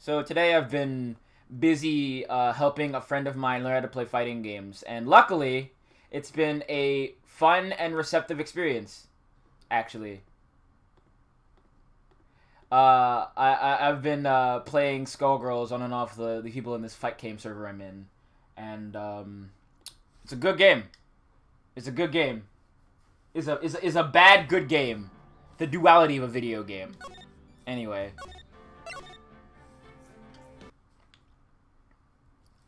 So today I've been busy helping a friend of mine learn how to play fighting games, and luckily, it's been a fun and receptive experience. Actually, I've been playing Skullgirls on and off the people in this fight game server I'm in, and it's a good game. It's a good game. Is a bad good game. The duality of a video game. Anyway.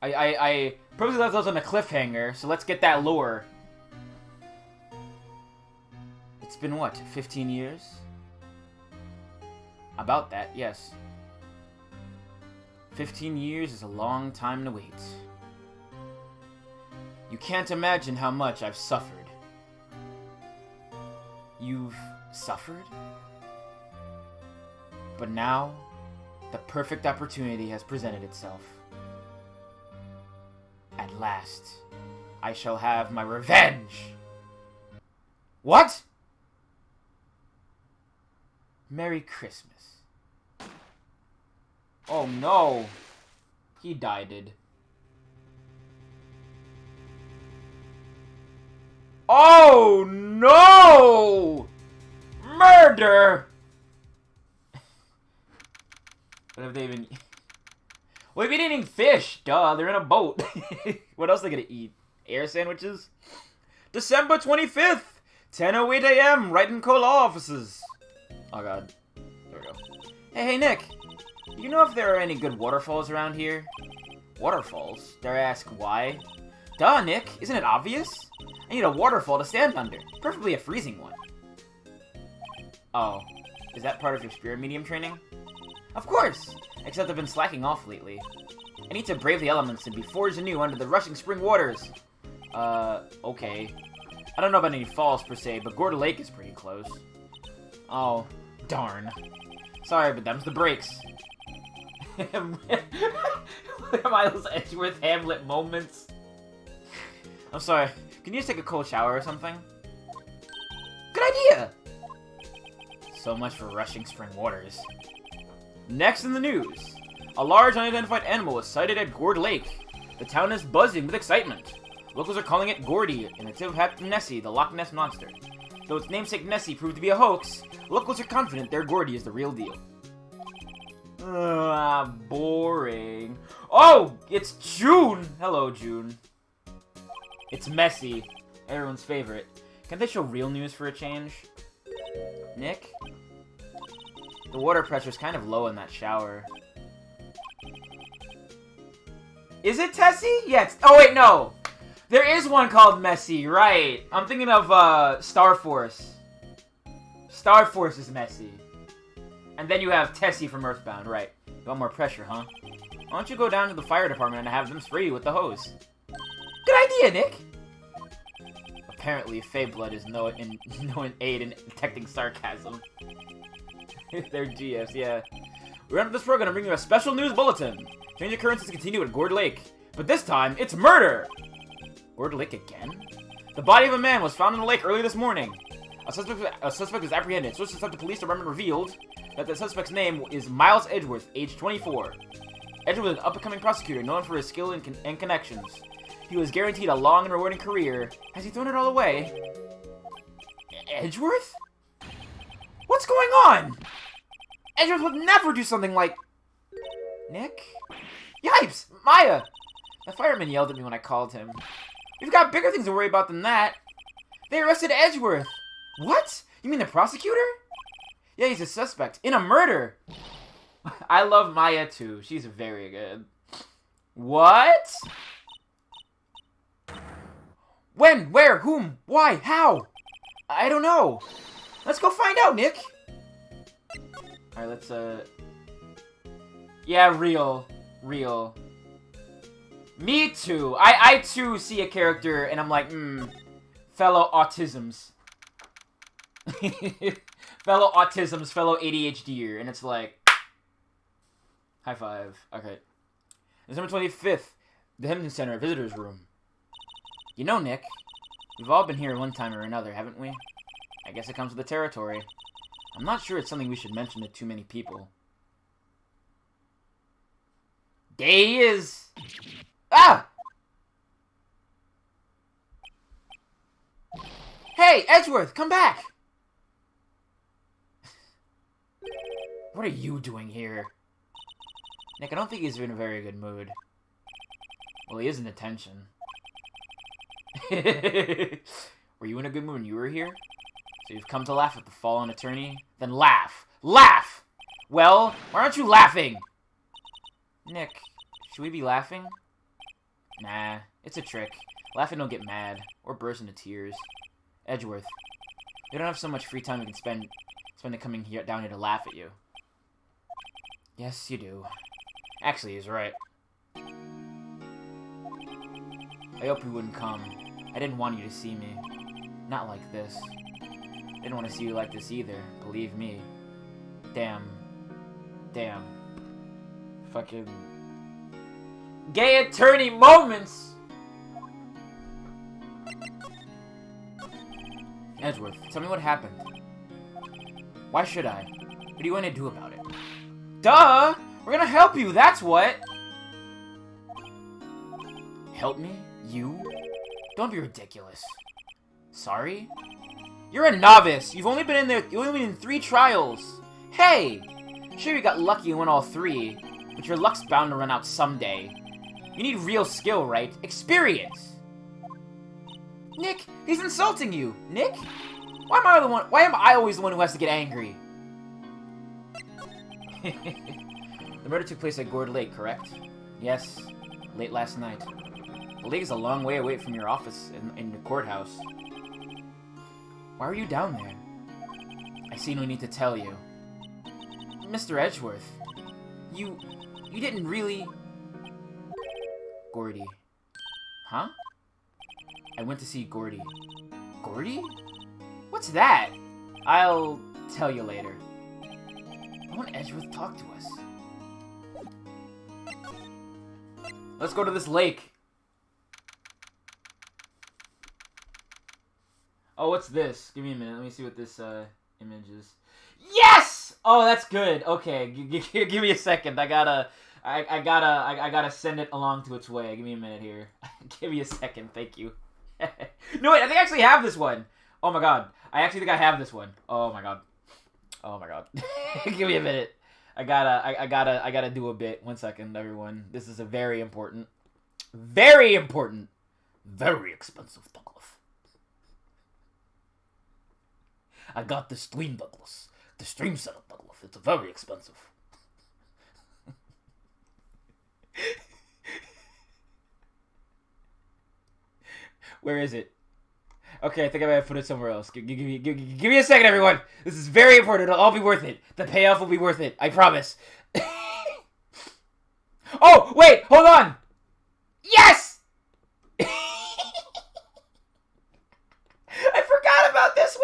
I purposely left those on a cliffhanger, so let's get that lore. It's been what, 15 years? About that, yes. 15 years is a long time to wait. You can't imagine how much I've suffered. You've suffered? But now, the perfect opportunity has presented itself. At last, I shall have my revenge! What? Merry Christmas. Oh no! He died. Oh no! Murder! What have they been... Well, they've been eating fish. Duh, they're in a boat. What else are they gonna eat? Air sandwiches? December 25th, 10:08 a.m. Wright and Cola offices. Oh god. There we go. Hey, Nick. Do you know if there are any good waterfalls around here? Waterfalls? Dare I ask why? Duh, Nick. Isn't it obvious? I need a waterfall to stand under. Preferably a freezing one. Oh. Is that part of your spirit medium training? Of course! Except I've been slacking off lately. I need to brave the elements and be forged anew under the rushing spring waters. Okay. I don't know about any falls per se, but Gorda Lake is pretty close. Oh, darn. Sorry, but them's the breaks. Miles Edgeworth Hamlet moments. I'm sorry. Can you just take a cold shower or something? Good idea! So much for rushing spring waters. Next in the news, a large unidentified animal was sighted at Gord Lake. The town is buzzing with excitement. Locals are calling it Gordy, in the tip of hat to Nessie, the Loch Ness Monster. Though its namesake Nessie proved to be a hoax, locals are confident their Gordy is the real deal. Boring. Oh, it's June! Hello, June. It's messy. Everyone's favorite. Can't they show real news for a change? Nick? The water pressure's kind of low in that shower. Is it Tessie? Yeah, oh wait, no! There is one called Messy, right. I'm thinking of, Star Force. Star Force is Messy. And then you have Tessie from Earthbound, right. You want more pressure, huh? Why don't you go down to the fire department and have them spray you with the hose? Good idea, Nick! Apparently, Fayblood is no aid in detecting sarcasm. They're GFs, yeah. We're on this program to bring you a special news bulletin. Strange occurrences continue at Gord Lake, but this time, it's murder! Gord Lake again? The body of a man was found in the lake early this morning. A suspect was apprehended. Sources at the police department revealed that the suspect's name is Miles Edgeworth, age 24. Edgeworth is an up-and-coming prosecutor known for his skill and connections. He was guaranteed a long and rewarding career. Has he thrown it all away? Edgeworth? What's going on? Edgeworth would never do something like... Nick? Yipes! Maya! The fireman yelled at me when I called him. We've got bigger things to worry about than that. They arrested Edgeworth. What? You mean the prosecutor? Yeah, he's a suspect. In a murder! I love Maya too. She's very good. What? When? Where? Whom? Why? How? I don't know. Let's go find out, Nick! Alright, let's, yeah, real. Real. Me too. I too see a character and I'm like, fellow autisms. Fellow autisms, fellow ADHDer, and it's like, high five. Okay. December 25th, the Hempton Center, visitor's room. You know, Nick, we've all been here one time or another, haven't we? I guess it comes with the territory. I'm not sure it's something we should mention to too many people. There he is. Ah! Hey, Edgeworth, come back! What are you doing here? Nick, I don't think he's in a very good mood. Well, he is in detention. Were you in a good mood when you were here? So you've come to laugh at the fallen attorney? Then laugh! Laugh! Well, why aren't you laughing? Nick, should we be laughing? Nah, it's a trick. Laughing don't get mad, or burst into tears. Edgeworth, we don't have so much free time we can spend it coming down here to laugh at you. Yes, you do. Actually, he's right. I hope you wouldn't come. I didn't want you to see me. Not like this. I didn't want to see you like this either, believe me. Damn. Damn. Fucking... gay attorney moments! Edgeworth, tell me what happened. Why should I? What do you want to do about it? Duh! We're gonna help you, that's what! Help me? You? Don't be ridiculous. Sorry? You're a novice! You've only been in 3 trials! Hey! Sure you got lucky and won all 3, but your luck's bound to run out someday. You need real skill, right? Experience! Nick, he's insulting you! Nick? Why am I always the one who has to get angry? The murder took place at Gourd Lake, correct? Yes, late last night. The lake is a long way away from your office in the courthouse. Why are you down there? I see no need to tell you. Mr. Edgeworth, you didn't really... Gordy. Huh? I went to see Gordy. Gordy? What's that? I'll tell you later. I want Edgeworth to talk to us. Let's go to this lake. Oh, what's this? Give me a minute. Let me see what this image is. Yes! Oh, that's good. Okay, give me a second. I gotta send it along to its way. Give me a minute here. Give me a second. Thank you. No, wait. I think I actually have this one. Oh my god. I actually think I have this one. Oh my god. Oh my god. Give me a minute. I gotta do a bit. 1 second, everyone. This is a very important, very expensive Douglas. I got the Stream Douglas. The Stream setup Douglas. It's very expensive. Where is it? Okay, I think I might have put it somewhere else. Give me a second, everyone. This is very important. It'll all be worth it. The payoff will be worth it. I promise. Oh, wait. Hold on. Yes! I forgot about this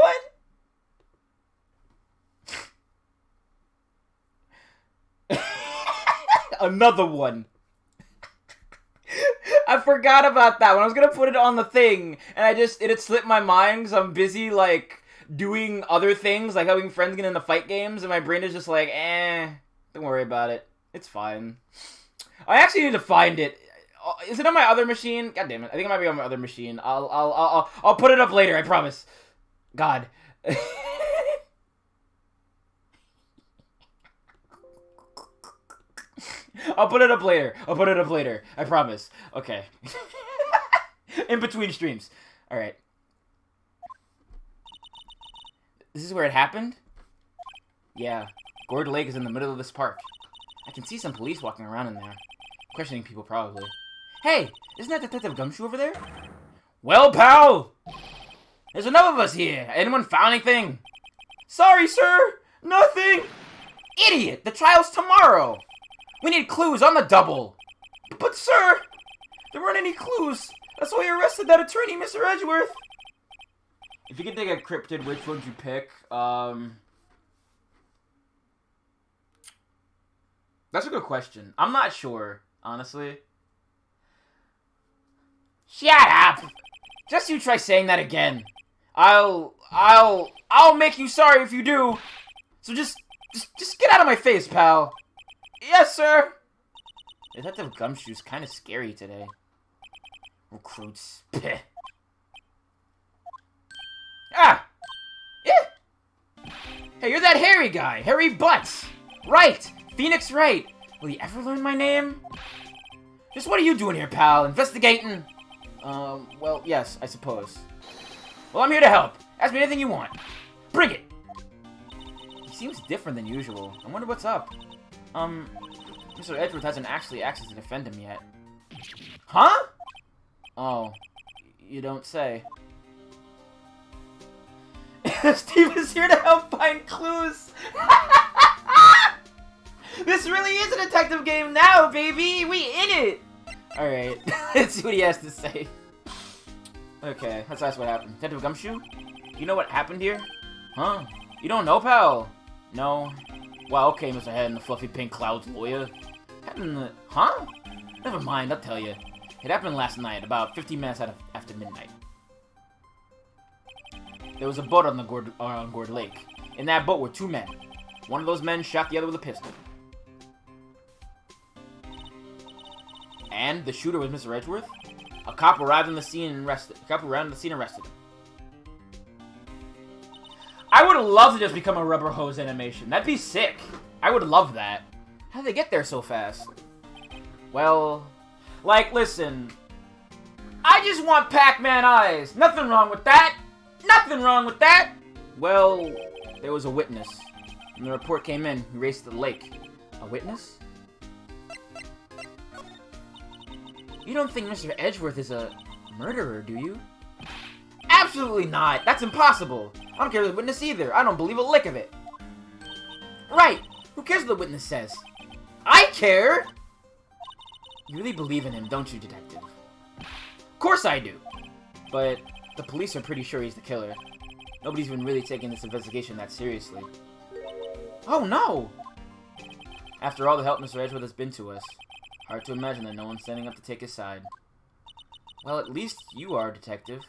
one. Another one. I forgot about that one. I was gonna put it on the thing, and it had slipped my mind because I'm busy, like, doing other things, like helping friends get into fight games, and my brain is just like, don't worry about it. It's fine. I actually need to find it. Is it on my other machine? God damn it. I think it might be on my other machine. I'll put it up later, I promise. God. I'll put it up later. I promise. Okay. In between streams. Alright. This is where it happened? Yeah. Gourd Lake is in the middle of this park. I can see some police walking around in there. Questioning people, probably. Hey! Isn't that Detective Gumshoe over there? Well, pal! There's enough of us here. Anyone found anything? Sorry, sir! Nothing! Idiot! The trial's tomorrow! We need clues on the double! But, sir! There weren't any clues! That's why you arrested that attorney, Mr. Edgeworth! If you could take a cryptid, which would you pick? That's a good question. I'm not sure, honestly. Shut up! Just you try saying that again. I'll make you sorry if you do. So just get out of my face, pal. Yes, sir. Detective Gumshoe's kind of scary today. Recruits. Peh. Ah! Yeah! Hey, you're that hairy guy! Hairy Butts! Wright! Phoenix Wright! Will you ever learn my name? Just what are you doing here, pal? Investigating? Well, yes, I suppose. Well, I'm here to help. Ask me anything you want. Bring it! He seems different than usual. I wonder what's up. Mr. Edgeworth hasn't actually access to defend him yet. Huh? Oh, you don't say. Steve is here to help find clues. This really is a detective game now, baby. We in it. All right, let's see what he has to say. Okay, let's ask what happened. Detective Gumshoe, you know what happened here? Huh? You don't know, pal? No. Well, okay, Mr. Head in the fluffy pink clouds lawyer. Happened. Huh? Never mind, I'll tell you. It happened last night, about 15 minutes after midnight. There was a boat on the Gourd Lake. In that boat were two men. One of those men shot the other with a pistol. And the shooter was Mr. Edgeworth. A cop arrived on the scene and arrested him. I would love to just become a rubber hose animation. That'd be sick. I would love that. How did they get there so fast? Well, like, listen. I just want Pac-Man eyes. Nothing wrong with that. Nothing wrong with that. Well, there was a witness. When the report came in, he raced to the lake. A witness? You don't think Mr. Edgeworth is a murderer, do you? Absolutely not. That's impossible. I don't care what the witness either. I don't believe a lick of it. Right. Who cares what the witness says? I care! You really believe in him, don't you, detective? Of course I do. But the police are pretty sure he's the killer. Nobody's been really taking this investigation that seriously. Oh, no! After all the help Mr. Edgeworth has been to us, hard to imagine that no one's standing up to take his side. Well, at least you are, detective.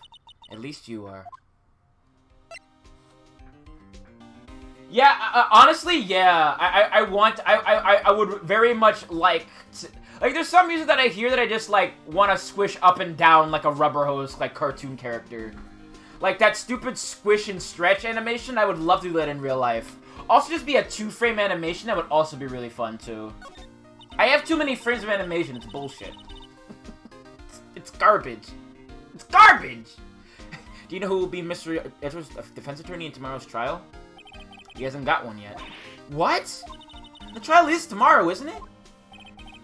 At least you are. Yeah, honestly, yeah. I would very much like to, like, there's some music that I hear that I just, like, want to squish up and down like a rubber hose, like, cartoon character. Like, that stupid squish and stretch animation, I would love to do that in real life. Also, just be a 2-frame animation, that would also be really fun, too. I have too many frames of animation, it's bullshit. It's garbage. It's garbage! Do you know who will be Mr. Edgeworth's defense attorney in tomorrow's trial? He hasn't got one yet. What? The trial is tomorrow, isn't it?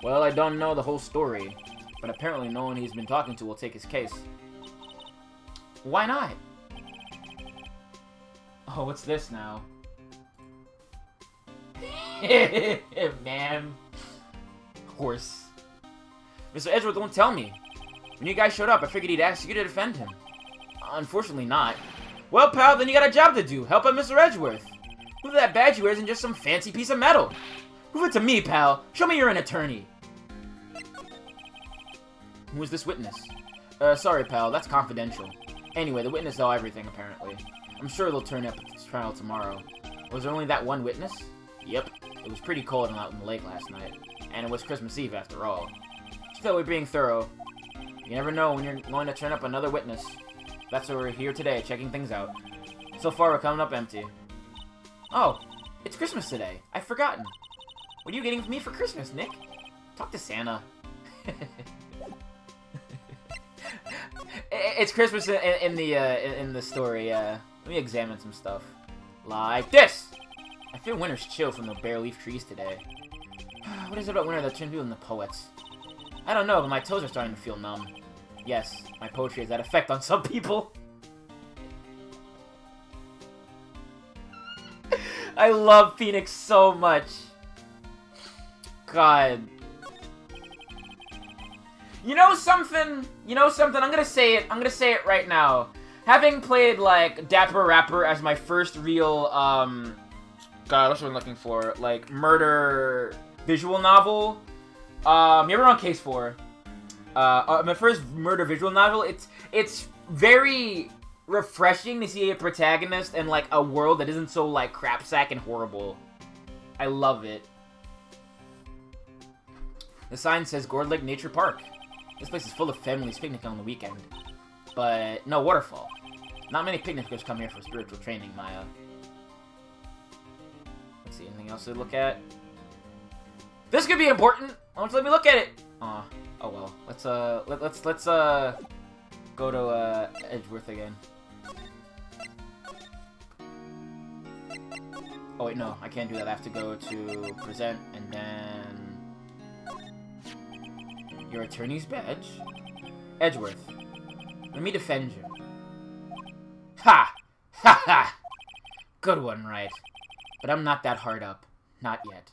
Well, I don't know the whole story, but apparently no one he's been talking to will take his case. Why not? Oh, what's this now? Man. Horse. Mr. Edgeworth won't tell me. When you guys showed up, I figured he'd ask you to defend him. Unfortunately not. Well, pal, then you got a job to do. Help out Mr. Edgeworth. Prove that badge you wear isn't just some fancy piece of metal. Prove it to me, pal. Show me you're an attorney. Who is this witness? Sorry, pal. That's confidential. Anyway, the witness saw everything, apparently. I'm sure they'll turn up at this trial tomorrow. Was there only that one witness? Yep. It was pretty cold out in the lake last night. And it was Christmas Eve, after all. Still, we're being thorough. You never know when you're going to turn up another witness. That's why we're here today, checking things out. So far, we're coming up empty. Oh, it's Christmas today. I've forgotten. What are you getting for me for Christmas, Nick? Talk to Santa. It's Christmas in the story. Let me examine some stuff. Like this! I feel winter's chill from the bare leaf trees today. What is it about winter that turns people into poets? I don't know, but my toes are starting to feel numb. Yes, my poetry has that effect on some people. I love Phoenix so much. God. You know something? You know something? I'm gonna say it. I'm gonna say it right now. Having played, like, Dapper Rapper as my first real, God, what's what I'm looking for? Like, murder visual novel. You ever on Case 4? My first murder visual novel. It's very refreshing to see a protagonist in, like, a world that isn't so, like, crapsack and horrible. I love it. The sign says Gourd Lake Nature Park. This place is full of families picnicking on the weekend. But no waterfall. Not many picnickers come here for spiritual training, Maya. Let's see, anything else to look at? This could be important! Why don't you let me look at it? Oh well. Let's go to Edgeworth again. Oh wait, no, I can't do that. I have to go to present and then your attorney's badge. Edgeworth, let me defend you. Ha! Ha ha! Good one, Wright. But I'm not that hard up. Not yet.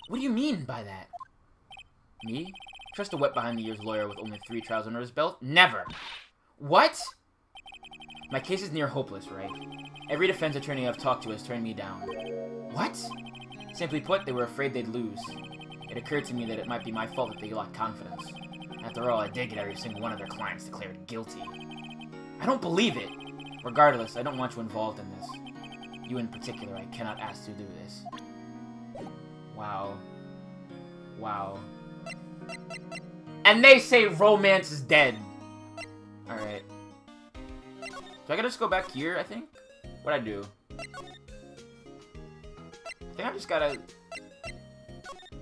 What do you mean by that? Me? Trust a wet-behind-the-ears lawyer with only 3 trials under his belt? Never! What? My case is near hopeless, Wright. Every defense attorney I've talked to has turned me down. What? Simply put, they were afraid they'd lose. It occurred to me that it might be my fault that they lacked confidence. After all, I did get every single one of their clients declared guilty. I don't believe it! Regardless, I don't want you involved in this. You in particular, I cannot ask to do this. Wow. Wow. And they say romance is dead. Alright. So I gotta just go back here, I think? What'd I do? I think I just gotta...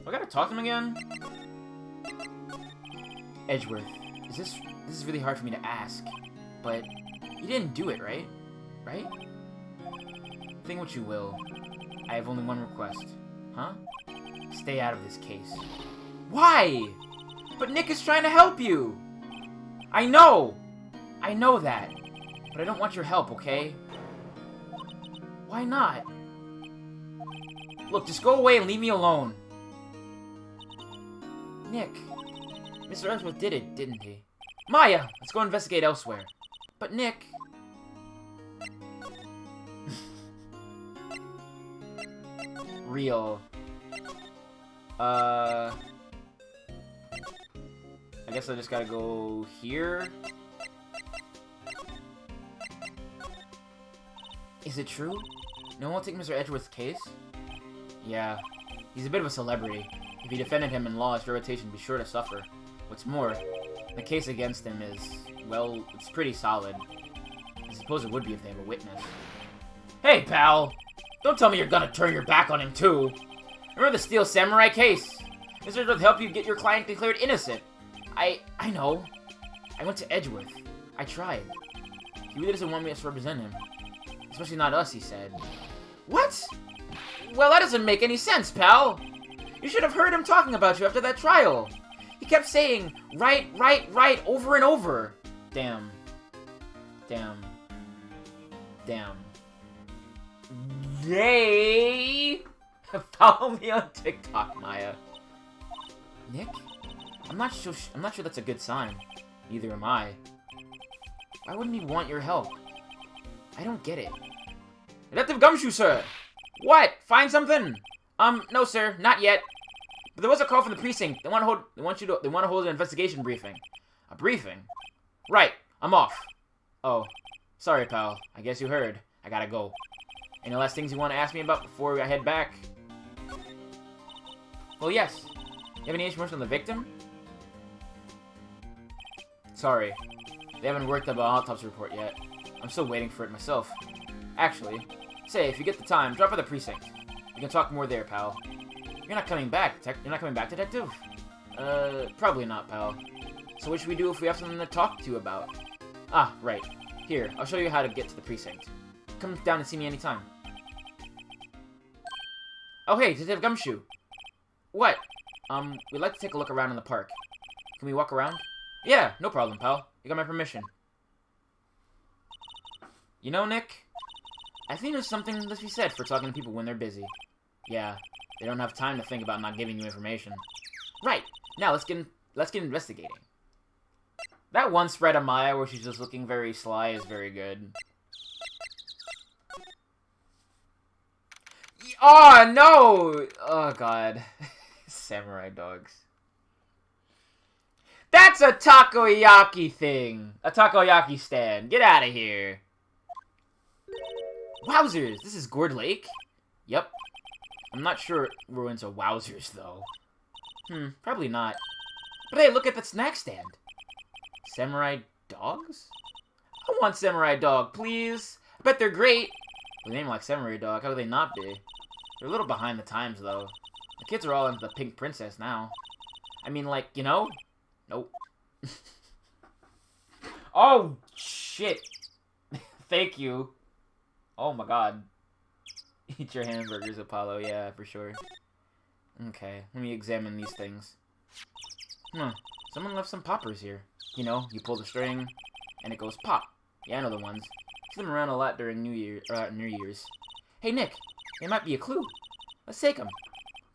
I gotta talk to him again? Edgeworth, this is really hard for me to ask, but you didn't do it, right? Right? Think what you will. I have only one request. Huh? Stay out of this case. Why? But Nick is trying to help you! I know! I know that. But I don't want your help, okay? Why not? Look, just go away and leave me alone. Nick, Mr. Edgeworth did it, didn't he? Maya! Let's go investigate elsewhere. But Nick... Real. I guess I just gotta go here. Is it true? No one will take Mr. Edgeworth's case? Yeah. He's a bit of a celebrity. If you defended him in law, his reputation would be sure to suffer. What's more, the case against him is, well, it's pretty solid. I suppose it would be if they have a witness. Hey, pal! Don't tell me you're gonna turn your back on him, too! Remember the Steel Samurai case? Mr. Edgeworth helped you get your client declared innocent. I know. I went to Edgeworth. I tried. He really doesn't want me to represent him. Especially not us, he said. What? Well, that doesn't make any sense, pal. You should have heard him talking about you after that trial. He kept saying, right, right, right, over and over. Damn. Damn. Damn. Yay! Follow me on TikTok, Maya. Nick? I'm not sure that's a good sign. Neither am I. Why wouldn't he want your help? I don't get it. Detective Gumshoe, sir! What? Find something? No, sir, not yet. But there was a call from the precinct. They want to hold an investigation briefing. A briefing? Right, I'm off. Oh, sorry, pal. I guess you heard. I gotta go. Any last things you want to ask me about before I head back? Well, yes. You have any information on the victim? Sorry. They haven't worked up an autopsy report yet. I'm still waiting for it myself. Actually, say, if you get the time, drop by the precinct. We can talk more there, pal. You're not coming back, detective? Probably not, pal. So what should we do if we have something to talk to you about? Ah, right. Here, I'll show you how to get to the precinct. Come down and see me anytime. Oh, hey, Detective Gumshoe. What? We'd like to take a look around in the park. Can we walk around? Yeah, no problem, pal. You got my permission. You know, Nick, I think there's something to be said for talking to people when they're busy. Yeah, they don't have time to think about not giving you information. Right, now let's get investigating. That one spread of Maya where she's just looking very sly is very good. Oh, no! Oh, God. Samurai dogs. That's a takoyaki thing! A takoyaki stand. Get out of here. Wowzers! This is Gourd Lake? Yep. I'm not sure we're into wowzers, though. Probably not. But hey, look at the snack stand. Samurai dogs? I want samurai dog, please. I bet they're great. With a name like samurai dog, how could they not be? They're a little behind the times, though. The kids are all into the pink princess now. I mean, like, you know? Nope. Oh, shit. Thank you. Oh my god. Eat your hamburgers, Apollo. Yeah, for sure. Okay, let me examine these things. Someone left some poppers here. You know, you pull the string, and it goes pop. Yeah, I know the ones. See them around a lot during New Year's. Hey, Nick, they might be a clue. Let's take them.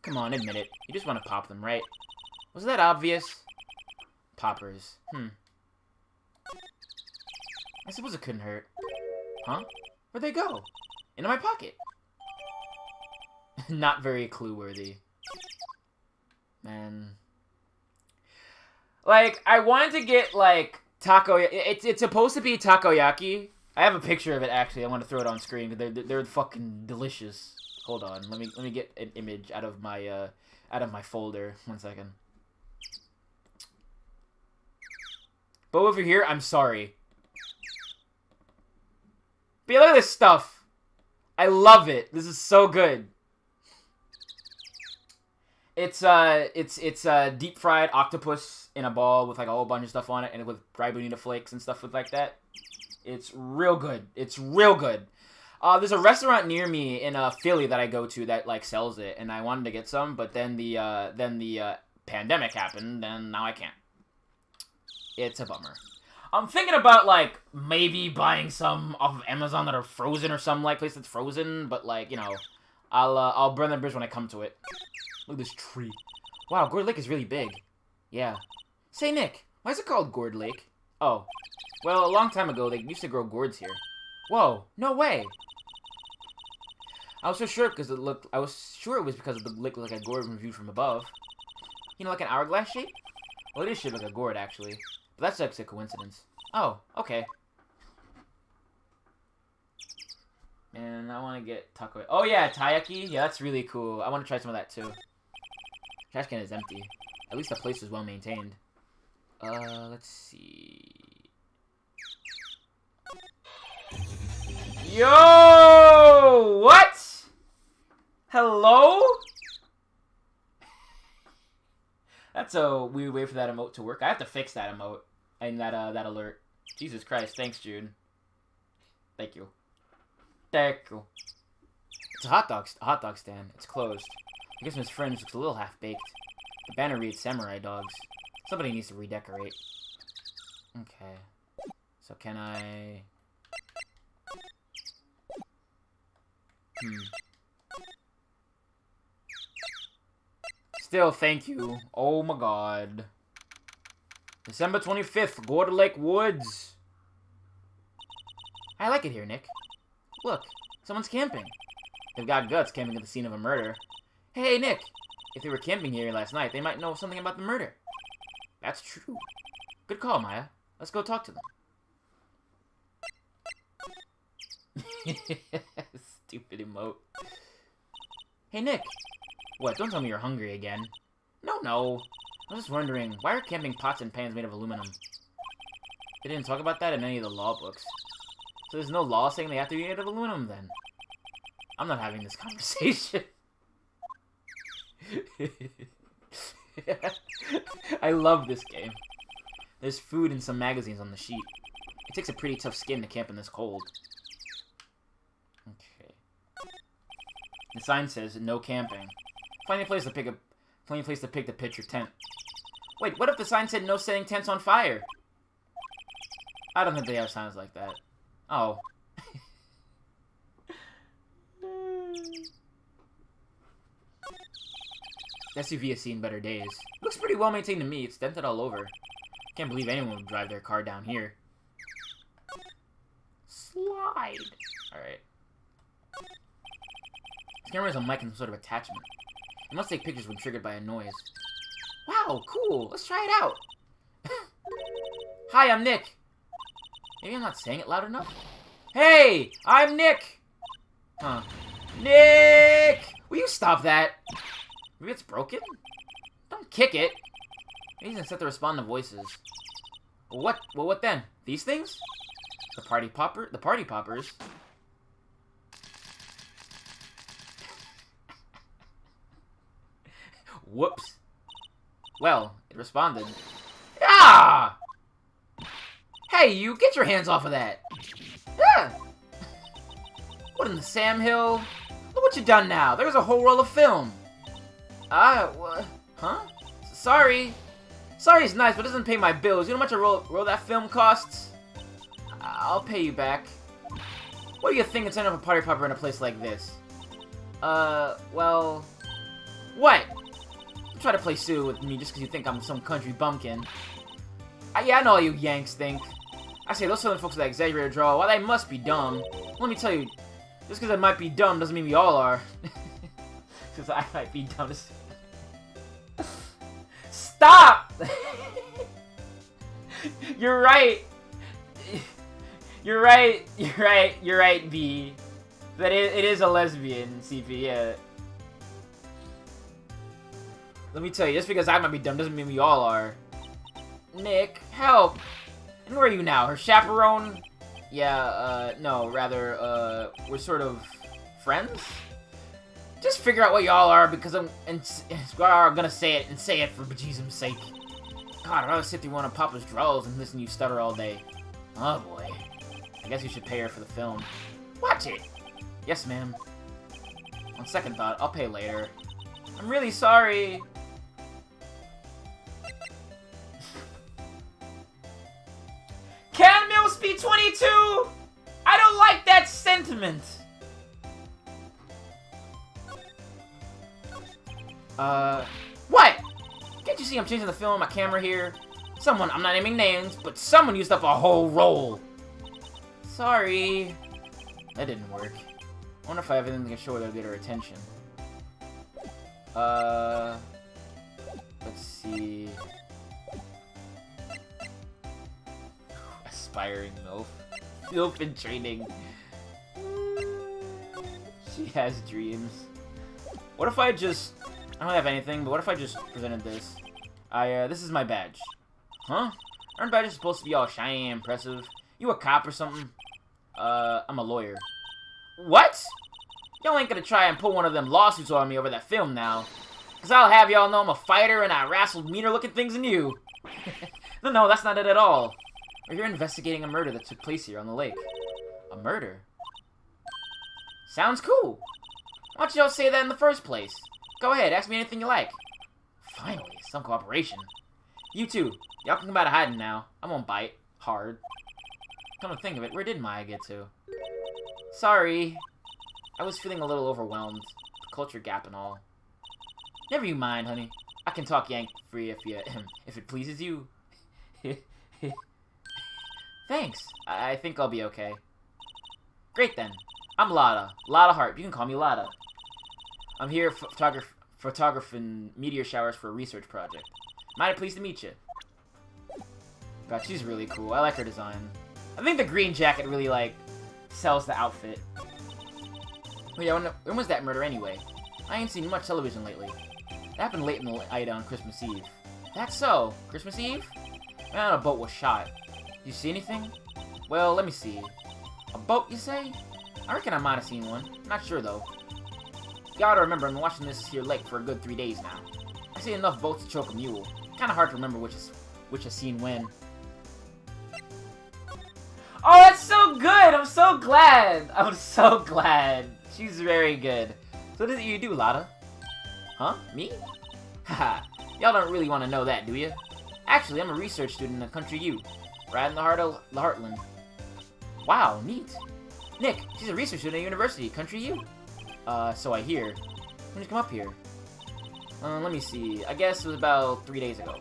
Come on, admit it. You just want to pop them, right? Was that obvious? Poppers. I suppose it couldn't hurt. Huh? Where'd they go? Into my pocket. Not very clue-worthy. Man. Like, I wanted to get, like, it's supposed to be takoyaki. I have a picture of it, actually. I want to throw it on screen. They're fucking delicious. Hold on. Let me get an image out of my folder. 1 second. But over here, I'm sorry. But yeah, look at this stuff. I love it. This is so good. It's deep fried octopus in a ball with like a whole bunch of stuff on it, and with dry bonita flakes and stuff like that. It's real good. It's real good. There's a restaurant near me in Philly that I go to that like sells it, and I wanted to get some, but then the pandemic happened, and now I can't. It's a bummer. I'm thinking about like maybe buying some off of Amazon that are frozen or some like place that's frozen, but like, you know, I'll burn the bridge when I come to it. Look at this tree. Wow, Gourd Lake is really big. Yeah. Say, Nick, why is it called Gourd Lake? Oh. Well, a long time ago, they used to grow gourds here. Whoa, no way. I was sure it was because the lake looked like a gourd when viewed from above. You know, like an hourglass shape? Well, it is shaped like a gourd, actually. But that's just a coincidence. Oh, okay. And I want to get taco. Oh, yeah, taiyaki. Yeah, that's really cool. I want to try some of that, too. Trash can is empty. At least the place is well maintained. Let's see. Yo! What? Hello? That's a weird way for that emote to work. I have to fix that emote. And that alert. Jesus Christ. Thanks, Jude. Thank you. Thank you. It's a hot dog stand. It's closed. I guess Miss Friends looks a little half-baked. The banner reads Samurai Dogs. Somebody needs to redecorate. Okay. So can I... Still, thank you. Oh my god. December 25th, Gourd Lake Woods. I like it here, Nick. Look, someone's camping. They've got guts camping at the scene of a murder. Hey, Nick. If they were camping here last night, they might know something about the murder. That's true. Good call, Maya. Let's go talk to them. Stupid emote. Hey, Nick. What, don't tell me you're hungry again. No. I was just wondering, why are camping pots and pans made of aluminum? They didn't talk about that in any of the law books. So there's no law saying they have to be made of aluminum, then? I'm not having this conversation. I love this game. There's food and some magazines on the sheet. It takes a pretty tough skin to camp in this cold. Okay. The sign says, no camping. Find a place to pick the pitch or tent. Wait, what if the sign said no setting tents on fire? I don't think they have signs like that. Oh. The SUV has seen better days. Looks pretty well maintained to me. It's dented all over. Can't believe anyone would drive their car down here. Slide. Alright. This camera has a mic and some sort of attachment. It must take pictures when triggered by a noise. Wow, cool. Let's try it out. Hi, I'm Nick. Maybe I'm not saying it loud enough? Hey, I'm Nick. Huh. Nick! Will you stop that? Maybe it's broken? Don't kick it. He's gonna set to respond to voices. What? Well, what then? These things? The party poppers. Whoops. Well, it responded. Ah! Hey, you, get your hands off of that. Ah! What in the Sam Hill? Look what you done now. There's a whole roll of film. What? Huh? Sorry. Sorry's nice, but it doesn't pay my bills. You know how much a roll that film costs? I'll pay you back. What do you think of setting up a party popper in a place like this? Well... What? Don't try to play Sue with me just because you think I'm some country bumpkin. Yeah, I know all you Yanks think. I say, those southern folks with that exaggerated drawl, well, they must be dumb. Let me tell you, just because I might be dumb doesn't mean we all are. Because I might be dumb. Stop! You're right. You're right, B. That it is a lesbian, CP, yeah. Let me tell you, just because I might be dumb doesn't mean we all are. Nick, help! And where are you now? Her chaperone? Yeah, no, rather, we're sort of friends? Just figure out what y'all are, because I'm gonna say it, and say it for bejesus sake. God, I'd rather sit through one of Papa's drawers and listen to you stutter all day. Oh boy. I guess you should pay her for the film. Watch it! Yes, ma'am. On second thought, I'll pay later. I'm really sorry. Can Mills be 22? I don't like that sentiment. What? Can't you see I'm changing the film on my camera here? Someone, I'm not naming names, but someone used up a whole roll. Sorry. That didn't work. I wonder if I have anything to show her that'll get her attention. Let's see. Aspiring MILF. MILF in training. She has dreams. What if I just... I don't have anything, but what if I just presented this? This is my badge. Huh? Aren't badges supposed to be all shiny and impressive? You a cop or something? I'm a lawyer. What? Y'all ain't gonna try and pull one of them lawsuits on me over that film now. Cause I'll have y'all know I'm a fighter and I wrestle meaner looking things than you. No, that's not it at all. We're here investigating a murder that took place here on the lake. A murder? Sounds cool. Why don't y'all say that in the first place? Go ahead, ask me anything you like. Finally, some cooperation. You two, y'all can come out of hiding now. I won't bite. Hard. Come to think of it, where did Maya get to? Sorry. I was feeling a little overwhelmed. The culture gap and all. Never you mind, honey. I can talk Yank free if it pleases you. Thanks. I think I'll be okay. Great then. I'm Lada. Lada Hart. You can call me Lada. I'm here photographing meteor showers for a research project. Mighty pleased to meet you. God, she's really cool. I like her design. I think the green jacket really, like, sells the outfit. Oh yeah, when was that murder anyway? I ain't seen much television lately. It happened late in the night on Christmas Eve. That's so. Christmas Eve? Man, a boat was shot. You see anything? Well, let me see. A boat, you say? I reckon I might have seen one. Not sure, though. You gotta remember, I've been watching this here lake for a good 3 days now. I see enough boats to choke a mule. Kinda hard to remember which has seen when. Oh, that's so good! I'm so glad! I'm so glad. She's very good. So what is it you do, Lada? Huh? Me? Haha. Y'all don't really want to know that, do you? Actually, I'm a research student in the country U. Right in the heart of the Heartland. Wow, neat. Nick, she's a research student at university, country U. So I hear. When did you come up here? Let me see. I guess it was about 3 days ago.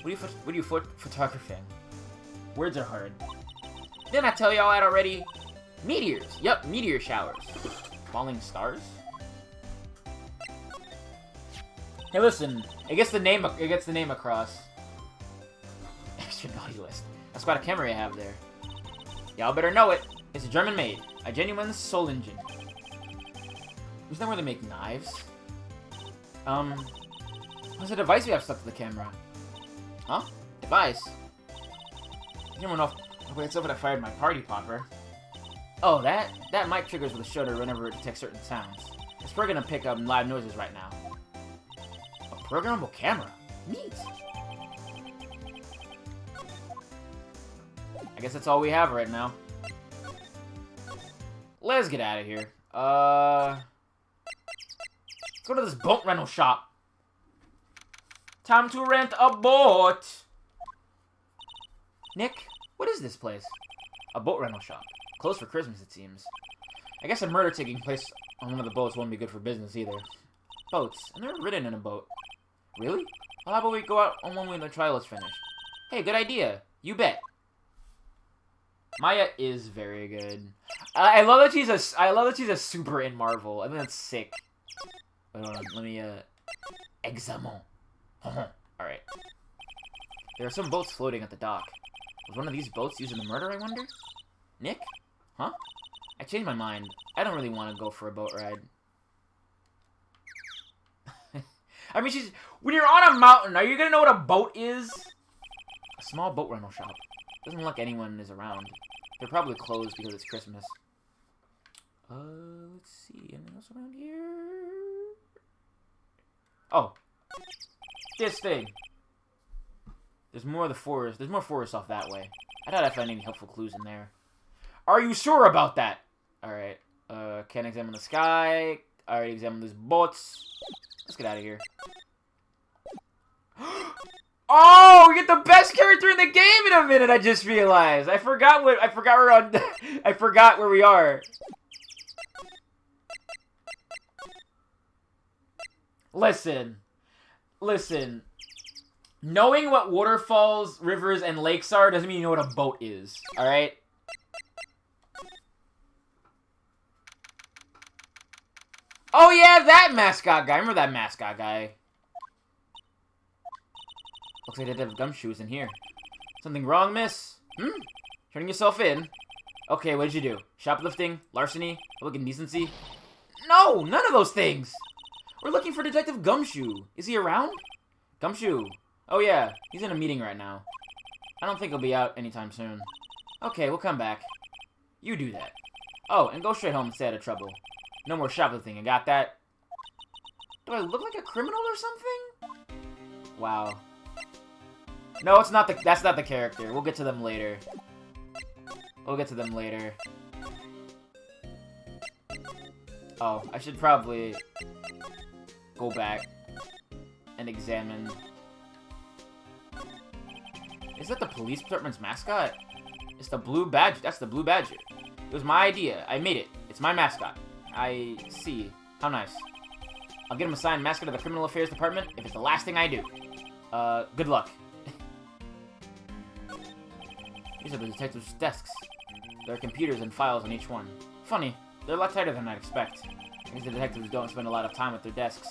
What are you photographing? Words are hard. Didn't I tell y'all that already? Meteors. Yup, meteor showers. Falling stars? Hey, listen. It gets the name across. Extra naughty list. That's quite a camera you have there. Y'all better know it. It's a German made. A genuine soul engine. Isn't that where they make knives? Oh What's the device we have stuck to the camera? Huh? Device? Anyone know if it's over that fired my party popper. Oh, that mic triggers with a shutter whenever it detects certain sounds. It's probably gonna pick up loud noises right now. A programmable camera. Neat. I guess that's all we have right now. Let's get out of here. Let's go to this boat rental shop. Time to rent a boat. Nick, what is this place? A boat rental shop. Closed for Christmas, it seems. I guess a murder taking place on one of the boats won't be good for business either. Boats. I've never ridden in a boat. Really? Well, how about we go out on one when the trial is finished? Hey, good idea. You bet. Maya is very good. I love that she's a super in Marvel. I think that's sick. Wait, hold on. Let me examine. Alright. There are some boats floating at the dock. Was one of these boats used in the murder, I wonder? Nick? Huh? I changed my mind. I don't really want to go for a boat ride. I mean, when you're on a mountain, are you gonna know what a boat is? A small boat rental shop. Doesn't look like anyone is around. They're probably closed because it's Christmas. Let's see. Anything else around here? Oh. This thing. There's more of the forest. There's more forest off that way. I doubt I found any helpful clues in there. Are you sure about that? Alright. Can't examine the sky. I already examined these boats. Let's get out of here. Oh, we get the best character in the game in a minute. I just realized. I forgot we're on. I forgot where we are. Listen. Knowing what waterfalls, rivers, and lakes are doesn't mean you know what a boat is. All right. Oh yeah, that mascot guy. I remember that mascot guy. Looks like they have gumshoes in here. Something wrong, miss? Turning yourself in? Okay, what did you do? Shoplifting? Larceny? Public indecency? No, none of those things! We're looking for Detective Gumshoe. Is he around? Gumshoe. Oh yeah, he's in a meeting right now. I don't think he'll be out anytime soon. Okay, we'll come back. You do that. Oh, and go straight home and stay out of trouble. No more shoplifting, you got that? Do I look like a criminal or something? Wow. No, it's not that's not the character. We'll get to them later. Oh, I should probably go back and examine. Is that the police department's mascot? It's the blue badger. That's the blue badger. It was my idea. I made it. It's my mascot. I see. How nice. I'll get him assigned mascot of the criminal affairs department if it's the last thing I do. Good luck. These are the detectives' desks. There are computers and files on each one. Funny, they're a lot tighter than I'd expect. I guess the detectives don't spend a lot of time at their desks.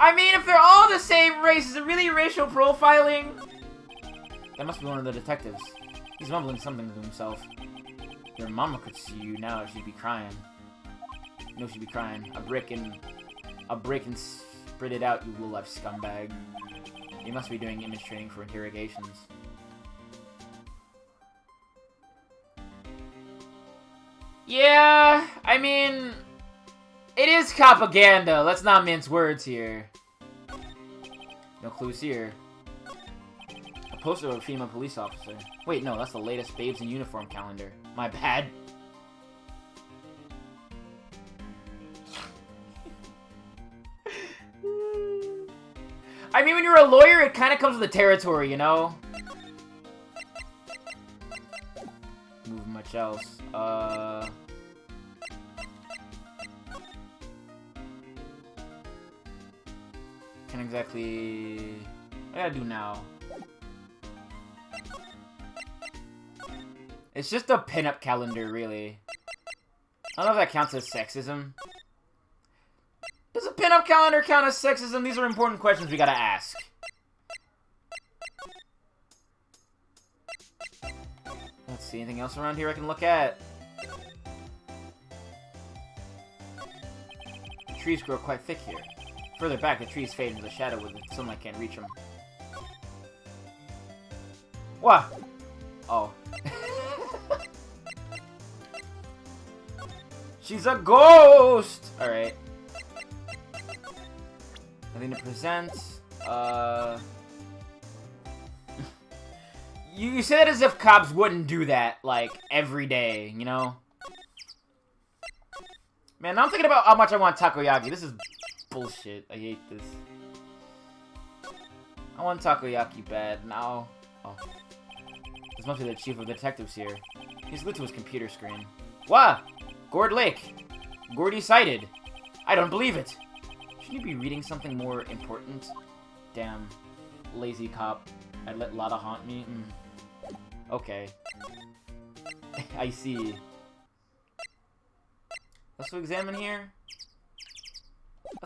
I mean, if they're all the same race, is it really racial profiling? That must be one of the detectives. He's mumbling something to himself. Your mama could see you now, she'd be crying. No, she'd be crying. A brick and spit it out, you low-life scumbag. You must be doing image training for interrogations. Yeah, I mean, it is propaganda. Let's not mince words here. No clues here. A poster of a female police officer. Wait, no, that's the latest Babes in Uniform calendar. My bad. I mean, when you're a lawyer, it kind of comes with the territory, you know? Move much else. Can't exactly... What do I gotta do now? It's just a pinup calendar, really. I don't know if that counts as sexism. Does a pinup calendar count as sexism? These are important questions we gotta ask. Let's see, anything else around here I can look at? trees grow quite thick here. Further back, the trees fade into the shadow where the sunlight can't reach them. What? Oh. She's a ghost! Alright. Nothing to present. You say that as if cops wouldn't do that, like, every day, you know? Man, now I'm thinking about how much I want takoyaki. This is bullshit. I hate this. I want takoyaki bad now. Oh. This must be the chief of detectives here. He's glued to his computer screen. What? Gourd Lake. Gordy sighted. I don't believe it. Shouldn't you be reading something more important? Damn. Lazy cop. I'd let Lada haunt me? Okay. I see. Let's examine here.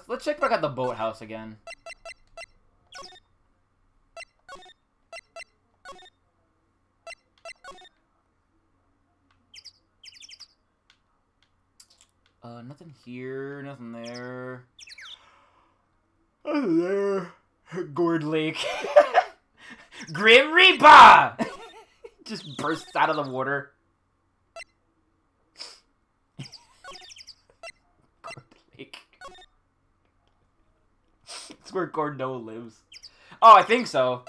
Let's check back out the boathouse again. Nothing here, nothing there. Nothing there. Gourd Lake. Grim Reaper! Just bursts out of the water. Gourd Lake. It's where Gordo lives. Oh, I think so.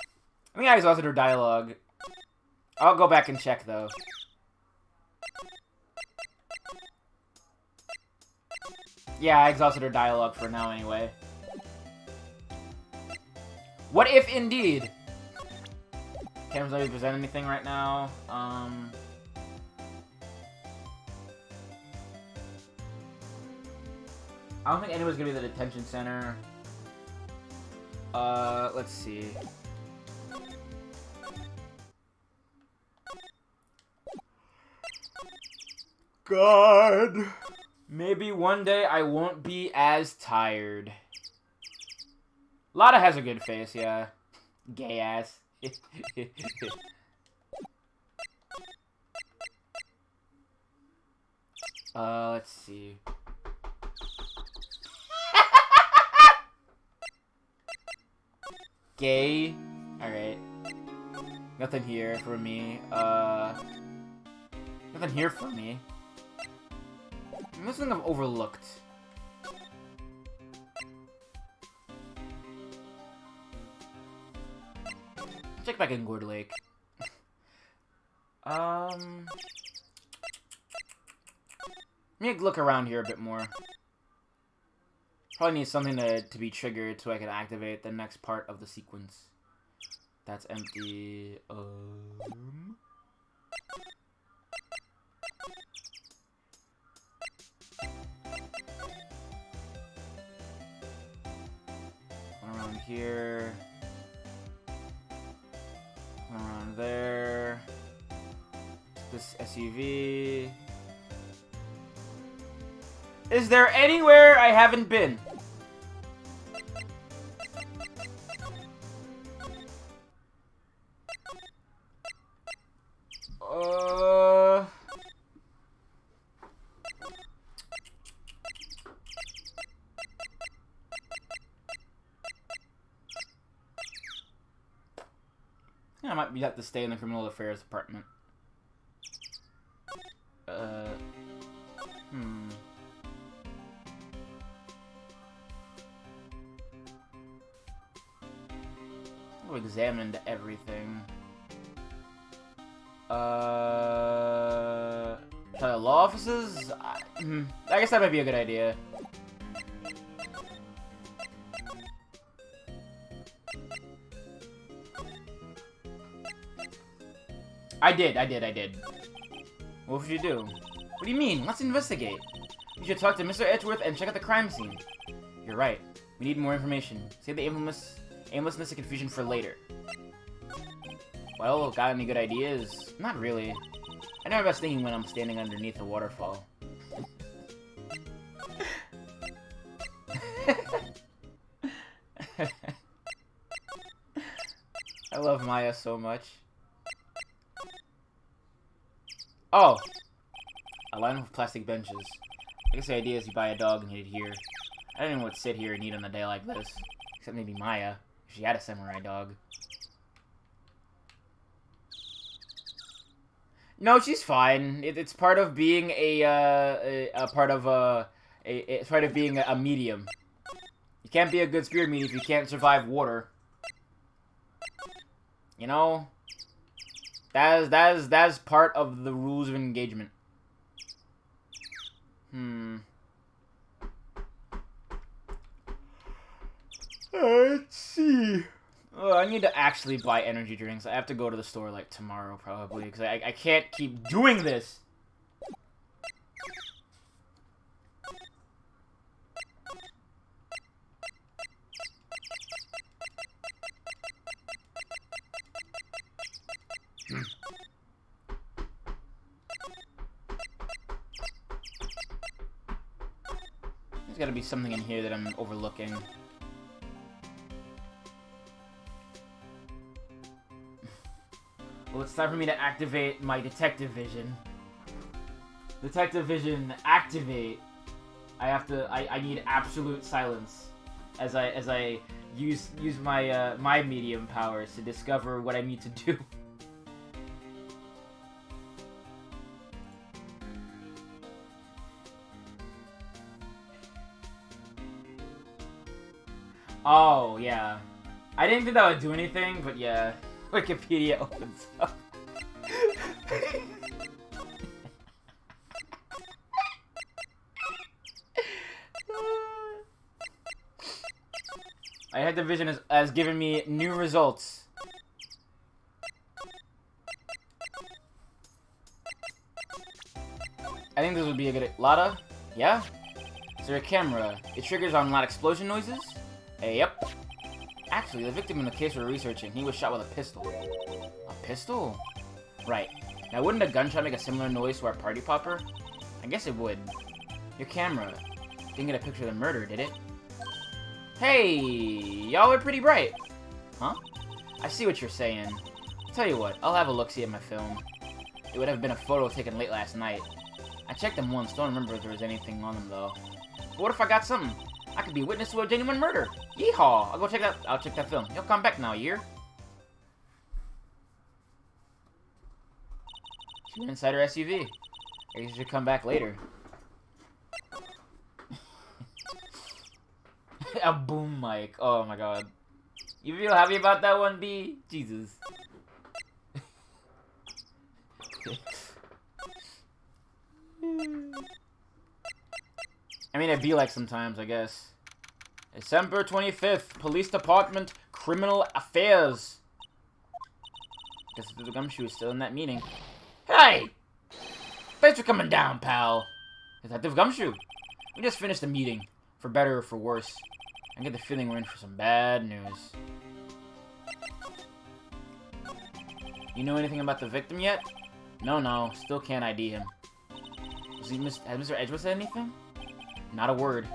I think I exhausted her dialogue. I'll go back and check, though. Yeah, I exhausted her dialogue for now, anyway. What if, indeed? Camera's not even present anything right now. I don't think anyone's gonna be the detention center. Let's see. God. Maybe one day I won't be as tired. Lada has a good face, yeah. Gay ass. Let's see. Gay. Alright. Nothing here for me. Nothing here for me. There's something I've overlooked. Check back in Gourd Lake. Let me look around here a bit more. Probably need something to be triggered so I can activate the next part of the sequence. That's empty. Around here. Around there. This SUV. Is there anywhere I haven't been? I might have to stay in the criminal affairs department. I've examined everything. Try the law offices? I guess that might be a good idea. I did. What should you do? What do you mean? Let's investigate. You should talk to Mr. Edgeworth and check out the crime scene. You're right. We need more information. Save the aimlessness and confusion for later. Well, got any good ideas? Not really. I know about thinking when I'm standing underneath a waterfall. I love Maya so much. Oh! A line of plastic benches. I guess the idea is you buy a dog and hit it here. I don't even would sit here and eat on a day like this. Except maybe Maya, if she had a samurai dog. No, she's fine. It's part of being it's part of being a medium. You can't be a good spirit medium if you can't survive water. You know, that's part of the rules of engagement. Let's see. Oh, I need to actually buy energy drinks. I have to go to the store, like, tomorrow, probably. Because I can't keep doing this. There's gotta be something in here that I'm overlooking. Well, it's time for me to activate my detective vision. Detective vision, activate. I need absolute silence as I use my my medium powers to discover what I need to do. Oh, yeah. I didn't think that would do anything, but yeah. Wikipedia opens up. I had the vision as giving me new results. I think this would be a good... Lada? Yeah? Is there a camera? It triggers on loud explosion noises? Yep. Actually, the victim in the case we're researching, he was shot with a pistol. A pistol? Right. Now, wouldn't a gunshot make a similar noise to our party popper? I guess it would. Your camera. Didn't get a picture of the murder, did it? Hey! Y'all are pretty bright. Huh? I see what you're saying. Tell you what, I'll have a look-see at my film. It would have been a photo taken late last night. I checked them once, don't remember if there was anything on them, though. But what if I got something? I could be witness to a genuine murder. Yeehaw! I'll check that film. You'll come back now, year. She went inside her SUV. I guess you should come back later. A boom mic. Oh my god. You feel happy about that one, B? Jesus. I mean, it'd be like sometimes, I guess. December 25th, Police Department, Criminal Affairs. Guess the Gumshoe is still in that meeting. Hey! Thanks for coming down, pal. Detective Gumshoe. We just finished the meeting. For better or for worse. I get the feeling we're in for some bad news. You know anything about the victim yet? No. Still can't ID him. Has Mr. Edgeworth said anything? Not a word.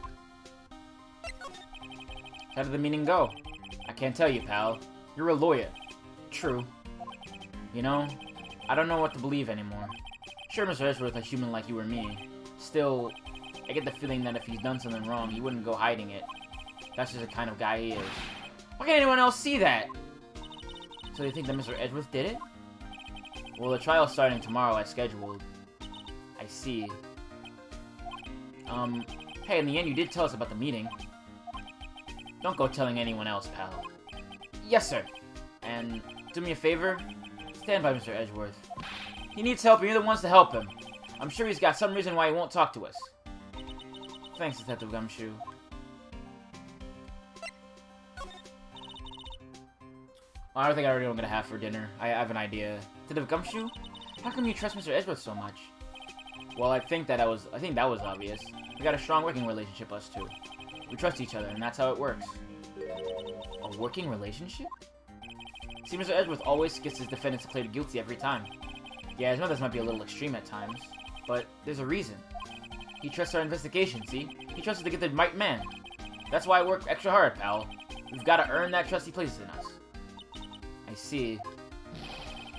How did the meeting go? I can't tell you, pal. You're a lawyer. True. You know, I don't know what to believe anymore. Sure, Mr. Edgeworth is a human like you or me. Still, I get the feeling that if he's done something wrong, he wouldn't go hiding it. That's just the kind of guy he is. Why can't anyone else see that? So you think that Mr. Edgeworth did it? Well, the trial's starting tomorrow as scheduled. I see. Hey, in the end, you did tell us about the meeting. Don't go telling anyone else, pal. Yes, sir. And do me a favor, stand by Mr. Edgeworth. He needs help, and you're the ones to help him. I'm sure he's got some reason why he won't talk to us. Thanks, Detective Gumshoe. Well, I don't think I already know what I'm gonna have for dinner. I have an idea. Detective Gumshoe? How come you trust Mr. Edgeworth so much? Well, I think that was obvious. We got a strong working relationship, us two. We trust each other, and that's how it works. A working relationship? See, Mr. Edgeworth always gets his defendants declared guilty every time. Yeah, his methods might be a little extreme at times, but there's a reason. He trusts our investigation, see? He trusts us to get the right man. That's why I work extra hard, pal. We've got to earn that trust he places in us. I see.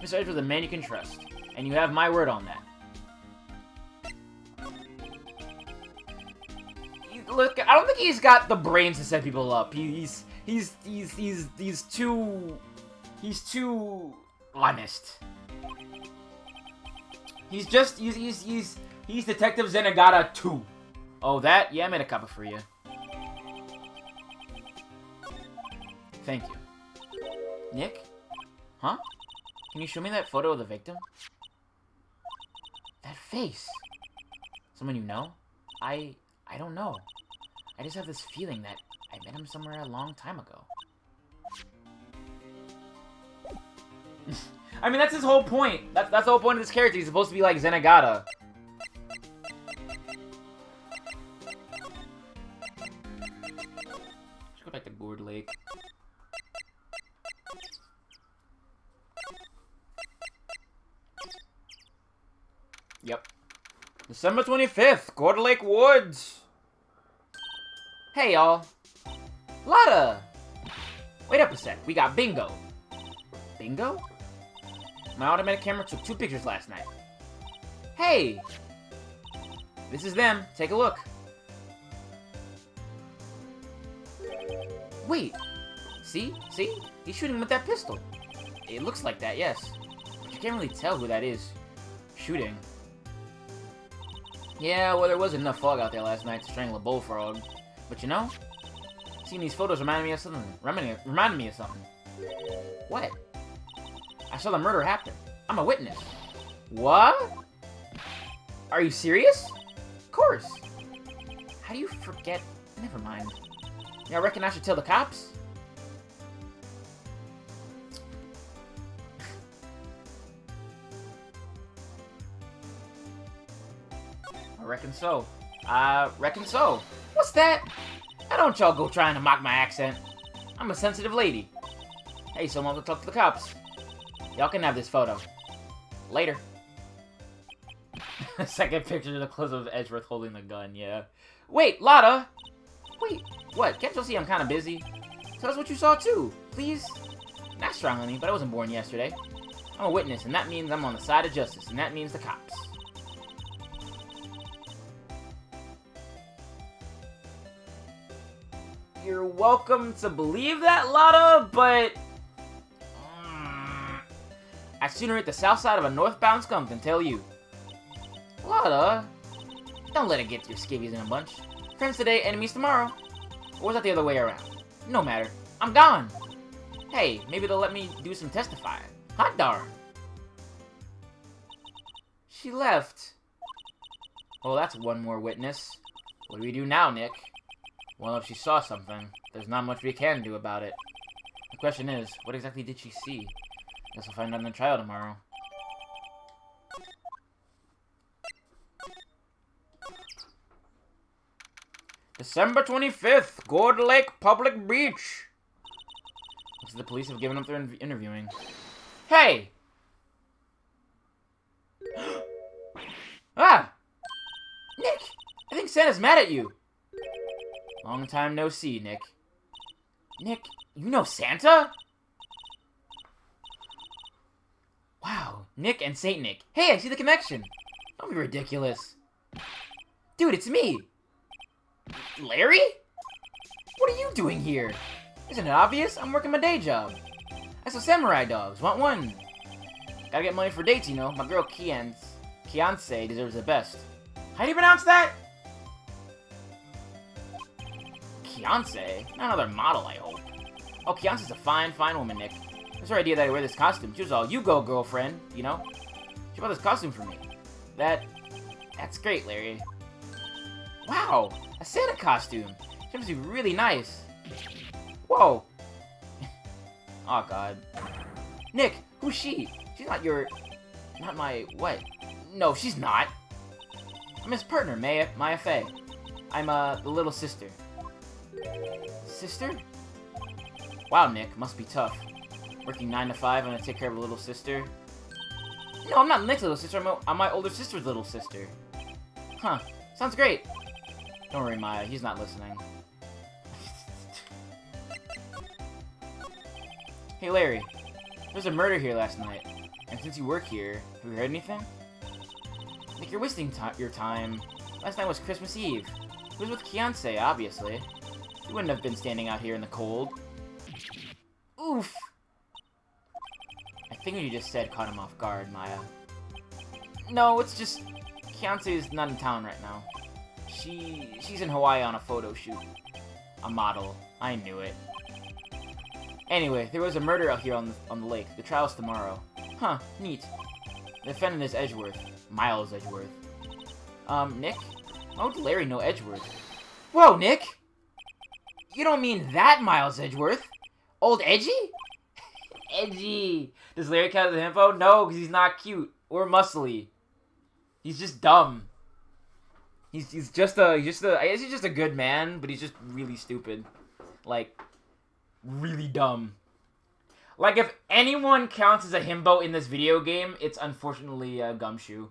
Mr. Edgeworth is a man you can trust, and you have my word on that. look, I don't think he's got the brains to set people up. He's too honest. He's Detective Zenigata 2. Oh, that? Yeah, I made a copy for you. Thank you. Nick? Huh? Can you show me that photo of the victim? That face. Someone you know? I don't know. I just have this feeling that I met him somewhere a long time ago. I mean, that's his whole point. That's the whole point of this character. He's supposed to be like Zenigata. Let's go back to Gourd Lake. Yep. December 25th, Gourd Lake Woods. Hey, y'all. Lotta! Wait up a sec. We got bingo. Bingo? My automatic camera took 2 pictures last night. Hey! This is them. Take a look. Wait. See? See? He's shooting with that pistol. It looks like that, yes. But you can't really tell who that is shooting. Yeah, well, there wasn't enough fog out there last night to strangle a bullfrog. But you know, seeing these photos reminded me of something. Reminded me of something. What? I saw the murder happen. I'm a witness. What? Are you serious? Of course. How do you forget? Never mind. Yeah, I reckon I should tell the cops? I reckon so. Reckon so. What's that? Now don't y'all go trying to mock my accent. I'm a sensitive lady. Hey, someone go talk to the cops. Y'all can have this photo. Later. Second picture of the close of Edgeworth holding the gun, yeah. Wait, Lotta! Wait, what? Can't you see I'm kind of busy? Tell us what you saw too, please. Not strongly, but I wasn't born yesterday. I'm a witness, and that means I'm on the side of justice, and that means the cops. You're welcome to believe that, Lotta, but... I'd sooner hit the south side of a northbound skunk than tell you. Lotta, don't let it get your skivvies in a bunch. Friends today, enemies tomorrow. Or was that the other way around? No matter. I'm gone. Hey, maybe they'll let me do some testifying. Hot darn. She left. Well, that's one more witness. What do we do now, Nick? Well, if she saw something, there's not much we can do about it. The question is, what exactly did she see? Guess we'll find out in the trial tomorrow. December 25th, Gourd Lake Public Beach. Looks like the police have given up their interviewing. Hey! Ah! Nick! I think Santa's mad at you. Long time no see, Nick. Nick, you know Santa? Wow, Nick and Saint Nick. Hey, I see the connection. Don't be ridiculous. Dude, it's me. Larry? What are you doing here? Isn't it obvious? I'm working my day job. I saw samurai dogs. Want one? Gotta get money for dates, you know. My girl Kiance deserves the best. How do you pronounce that? Kiance? Not another model, I hope. Oh, Kiance's a fine, fine woman, Nick. It's her idea that I wear this costume. She was all, you go, girlfriend, you know? She bought this costume for me. That's great, Larry. Wow, a Santa costume. She must be really nice. Whoa. Oh, God. Nick, who's she? She's not your... Not my... What? No, she's not. I'm his partner, Maya Faye. I'm, the little sister. Sister? Wow, Nick, must be tough. Working 9 to 5 and I take care of a little sister. No, I'm not Nick's little sister. I'm my older sister's little sister. Huh. Sounds great. Don't worry, Maya. He's not listening. Hey, Larry. There was a murder here last night. And since you work here, have you heard anything? Nick, you're wasting your time. Last night was Christmas Eve. He was with Kianse, obviously. He wouldn't have been standing out here in the cold. Oof! I think what you just said caught him off guard, Maya. No, it's just... Kianse is not in town right now. She's in Hawaii on a photo shoot. A model. I knew it. Anyway, there was a murder out here on the lake. The trial's tomorrow. Huh, neat. The defendant is Edgeworth. Miles Edgeworth. Nick? How would Larry know Edgeworth? Whoa, Nick! You don't mean that Miles Edgeworth? Old Edgy? Edgy! Does Larry count as info? No, because he's not cute. Or muscly. He's just dumb. He's just a, I guess he's just a good man, but he's just really stupid. Like, really dumb. Like, if anyone counts as a himbo in this video game, it's unfortunately Gumshoe.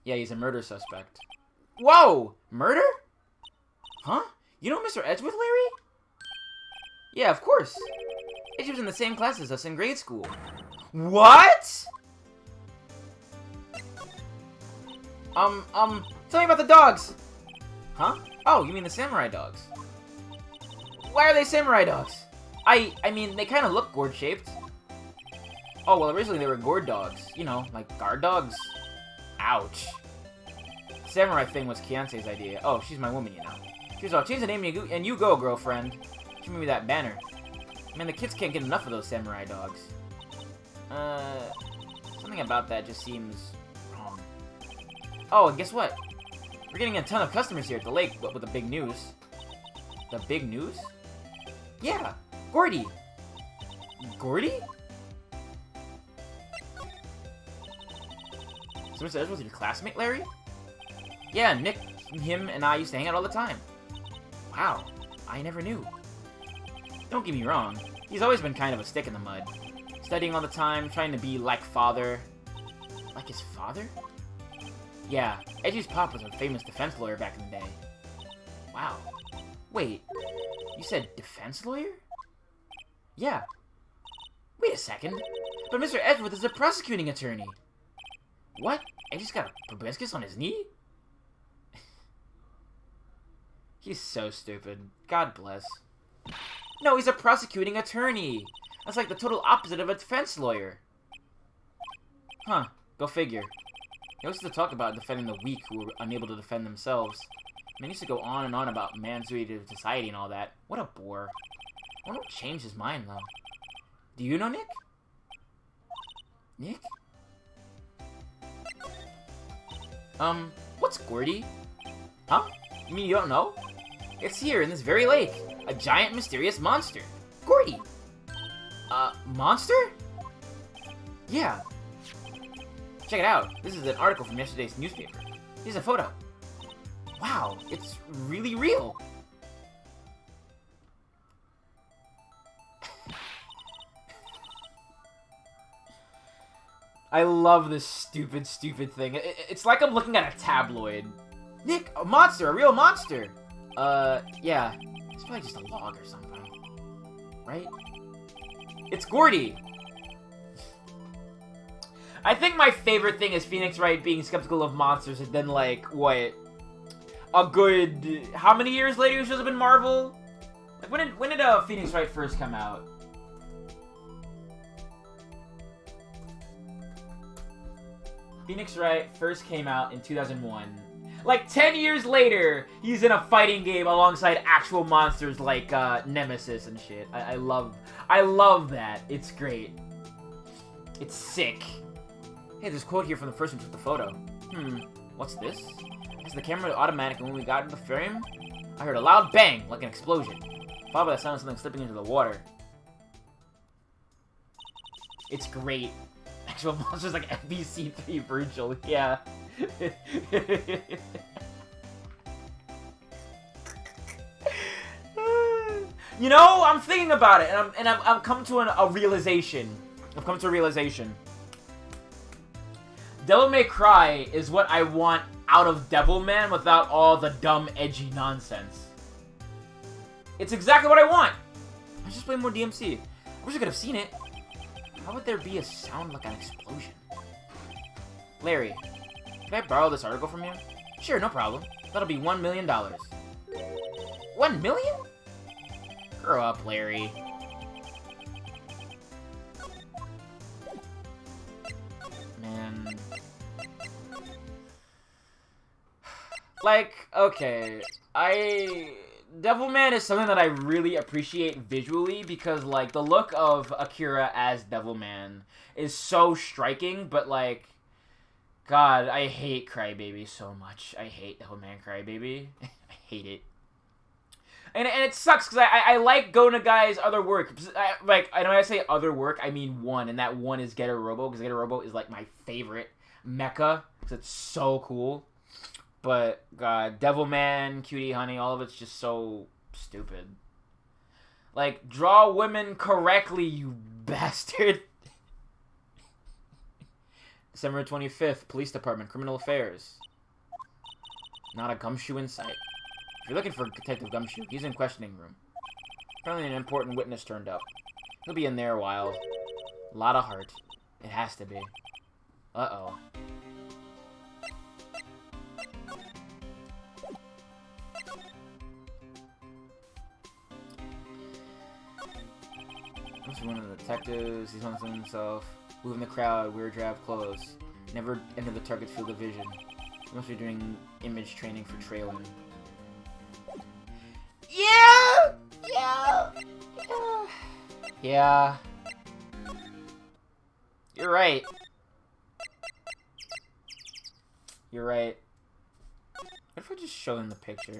Yeah, he's a murder suspect. Whoa! Murder? Huh? You know Mr. Edgeworth, Larry? Yeah, of course. Edge was in the same class as us in grade school. What? Tell me about the dogs. Huh? Oh, you mean the samurai dogs. Why are they samurai dogs? I mean, they kind of look gourd-shaped. Oh, well, originally they were gourd dogs. You know, like guard dogs. Ouch. The samurai thing was Kianse's idea. Oh, she's my woman, you know. Here's I'll change the name and you go, girlfriend. She made me that banner. Man, the kids can't get enough of those samurai dogs. Something about that just seems wrong. Oh, and guess what? We're getting a ton of customers here at the lake, but with the big news. The big news? Yeah, Gordy. Gordy? So Mr. Edgeworth was your classmate, Larry? Yeah, Nick, him, and I used to hang out all the time. Wow, I never knew. Don't get me wrong, he's always been kind of a stick in the mud. Studying all the time, trying to be like father. Like his father? Yeah, Edgy's pop was a famous defense lawyer back in the day. Wow. Wait, you said defense lawyer? Yeah. Wait a second. But Mr. Edgeworth is a prosecuting attorney. What? Edgy's got a proboscis on his knee? He's so stupid. God bless. No, he's a prosecuting attorney. That's like the total opposite of a defense lawyer. Huh. Go figure. He always used to talk about defending the weak who were unable to defend themselves. Man, he used to go on and on about man's duty to society and all that. What a bore. I wonder what changed his mind, though. Do you know Nick? Nick? What's Gordy? Huh? You mean you don't know? It's here in this very lake. A giant mysterious monster. Gordy! Monster? Yeah. Check it out. This is an article from yesterday's newspaper. Here's a photo. Wow, it's really real. I love this stupid thing. It's like I'm looking at a tabloid. Nick, a monster, a real monster. Yeah. It's probably just a log or something. Right? It's Gordy. I think my favorite thing is Phoenix Wright being skeptical of monsters and then, like, what? A good... How many years later he should have been Marvel? Like, when did Phoenix Wright first come out? Phoenix Wright first came out in 2001. Like, 10 years later, he's in a fighting game alongside actual monsters like, Nemesis and shit. I love that. It's great. It's sick. Hey, there's a quote here from the person who took the photo. What's this? As the camera automatic, and when we got into the frame, I heard a loud bang, like an explosion. Followed by the sound of something slipping into the water. It's great. Actual monsters like FBC3 Virgil, yeah. You know, I'm thinking about it, and I'm come to a realization. I've come to a realization. Devil May Cry is what I want out of Devilman without all the dumb, edgy nonsense. It's exactly what I want. I just play more DMC. I wish I could have seen it. How would there be a sound like an explosion? Larry, can I borrow this article from you? Sure, no problem. That'll be $1 million. 1 million? Grow up, Larry. Man. Like, okay. Devilman is something that I really appreciate visually because, like, the look of Akira as Devilman is so striking, but, like, God, I hate Crybaby so much. I hate Devilman Crybaby. I hate it. And it sucks because I like Go Nagai's other work. Like, I know when I say other work, I mean one, and that one is Getter Robo, because Getter Robo is, like, my favorite mecha, because it's so cool. But, God, Devilman, Cutie Honey, all of it's just so stupid. Like, draw women correctly, you bastard. December 25th, Police Department, Criminal Affairs. Not a Gumshoe in sight. If you're looking for Detective Gumshoe, he's in questioning room. Apparently an important witness turned up. He'll be in there a while. A lot of heart. It has to be. Uh-oh. Must be one of the detectives. He's on himself. Moving the crowd. Wear drab clothes. Never enter the target's field of vision. He must be doing image training for trailing. Yeah! Yeah! Yeah! Yeah. You're right. You're right. What if I just show him the picture?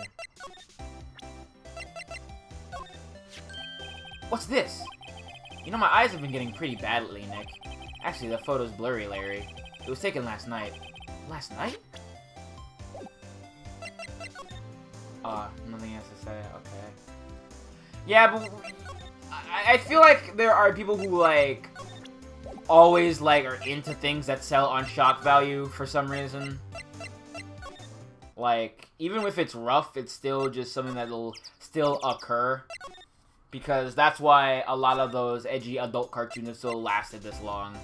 What's this? You know, my eyes have been getting pretty bad lately, Nick. Actually, the photo's blurry, Larry. It was taken last night. Last night? Nothing else to say. Okay. Yeah, but I feel like there are people who, like, always, like, are into things that sell on shock value for some reason. Like, even if it's rough, it's still just something that'll still occur. Because that's why a lot of those edgy adult cartoons have still lasted this long.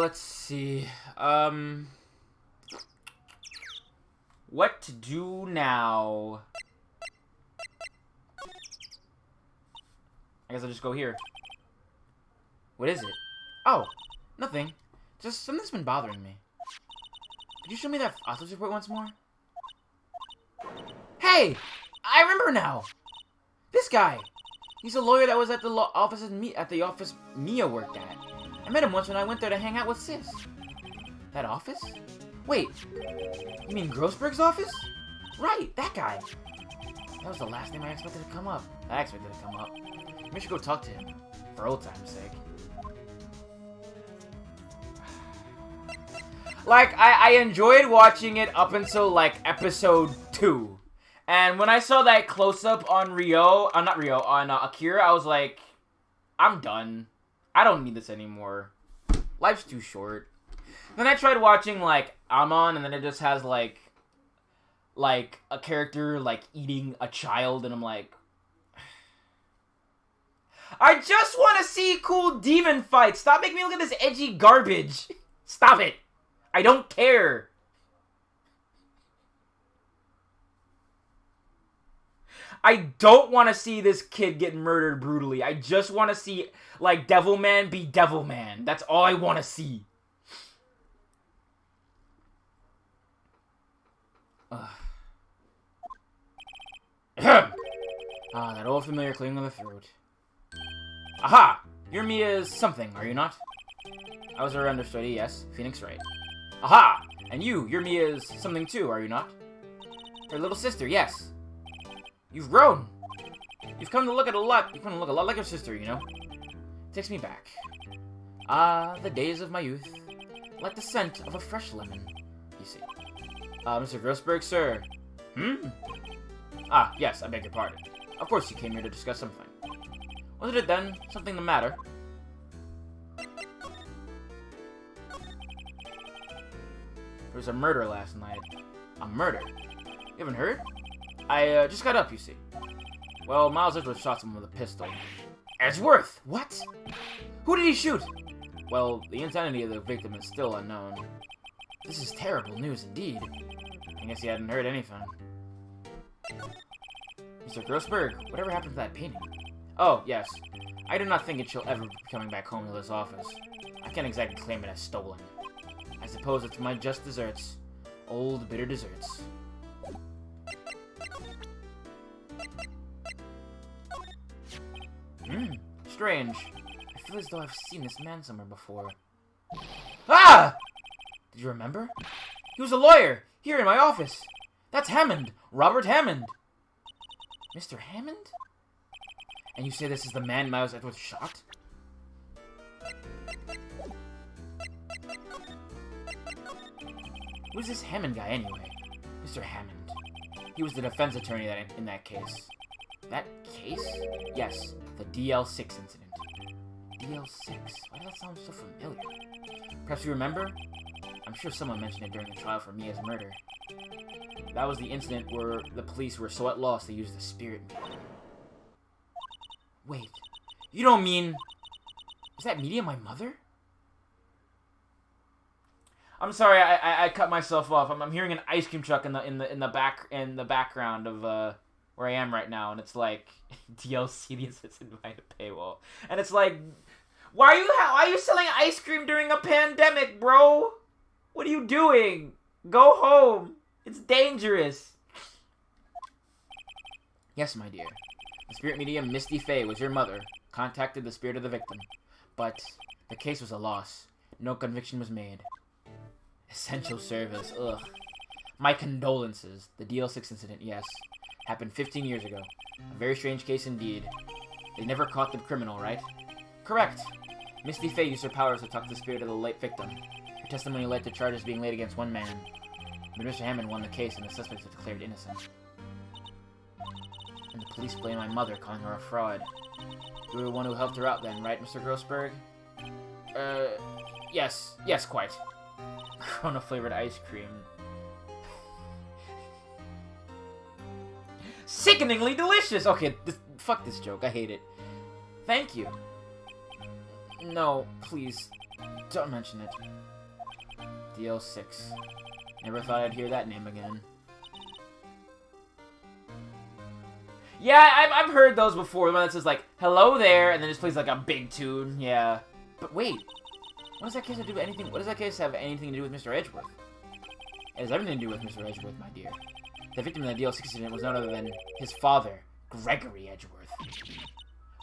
Let's see. What to do now? I guess I'll just go here. What is it? Oh, nothing. Just something's been bothering me. Could you show me that autopsy report once more? Hey! I remember now! This guy! He's a lawyer that was at the office Mia worked at. I met him once when I went there to hang out with Sis. That office? Wait, you mean Grossberg's office? Right, that guy. That was the last name I expected to come up. Maybe I should go talk to him, for old time's sake. Like, I enjoyed watching it up until, like, episode 2. And when I saw that close-up on Akira, I was like, I'm done. I don't need this anymore. Life's too short. Then I tried watching, like, Amon, and then it just has, like a character, like, eating a child, and I'm like... I just want to see cool demon fights! Stop making me look at this edgy garbage! Stop it! I don't care! I don't want to see this kid get murdered brutally. I just want to see, like, Devilman be Devilman. That's all I want to see. That old familiar cleaning of the throat. Aha! You're Mia's something, are you not? I was her understudy, yes. Phoenix Wright. Aha! And you're Mia's something too, are you not? Her little sister, yes. You've grown. You've come to look a lot like your sister, you know? Takes me back. Ah, the days of my youth. Like the scent of a fresh lemon, you see. Mr. Grossberg, sir. Ah, yes, I beg your pardon. Of course you came here to discuss something. Wasn't it then something the matter? There was a murder last night. A murder? You haven't heard? I just got up, you see. Well, Miles Edgeworth shot someone with a pistol. Edgeworth? What? Who did he shoot? Well, the identity of the victim is still unknown. This is terrible news indeed. I guess he hadn't heard anything. Mr. Grossberg, whatever happened to that painting? Oh, yes. I do not think it shall ever be coming back home to this office. I can't exactly claim it as stolen. I suppose it's my just desserts. Old, bitter desserts. Strange. I feel as though I've seen this man somewhere before. Ah! Did you remember? He was a lawyer, here in my office. That's Hammond. Robert Hammond. Mr. Hammond? And you say this is the man Miles Edgeworth shot? Who's this Hammond guy, anyway? Mr. Hammond. He was the defense attorney in that case. That case? Yes, the DL6 incident. DL6? Why does that sound so familiar? Perhaps you remember? I'm sure someone mentioned it during the trial for Mia's murder. That was the incident where the police were so at loss they used the spirit medium. Wait, you don't mean... Is that Media my mother? I'm sorry, I cut myself off. I'm hearing an ice cream truck in the background of where I am right now, and it's like DLC the assistant behind a paywall, and it's like, why are you selling ice cream during a pandemic, bro? What are you doing? Go home. It's dangerous. Yes, my dear. The spirit medium Misty Fey was your mother. Contacted the spirit of the victim, but the case was a loss. No conviction was made. Essential service, ugh. My condolences. The DL6 incident, yes. Happened 15 years ago. A very strange case indeed. They never caught the criminal, right? Correct. Misty Fey used her powers to talk to the spirit of the late victim. Her testimony led to charges being laid against one man. But Mr. Hammond won the case and the suspect was declared innocent. And the police blame my mother, calling her a fraud. You were the one who helped her out then, right, Mr. Grossberg? Yes. Yes, quite. Corona-flavored ice cream. Sickeningly delicious! Okay, fuck this joke. I hate it. Thank you. No, please. Don't mention it. DL6. Never thought I'd hear that name again. Yeah, I've heard those before. The one that says, like, hello there, and then just plays, like, a big tune. Yeah. But wait. What does that case have to do with anything? What does that case have anything to do with Mr. Edgeworth? It has everything to do with Mr. Edgeworth, my dear. The victim in the DL6 incident was none other than his father, Gregory Edgeworth.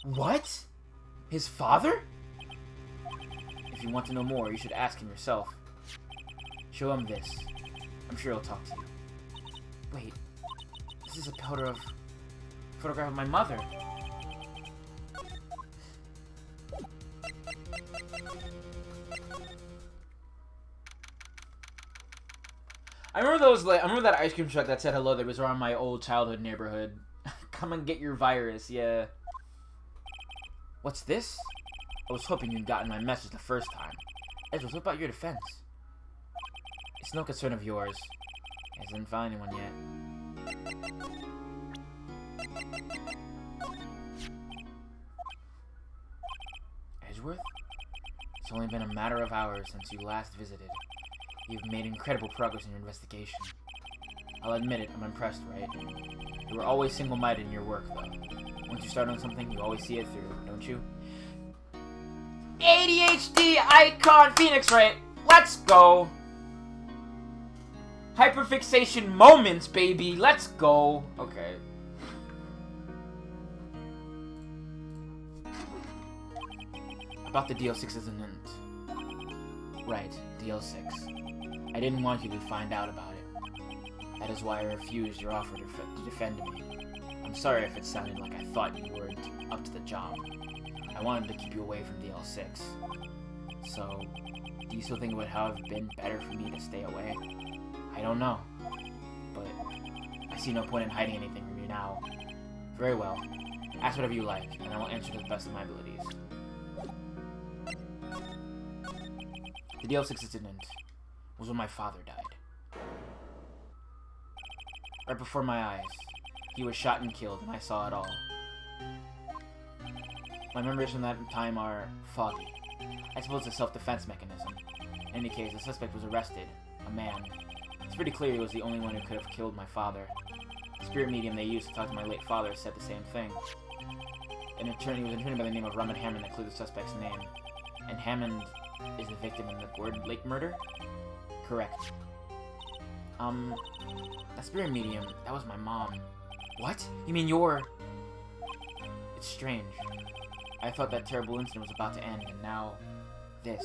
What? His father? If you want to know more, you should ask him yourself. Show him this. I'm sure he'll talk to you. Wait. This is a photograph of my mother. I remember that ice cream truck that said hello that was around my old childhood neighborhood. Come and get your virus, yeah. What's this? I was hoping you'd gotten my message the first time. Edgeworth, what about your defense? It's no concern of yours. I didn't find anyone yet. Edgeworth? It's only been a matter of hours since you last visited. You've made incredible progress in your investigation. I'll admit it, I'm impressed, right? You were always single-minded in your work, though. Once you start on something, you always see it through, don't you? ADHD icon Phoenix Wright! Let's go! Hyperfixation moments, baby! Let's go! Okay. About the DL6 incident. Right, DL6. I didn't want you to find out about it. That is why I refused your offer to defend me. I'm sorry if it sounded like I thought you weren't up to the job. I wanted to keep you away from DL6. So, do you still think it would have been better for me to stay away? I don't know. But I see no point in hiding anything from you now. Very well. Ask whatever you like, and I will answer to the best of my abilities. The DL6 incident was when my father died. Right before my eyes. He was shot and killed, and I saw it all. My memories from that time are foggy. I suppose it's a self-defense mechanism. In any case, the suspect was arrested. A man. It's pretty clear he was the only one who could have killed my father. The spirit medium they used to talk to my late father said the same thing. He was an attorney by the name of Roman Hammond that cleared the suspect's name. And Hammond is the victim in the Gordon Lake murder? Correct. That spirit medium, that was my mom. What? You mean you're... It's strange. I thought that terrible incident was about to end, and now... this.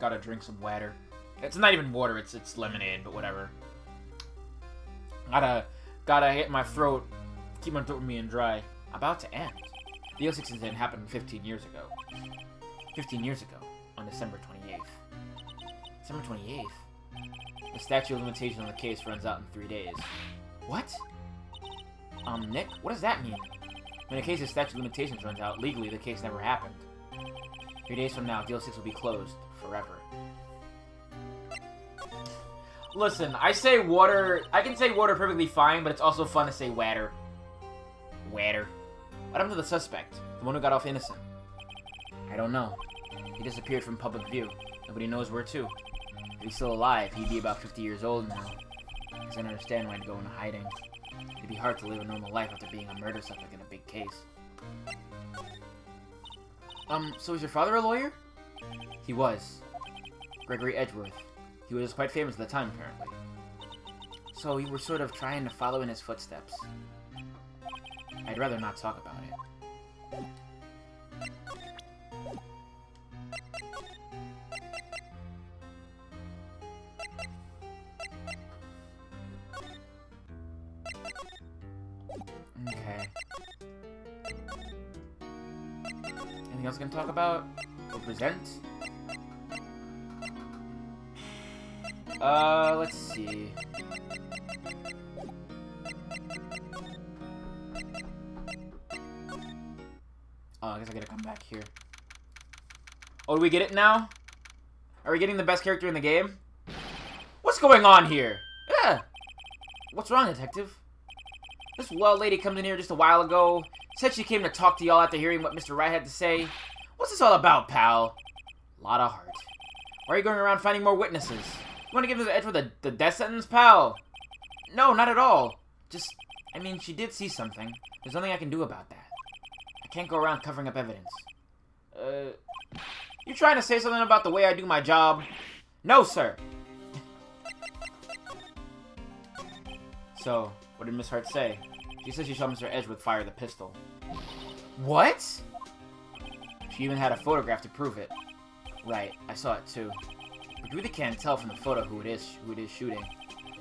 Gotta drink some water. It's not even water, it's lemonade, but whatever. Gotta hit my throat, keep my throat and dry. About to end. The 06 incident happened 15 years ago. 15 years ago, on December 28th. December 28th? The statute of limitations on the case runs out in 3 days. What? Nick, what does that mean? When a case's statute of limitations runs out, legally the case never happened. 3 days from now, DL6 will be closed forever. Listen, I say water. I can say water perfectly fine, but it's also fun to say water. Water. What happened to the suspect? The one who got off innocent? I don't know. He disappeared from public view. Nobody knows where to. If he's still alive, he'd be about 50 years old now. I don't understand why he'd go into hiding. It'd be hard to live a normal life after being a murder suspect in a big case. So is your father a lawyer? He was. Gregory Edgeworth. He was quite famous at the time, apparently. So you were sort of trying to follow in his footsteps. I'd rather not talk about it. Okay. Anything else I can talk about? Or present? Let's see. Oh, I guess I gotta come back here. Oh, do we get it now? Are we getting the best character in the game? What's going on here? Yeah. What's wrong, detective? This well lady comes in here just a while ago. Said she came to talk to y'all after hearing what Mr. Wright had to say. What's this all about, pal? Lot of heart. Why are you going around finding more witnesses? You want to give Mr. Edgeworth the death sentence, pal? No, not at all. Just, I mean, she did see something. There's nothing I can do about that. I can't go around covering up evidence. You trying to say something about the way I do my job? No, sir. So, what did Miss Hart say? She said she saw Mr. Edgeworth fire the pistol. What? She even had a photograph to prove it. Right, I saw it too. But we really can't tell from the photo who it is shooting.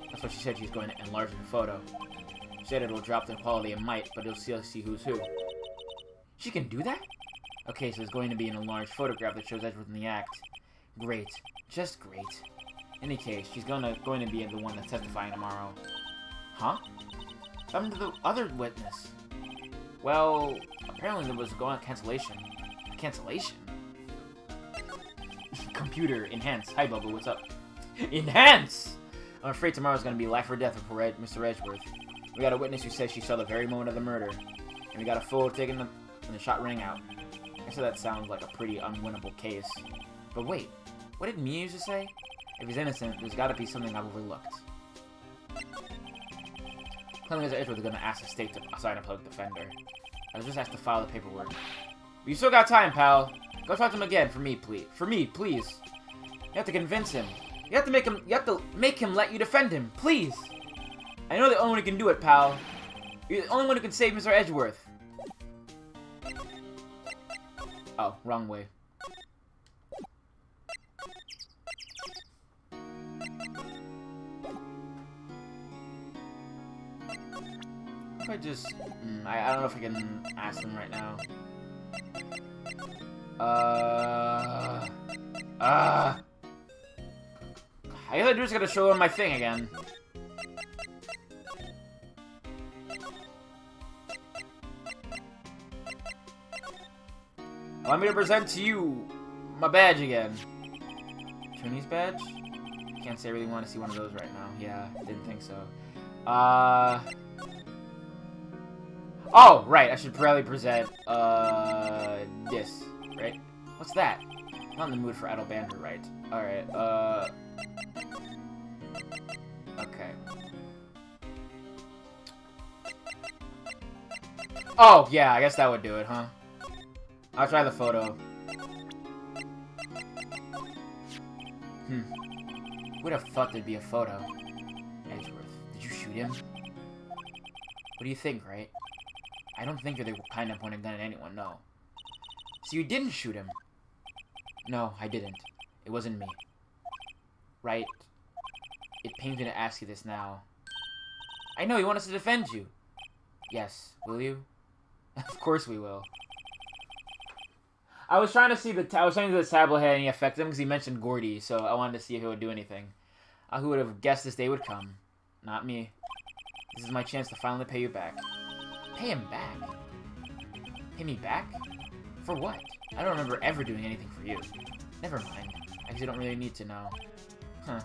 That's what she said. She's going to enlarge the photo. She said it will drop the quality it might, but you'll still see who's who. She can do that? Okay, so there's going to be an enlarged photograph that shows Edgeworth in the act. Great. Just great. In any case, she's going to be the one that's testifying tomorrow. Huh? What happened to the other witness? Well, apparently there was going on cancellation. Cancellation? Computer, enhance. Hi, Bubba, what's up? Enhance! I'm afraid tomorrow's gonna be life or death for Mr. Edgeworth. We got a witness who says she saw the very moment of the murder. And we got a photo taken and the shot rang out. I said that sounds like a pretty unwinnable case. But wait, what did Mia used to say? If he's innocent, there's gotta be something I've overlooked. Clearly, Mr. Edgeworth is gonna ask the state to assign a public defender. I was just asked to file the paperwork. But you still got time, pal. Go talk to him again for me, please. For me, please. You have to convince him. You have to make him let you defend him, please. I know the only one who can do it, pal. You're the only one who can save Mr. Edgeworth. Oh, wrong way. If I just... I don't know if I can ask them right now. I guess I just gotta show them my thing again. Allow me to present to you my badge again. Trinity badge? Can't say I really want to see one of those right now. Yeah, didn't think so. Oh, right. I should probably present, this, right? What's that? Not in the mood for idle banter, right? Alright, okay. Oh, yeah, I guess that would do it, huh? I'll try the photo. Who'd have thought there'd be a photo? Edgeworth, did you shoot him? What do you think, right? I don't think you're the kind of point a gun at anyone, no. So you didn't shoot him? No, I didn't. It wasn't me. Right? It pains me to ask you this now. I know, you want us to defend you. Yes, will you? Of course we will. I was trying to see I was trying to do the tablet head and he affected him because he mentioned Gordy, so I wanted to see if it would do anything. Who would have guessed this day would come? Not me. This is my chance to finally pay you back. Pay him back? Pay me back? For what? I don't remember ever doing anything for you. Never mind. I guess you don't really need to know. Huh.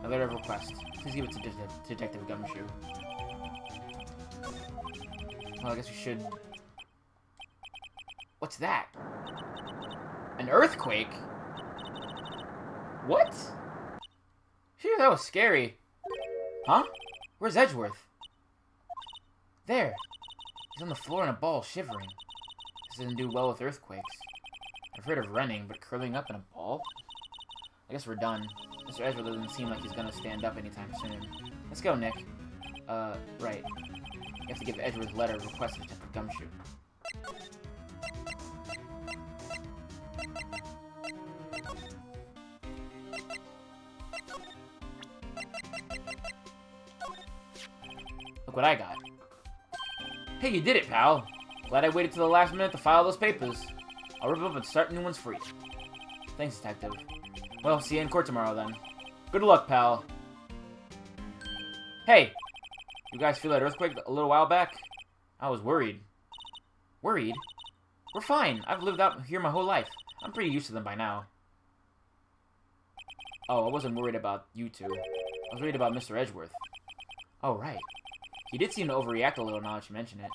A letter of request. Please give it to Detective Gumshoe. Well, I guess we should... What's that? An earthquake? What? Phew, that was scary. Huh? Where's Edgeworth? There. He's on the floor in a ball, shivering. This doesn't do well with earthquakes. I've heard of running, but curling up in a ball? I guess we're done. Mr. Edgeworth doesn't seem like he's gonna stand up anytime soon. Let's go, Nick. Right. You have to give Edgeworth a letter requesting Detective Gumshoe. Look what I got. Hey, you did it, pal. Glad I waited till the last minute to file those papers. I'll rip them up and start new ones for you. Thanks, Detective. Well, see you in court tomorrow, then. Good luck, pal. Hey! You guys feel that earthquake a little while back? I was worried. Worried? We're fine. I've lived out here my whole life. I'm pretty used to them by now. Oh, I wasn't worried about you two. I was worried about Mr. Edgeworth. Oh, right. He did seem to overreact a little now that you mention it.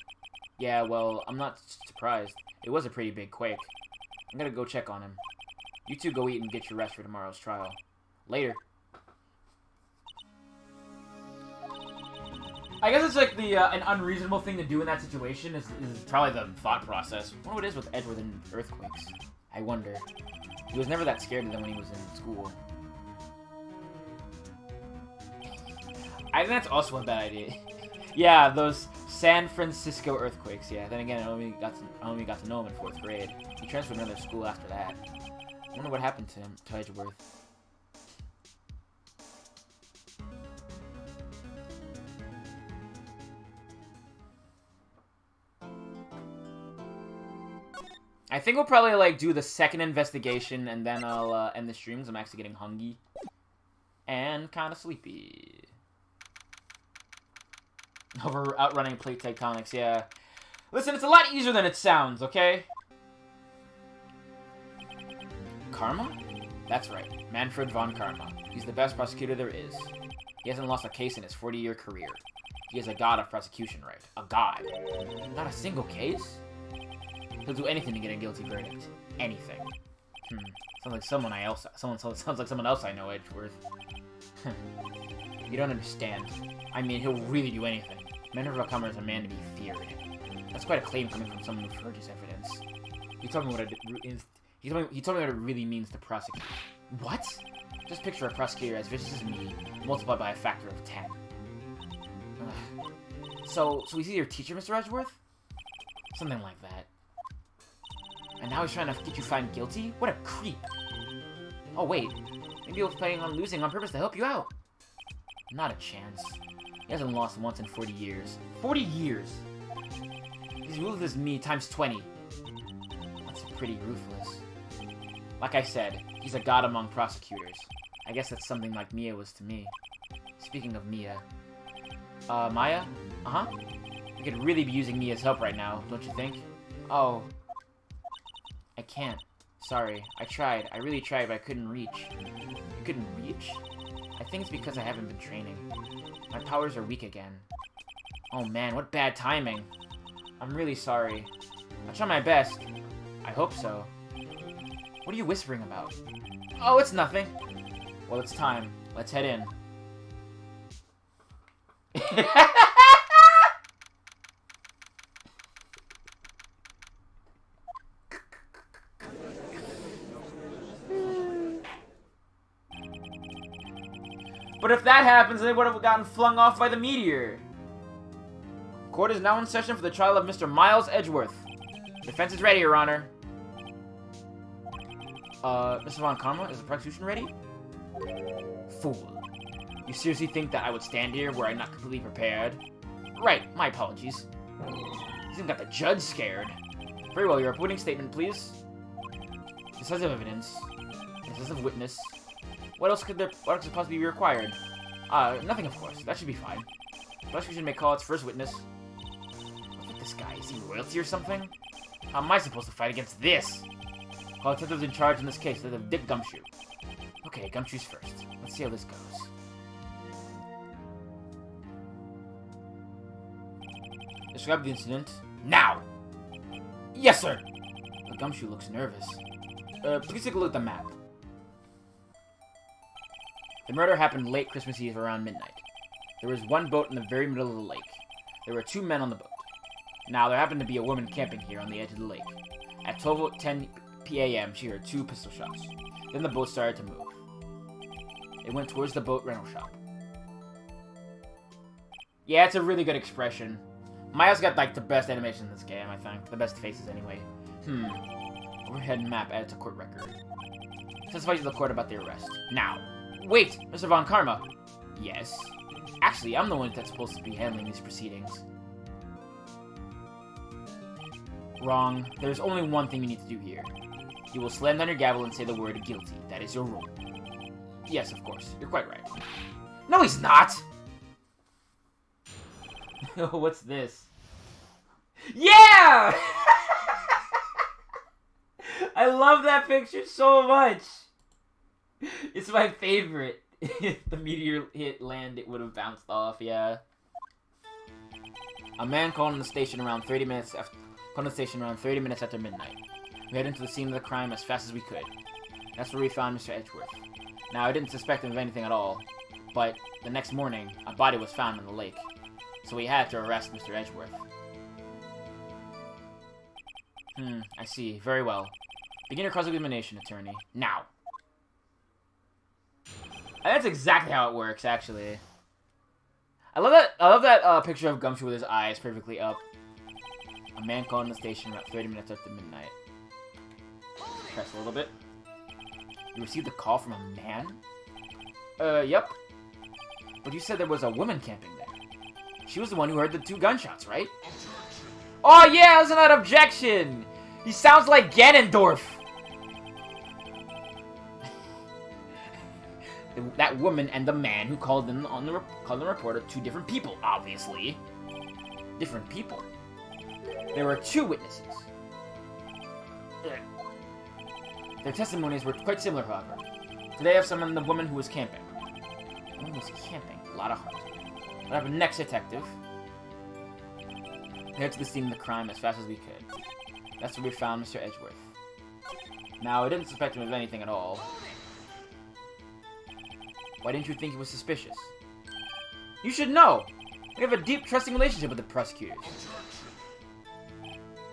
Yeah, well, I'm not surprised. It was a pretty big quake. I'm gonna go check on him. You two go eat and get your rest for tomorrow's trial. Later. I guess it's like the an unreasonable thing to do in that situation is probably the thought process. I wonder what it is with Edgeworth and earthquakes. I wonder. He was never that scared of them when he was in school. I think that's also a bad idea. Yeah, those San Francisco earthquakes. Yeah. Then again, I only got to know him in 4th grade. He transferred to another school after that. I wonder what happened to him, to Edgeworth. I think we'll probably, like, do the second investigation, and then I'll end the stream, because I'm actually getting hungry. And kind of sleepy. Over outrunning plate tectonics, yeah. Listen, it's a lot easier than it sounds, okay? Karma? That's right. Manfred von Karma. He's the best prosecutor there is. He hasn't lost a case in his 40-year career. He is a god of prosecution, right? A god. Not a single case? He'll do anything to get a guilty verdict. Anything. Sounds like someone else I know, Edgeworth. You don't understand. I mean, he'll really do anything. Manfred von Karma is a man to be feared. That's quite a claim coming from someone who forges evidence. He told me what it really means to prosecute. What? Just picture a prosecutor as vicious as me, multiplied by a factor of 10. So is he your teacher, Mr. Edgeworth? Something like that. And now he's trying to get you found guilty? What a creep! Oh wait, maybe he was planning on losing on purpose to help you out. Not a chance. He hasn't lost once in 40 years. 40 years! He's ruthless as me times 20. That's pretty ruthless. Like I said, he's a god among prosecutors. I guess that's something like Mia was to me. Speaking of Mia... Maya? Uh-huh? We could really be using Mia's help right now, don't you think? Oh... I can't. Sorry. I tried. I really tried, but I couldn't reach. You couldn't reach? I think it's because I haven't been training. My powers are weak again. Oh man, what bad timing. I'm really sorry. I'll try my best. I hope so. What are you whispering about? Oh, it's nothing. Well, it's time. Let's head in. But if that happens, they would have gotten flung off by the meteor. Court is now in session for the trial of Mr. Miles Edgeworth. Defense is ready, Your Honor. Mr. Von Karma, is the prosecution ready? Fool. You seriously think that I would stand here were I not completely prepared? Right, my apologies. You even got the judge scared. Very well, your opening statement, please. Decisive evidence. Decisive witness. What else could possibly be required? Nothing, of course. That should be fine. The prosecution may call its first witness. What's with this guy? Is he royalty or something? How am I supposed to fight against this? Call detectives in charge in this case, Detective Dick Gumshoe. Okay, Gumshoe's first. Let's see how this goes. Describe the incident. Now! Yes, sir! The Gumshoe looks nervous. Please take a look at the map. The murder happened late Christmas Eve around midnight. There was one boat in the very middle of the lake. There were 2 men on the boat. Now, there happened to be a woman camping here on the edge of the lake. At 12:10 p.m., she heard 2 pistol shots. Then the boat started to move. It went towards the boat rental shop. Yeah, it's a really good expression. Miles got, like, the best animation in this game, I think. The best faces, anyway. Overhead map added to court record. Testify to the court about the arrest. Now. Wait! Mr. Von Karma! Yes? Actually, I'm the one that's supposed to be handling these proceedings. Wrong. There's only one thing you need to do here. You will slam down your gavel and say the word guilty. That is your rule. Yes, of course. You're quite right. No, he's not! What's this? Yeah! I love that picture so much! It's my favorite. If the meteor hit land, it would have bounced off, yeah. A man called on the station around 30 minutes after midnight. We headed into the scene of the crime as fast as we could. That's where we found Mr. Edgeworth. Now, I didn't suspect him of anything at all, but the next morning, a body was found in the lake. So we had to arrest Mr. Edgeworth. I see. Very well. Begin your cross-examination, attorney. Now. That's exactly how it works, actually. I love that picture of Gumshoe with his eyes perfectly up. A man called in the station about 30 minutes after midnight. Press a little bit. You received a call from a man? Yep. But you said there was a woman camping there. She was the one who heard the 2 gunshots, right? Oh yeah, that's not an objection! He sounds like Ganondorf! That woman and the man who called in on the report are 2 different people, obviously. Different people. There were 2 witnesses. Their testimonies were quite similar, however. Today I have summoned the woman who was camping. The woman was camping. A lot of heart. What happened next, detective? We headed to the scene of the crime as fast as we could. That's where we found Mr. Edgeworth. Now, I didn't suspect him of anything at all. Why didn't you think he was suspicious? You should know! We have a deep, trusting relationship with the prosecutors.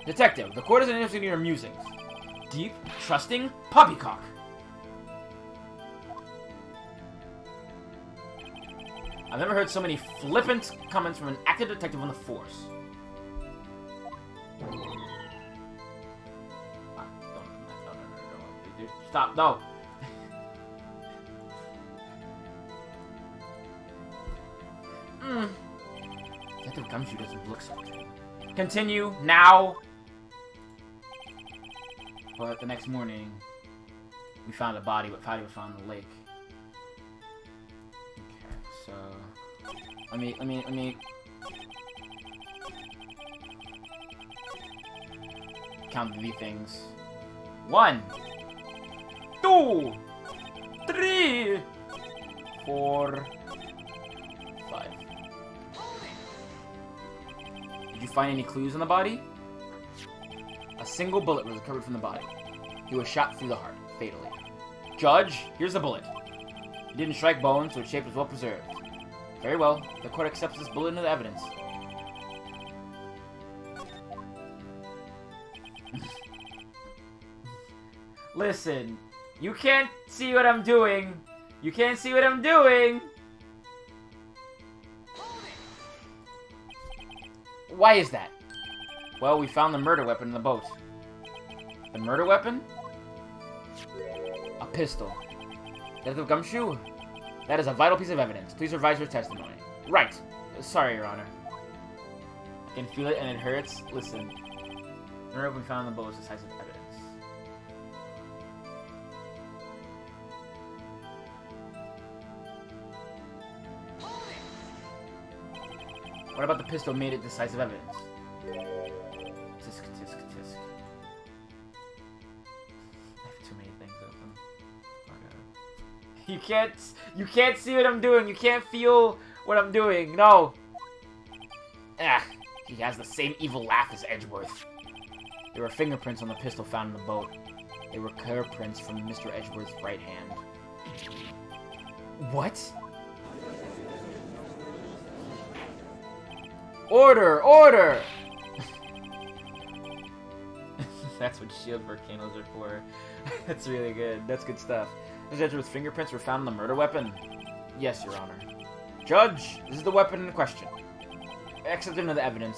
Detective, the court is interested in your musings. Deep, trusting, poppycock! I've never heard so many flippant comments from an active detective on the force. No. Stop, no! Detective Gumshoe doesn't look so good. Continue, now! But the next morning, we found a body, but body was found in the lake. Okay, so... Let me... count the things. 1, 2, 3, 4, 5. Did you find any clues on the body? A single bullet was recovered from the body. He was shot through the heart, fatally. Judge, here's the bullet. It didn't strike bone, so its shape was well preserved. Very well. The court accepts this bullet into the evidence. Listen, you can't see what I'm doing. You can't see what I'm doing. Why is that? Well, we found the murder weapon in the boat. The murder weapon? A pistol. Death of Gumshoe? That is a vital piece of evidence. Please revise your testimony. Right. Sorry, Your Honor. I can feel it and it hurts. Listen. The murder weapon found in the boat is decisive evidence. What about the pistol made it decisive evidence? Tisk, tisk, tisk. I have too many things open. Oh god. You can't see what I'm doing. You can't feel what I'm doing. No. Ah, he has the same evil laugh as Edgeworth. There were fingerprints on the pistol found in the boat. They were clear prints from Mr. Edgeworth's right hand. What? Order! Order! That's what shield volcanoes are for. That's really good. That's good stuff. Mr. Edgeworth's fingerprints were found on the murder weapon? Yes, Your Honor. Judge, this is the weapon in question. Accepted into the evidence.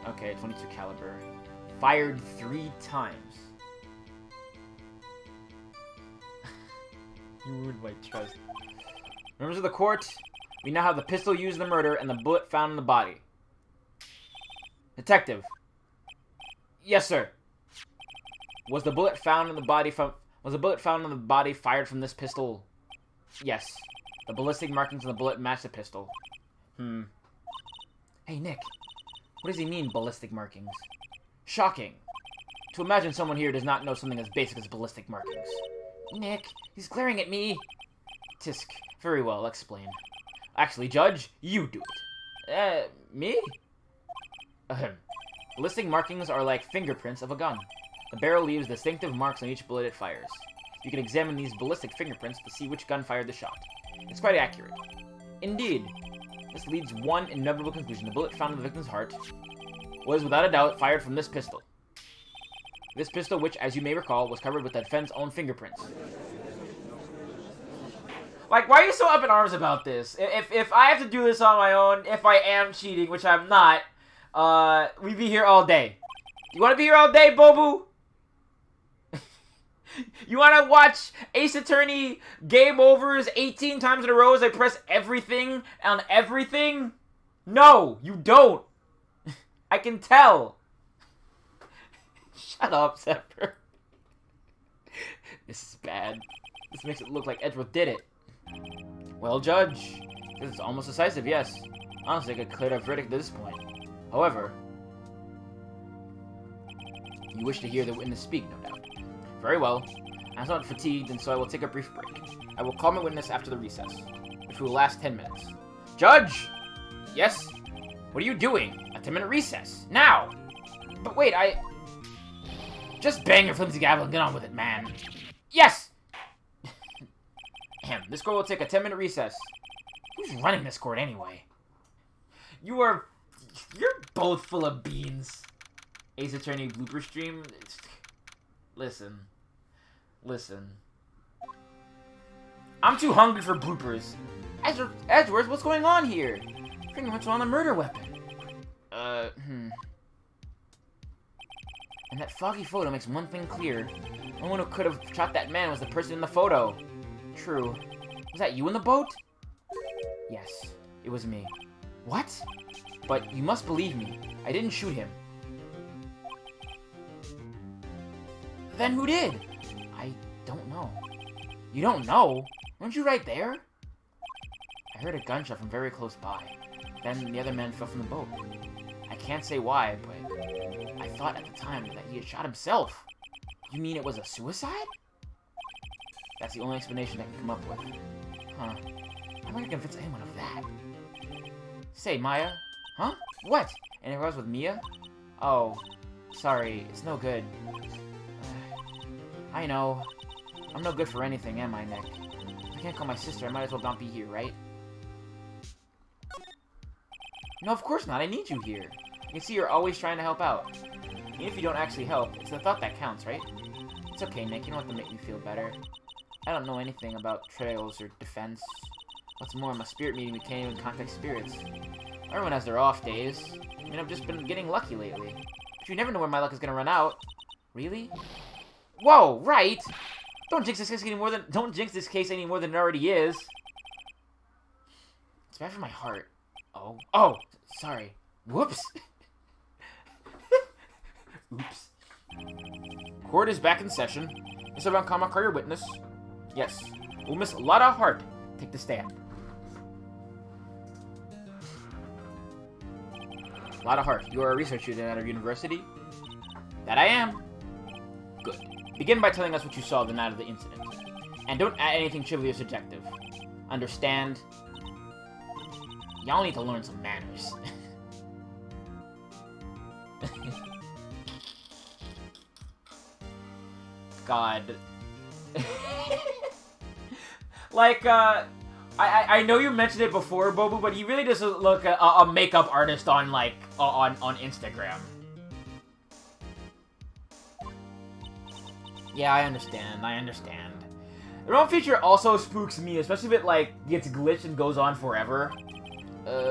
Okay, 22 caliber. Fired 3 times. You ruined my trust. Members of the court, we now have the pistol used in the murder and the bullet found in the body. Detective. Yes, sir. Was the bullet found in the body fired from this pistol? Yes. The ballistic markings on the bullet match the pistol. Hey, Nick. What does he mean, ballistic markings? Shocking. To imagine someone here does not know something as basic as ballistic markings. Nick, he's glaring at me. Tisk. Very well, I'll explain. Actually, Judge, you do it. Me? Ahem. Ballistic markings are like fingerprints of a gun. The barrel leaves distinctive marks on each bullet it fires. You can examine these ballistic fingerprints to see which gun fired the shot. It's quite accurate. Indeed. This leads one inevitable conclusion. The bullet found in the victim's heart was, without a doubt, fired from this pistol. This pistol, which, as you may recall, was covered with the defendant's own fingerprints. Like, why are you so up in arms about this? If I have to do this on my own, if I am cheating, which I'm not, we'd be here all day. You want to be here all day, Bobu? You want to watch Ace Attorney game overs 18 times in a row as I press everything on everything? No, you don't. I can tell. Shut up, Zephyr. This is bad. This makes it look like Edgeworth did it. Well, Judge, this is almost decisive, yes. Honestly, I could clear a verdict at this point. However, you wish to hear the witness speak, no doubt. Very well. I'm somewhat fatigued, and so I will take a brief break. I will call my witness after the recess, which will last 10 minutes. Judge! Yes? What are you doing? A 10-minute recess. Now! But wait, Just bang your flimsy gavel and get on with it, man. Yes! Damn, this court will take a 10-minute recess. Who's running this court anyway? You're both full of beans. Ace Attorney blooper stream. Listen. I'm too hungry for bloopers. Edgeworth, what's going on here? Fingerprints on the murder weapon. And that foggy photo makes one thing clear. No one who could have shot that man was the person in the photo. True. Was that you in the boat? Yes, it was me. What? But you must believe me. I didn't shoot him. Then who did? I don't know. You don't know? Weren't you right there? I heard a gunshot from very close by. Then the other man fell from the boat. I can't say why, but I thought at the time that he had shot himself. You mean it was a suicide? That's the only explanation I can come up with. Huh. Huh. I'm not gonna convince anyone of that. Say, Maya. Huh? What? And it was with Mia? Oh. Sorry. It's no good. I know. I'm no good for anything, am I, Nick? If I can't call my sister, I might as well not be here, right? No, of course not. I need you here. You can see you're always trying to help out. Even if you don't actually help, it's the thought that counts, right? It's okay, Nick. You don't have to make me feel better. I don't know anything about trails or defense. What's more, I'm a spirit medium who can't even contact spirits. Everyone has their off days. I mean, I've just been getting lucky lately. But you never know when my luck is gonna run out. Really? Whoa, right! Don't jinx this case any more than it already is. It's bad for my heart. Oh, sorry. Whoops. Oops. Court is back in session. Mr. Von Kamach, your witness. Yes. Will Miss Lotta Hart take the stand? Lotta Hart, you are a research student at our university? That I am. Good. Begin by telling us what you saw the night of the incident. And don't add anything trivial or subjective. Understand? Y'all need to learn some manners. God. Like, I know you mentioned it before, Bobu, but he really doesn't look a makeup artist on, like, on Instagram. Yeah, I understand. The ROM feature also spooks me, especially if it, like, gets glitched and goes on forever.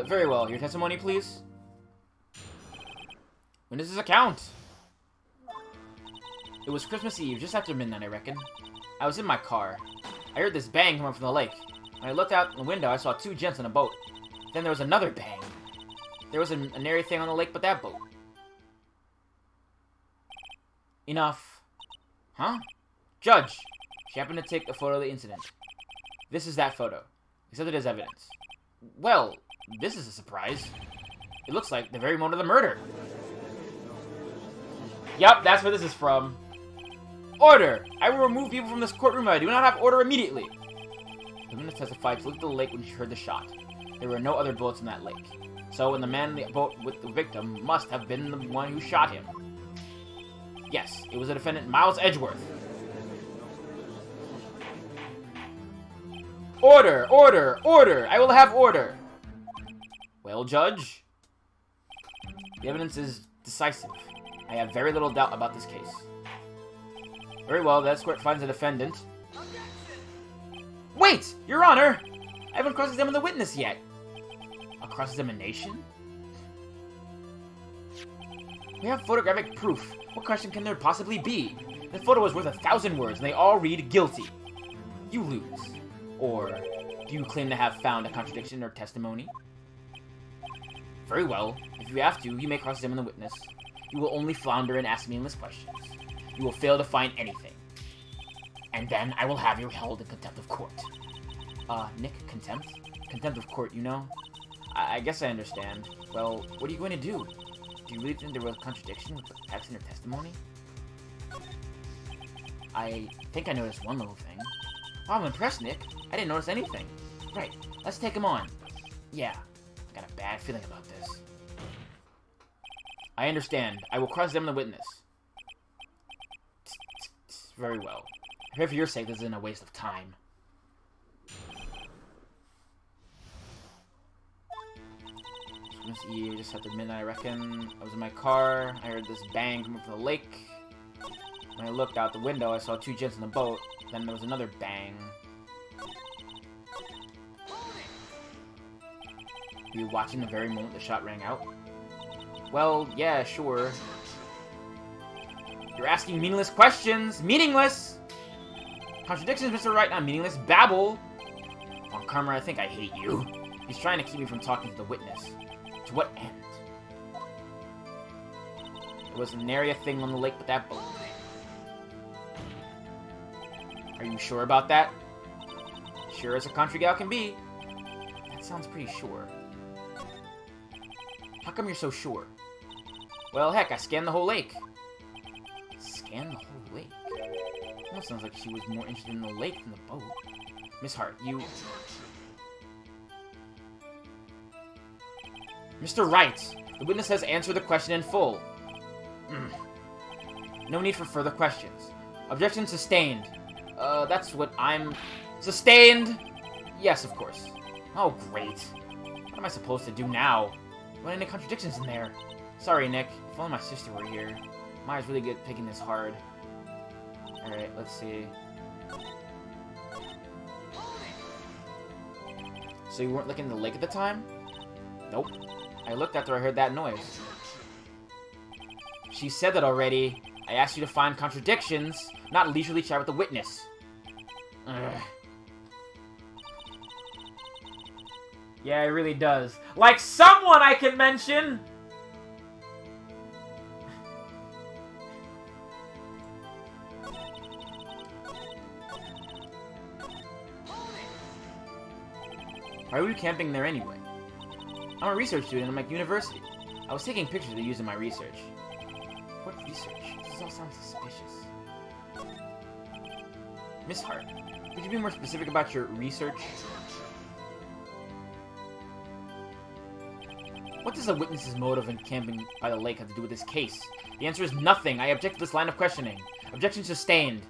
Very well. Your testimony, please? When does this account? It was Christmas Eve, just after midnight, I reckon. I was in my car. I heard this bang come up from the lake. When I looked out the window, I saw two gents on a boat. Then there was another bang. There was an nary thing on the lake but that boat. Enough. Huh? Judge! She happened to take a photo of the incident. This is that photo. Accepted as evidence. Well, this is a surprise. It looks like the very moment of the murder. Yup, that's where this is from. Order! I will remove people from this courtroom if I do not have order immediately. The witness testified she looked at the lake when she heard the shot. There were no other bullets in that lake. So, the man in the boat with the victim must have been the one who shot him. Yes, it was the defendant, Miles Edgeworth. Order! Order! Order! I will have order! Well, Judge? The evidence is decisive. I have very little doubt about this case. Very well, the court finds the defendant. Wait! Your Honor! I haven't cross-examined the witness yet. A cross-examination? We have photographic proof. What question can there possibly be? The photo is worth 1,000 words, and they all read guilty. You lose. Or, do you claim to have found a contradiction in her testimony? Very well. If you have to, you may cross-examine the witness. You will only flounder and ask meaningless questions. You will fail to find anything. And then I will have you held in contempt of court. Nick, contempt? Contempt of court, you know? I guess I understand. Well, what are you going to do? Do you really think there was a contradiction with the facts in her testimony? I think I noticed one little thing. Wow, I'm impressed, Nick. I didn't notice anything. Right, let's take him on. Yeah, I got a bad feeling about this. I understand. I will cross-examine the witness. Very well. I pray for your sake this isn't a waste of time. Christmas Eve, just after midnight, I reckon. I was in my car. I heard this bang come up from the lake. When I looked out the window, I saw two gents in the boat. Then there was another bang. Were you watching the very moment the shot rang out? Well, yeah, sure. You're asking meaningless questions! Meaningless! Contradictions, Mr. Wright, not meaningless. Babble! On Karma, I think I hate you. He's trying to keep me from talking to the witness. To what end? There was nary a thing on the lake but that boat. Are you sure about that? Sure as a country gal can be. That sounds pretty sure. How come you're so sure? Well, heck, I scanned the whole lake. Scanned the whole lake? That sounds like she was more interested in the lake than the boat. Miss Hart, you... Mr. Wright, the witness has answered the question in full. No need for further questions. Objection sustained. That's what I'm... Sustained! Yes, of course. Oh, great. What am I supposed to do now? What any contradictions in there? Sorry, Nick. If only my sister were here. Maya's really good at picking this hard. Alright, let's see. So you weren't looking in the lake at the time? Nope. I looked after I heard that noise. She said that already. I asked you to find contradictions, not leisurely chat with the witness. Ugh. Yeah, it really does. Like someone I can mention! Why were you camping there anyway? I'm a research student at my university. I was taking pictures to use in my research. What research? This all sounds suspicious. Miss Hart, could you be more specific about your research? What does a witness's motive in camping by the lake have to do with this case? The answer is nothing. I object to this line of questioning. Objection sustained.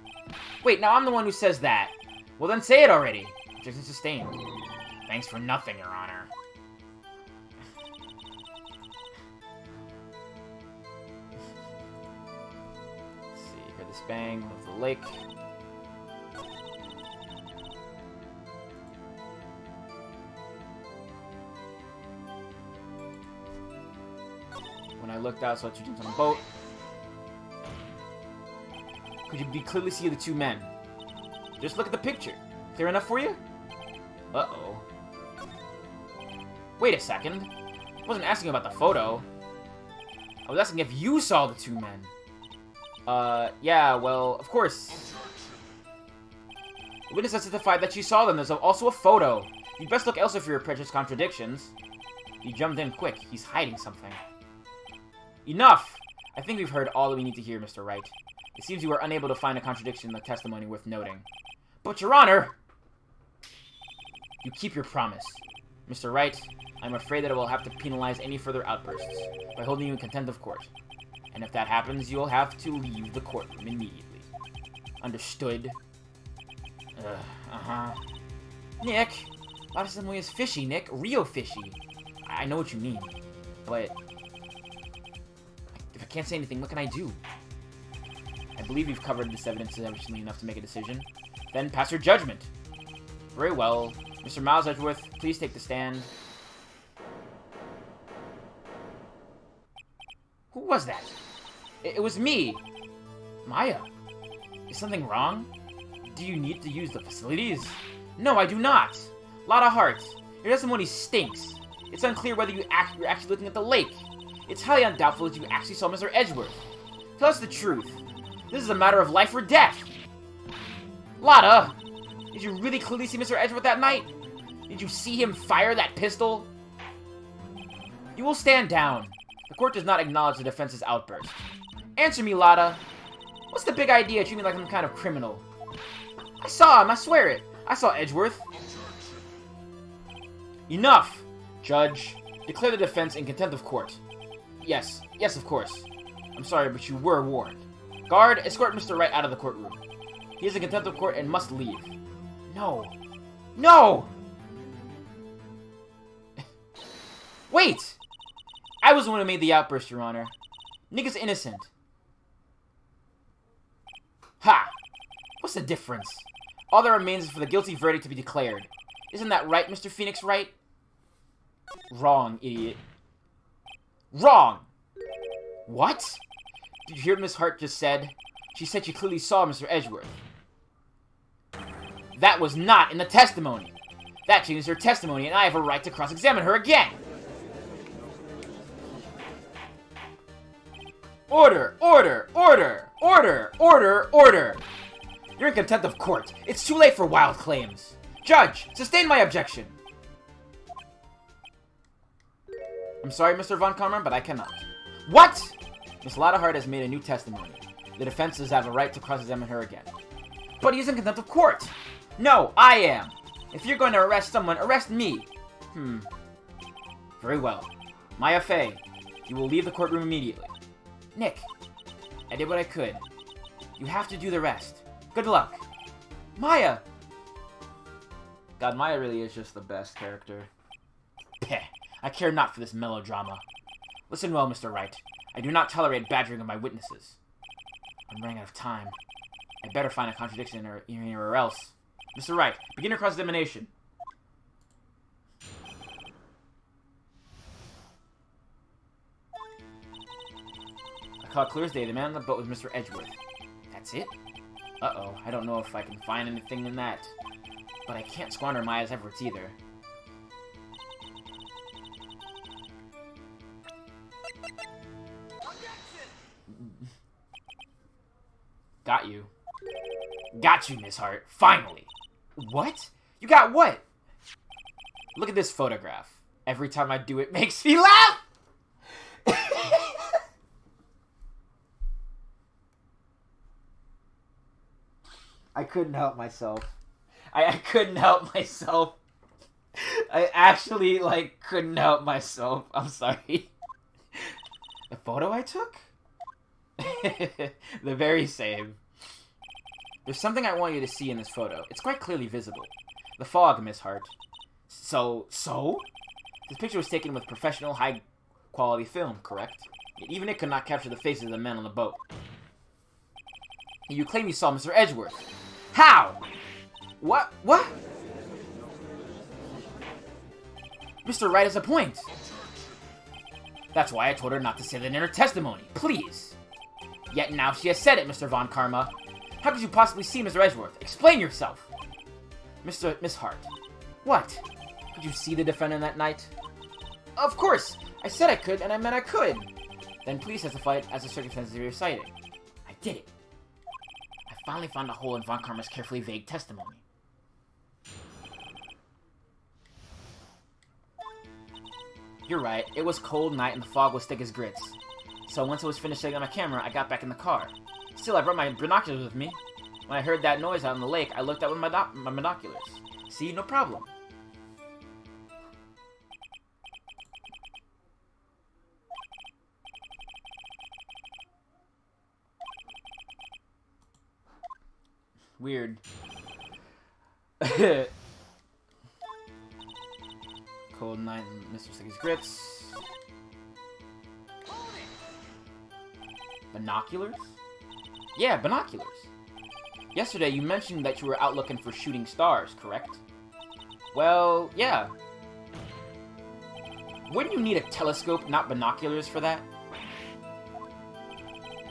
Wait, now I'm the one who says that. Well, then say it already. Objection sustained. Thanks for nothing, Your Honor. Let's see, heard this bang of the lake. When I looked out, I saw two gents on a boat. Could you clearly see the two men? Just look at the picture. Clear enough for you? Uh-oh. Wait a second. I wasn't asking about the photo. I was asking if you saw the two men. Yeah, well, of course. The witness has testified that she saw them. There's also a photo. You'd best look elsewhere for your precious contradictions. You jumped in quick. He's hiding something. Enough! I think we've heard all that we need to hear, Mr. Wright. It seems you were unable to find a contradiction in the testimony worth noting. But, Your Honor! You keep your promise. Mr. Wright, I'm afraid that I will have to penalize any further outbursts by holding you in contempt of court. And if that happens, you'll have to leave the courtroom immediately. Understood? Uh-huh. Nick! Latisamoy is fishy, Nick. Real fishy. I know what you mean. But if I can't say anything, what can I do? I believe you've covered this evidence sufficiently enough to make a decision. Then pass your judgment. Very well. Mr. Miles Edgeworth, please take the stand. Who was that? It was me. Maya. Is something wrong? Do you need to use the facilities? No, I do not. Lot of heart. Your testimony stinks. It's unclear whether you're actually looking at the lake. It's highly undoubtful that you actually saw Mr. Edgeworth. Tell us the truth. This is a matter of life or death. Lotta! Did you really clearly see Mr. Edgeworth that night? Did you see him fire that pistol? You will stand down. The court does not acknowledge the defense's outburst. Answer me, Lotta. What's the big idea treating me like some kind of criminal? I saw him, I swear it. I saw Edgeworth. Enough! Judge, declare the defense in contempt of court. Yes, of course. I'm sorry, but you were warned. Guard, escort Mr. Wright out of the courtroom. He is in contempt of court and must leave. No. No! Wait! I was the one who made the outburst, Your Honor. Nigga's innocent. Ha! What's the difference? All that remains is for the guilty verdict to be declared. Isn't that right, Mr. Phoenix Wright? Wrong, idiot. Wrong! What? Did you hear what Miss Hart just said? She said she clearly saw Mr. Edgeworth. That was not in the testimony. That changes her testimony, and I have a right to cross-examine her again. Order! Order! Order! Order! Order! Order! You're in contempt of court. It's too late for wild claims. Judge, sustain my objection. I'm sorry, Mr. Von Karman, but I cannot. What? Miss Lotta Hart has made a new testimony. The defenses have a right to cross-examine her again. But he's in contempt of court. No, I am. If you're going to arrest someone, arrest me. Very well. Maya Fey, you will leave the courtroom immediately. Nick, I did what I could. You have to do the rest. Good luck. Maya! God, Maya really is just the best character. Peh, I care not for this melodrama. Listen well, Mr. Wright. I do not tolerate badgering of my witnesses. I'm running out of time. I better find a contradiction or else. Mr. Wright, begin your cross-examination. I caught clear as day. The man on the boat was Mr. Edgeworth. That's it? Uh-oh. I don't know if I can find anything in that. But I can't squander Maya's efforts either. Got you. Got you, Miss Hart. Finally. What? You got what? Look at this photograph. Every time I do it makes me laugh! I couldn't help myself. I couldn't help myself. I actually, like, couldn't help myself. I'm sorry. The photo I took? The very same. There's something I want you to see in this photo. It's quite clearly visible. The fog, Miss Hart. So? This picture was taken with professional, high-quality film, correct? Yet even it could not capture the faces of the men on the boat. And you claim you saw Mr. Edgeworth. How? What? Mr. Wright has a point. That's why I told her not to say that in her testimony. Please. Yet now she has said it, Mr. Von Karma. How could you possibly see Mr. Edgeworth? Explain yourself. Miss Hart. What? Could you see the defendant that night? Of course. I said I could, and I meant I could. Then please testify as the circumstances of your sighting. I did it. I finally found a hole in Von Karma's carefully vague testimony. You're right. It was cold night and the fog was thick as grits. So once I was finished setting on my camera, I got back in the car. Still, I brought my binoculars with me. When I heard that noise out on the lake, I looked out with my binoculars. See? No problem. Weird. Cold night and Mr. Sticky's grits. Binoculars? Yeah, binoculars. Yesterday you mentioned that you were out looking for shooting stars, correct? Well, yeah. Wouldn't you need a telescope, not binoculars, for that?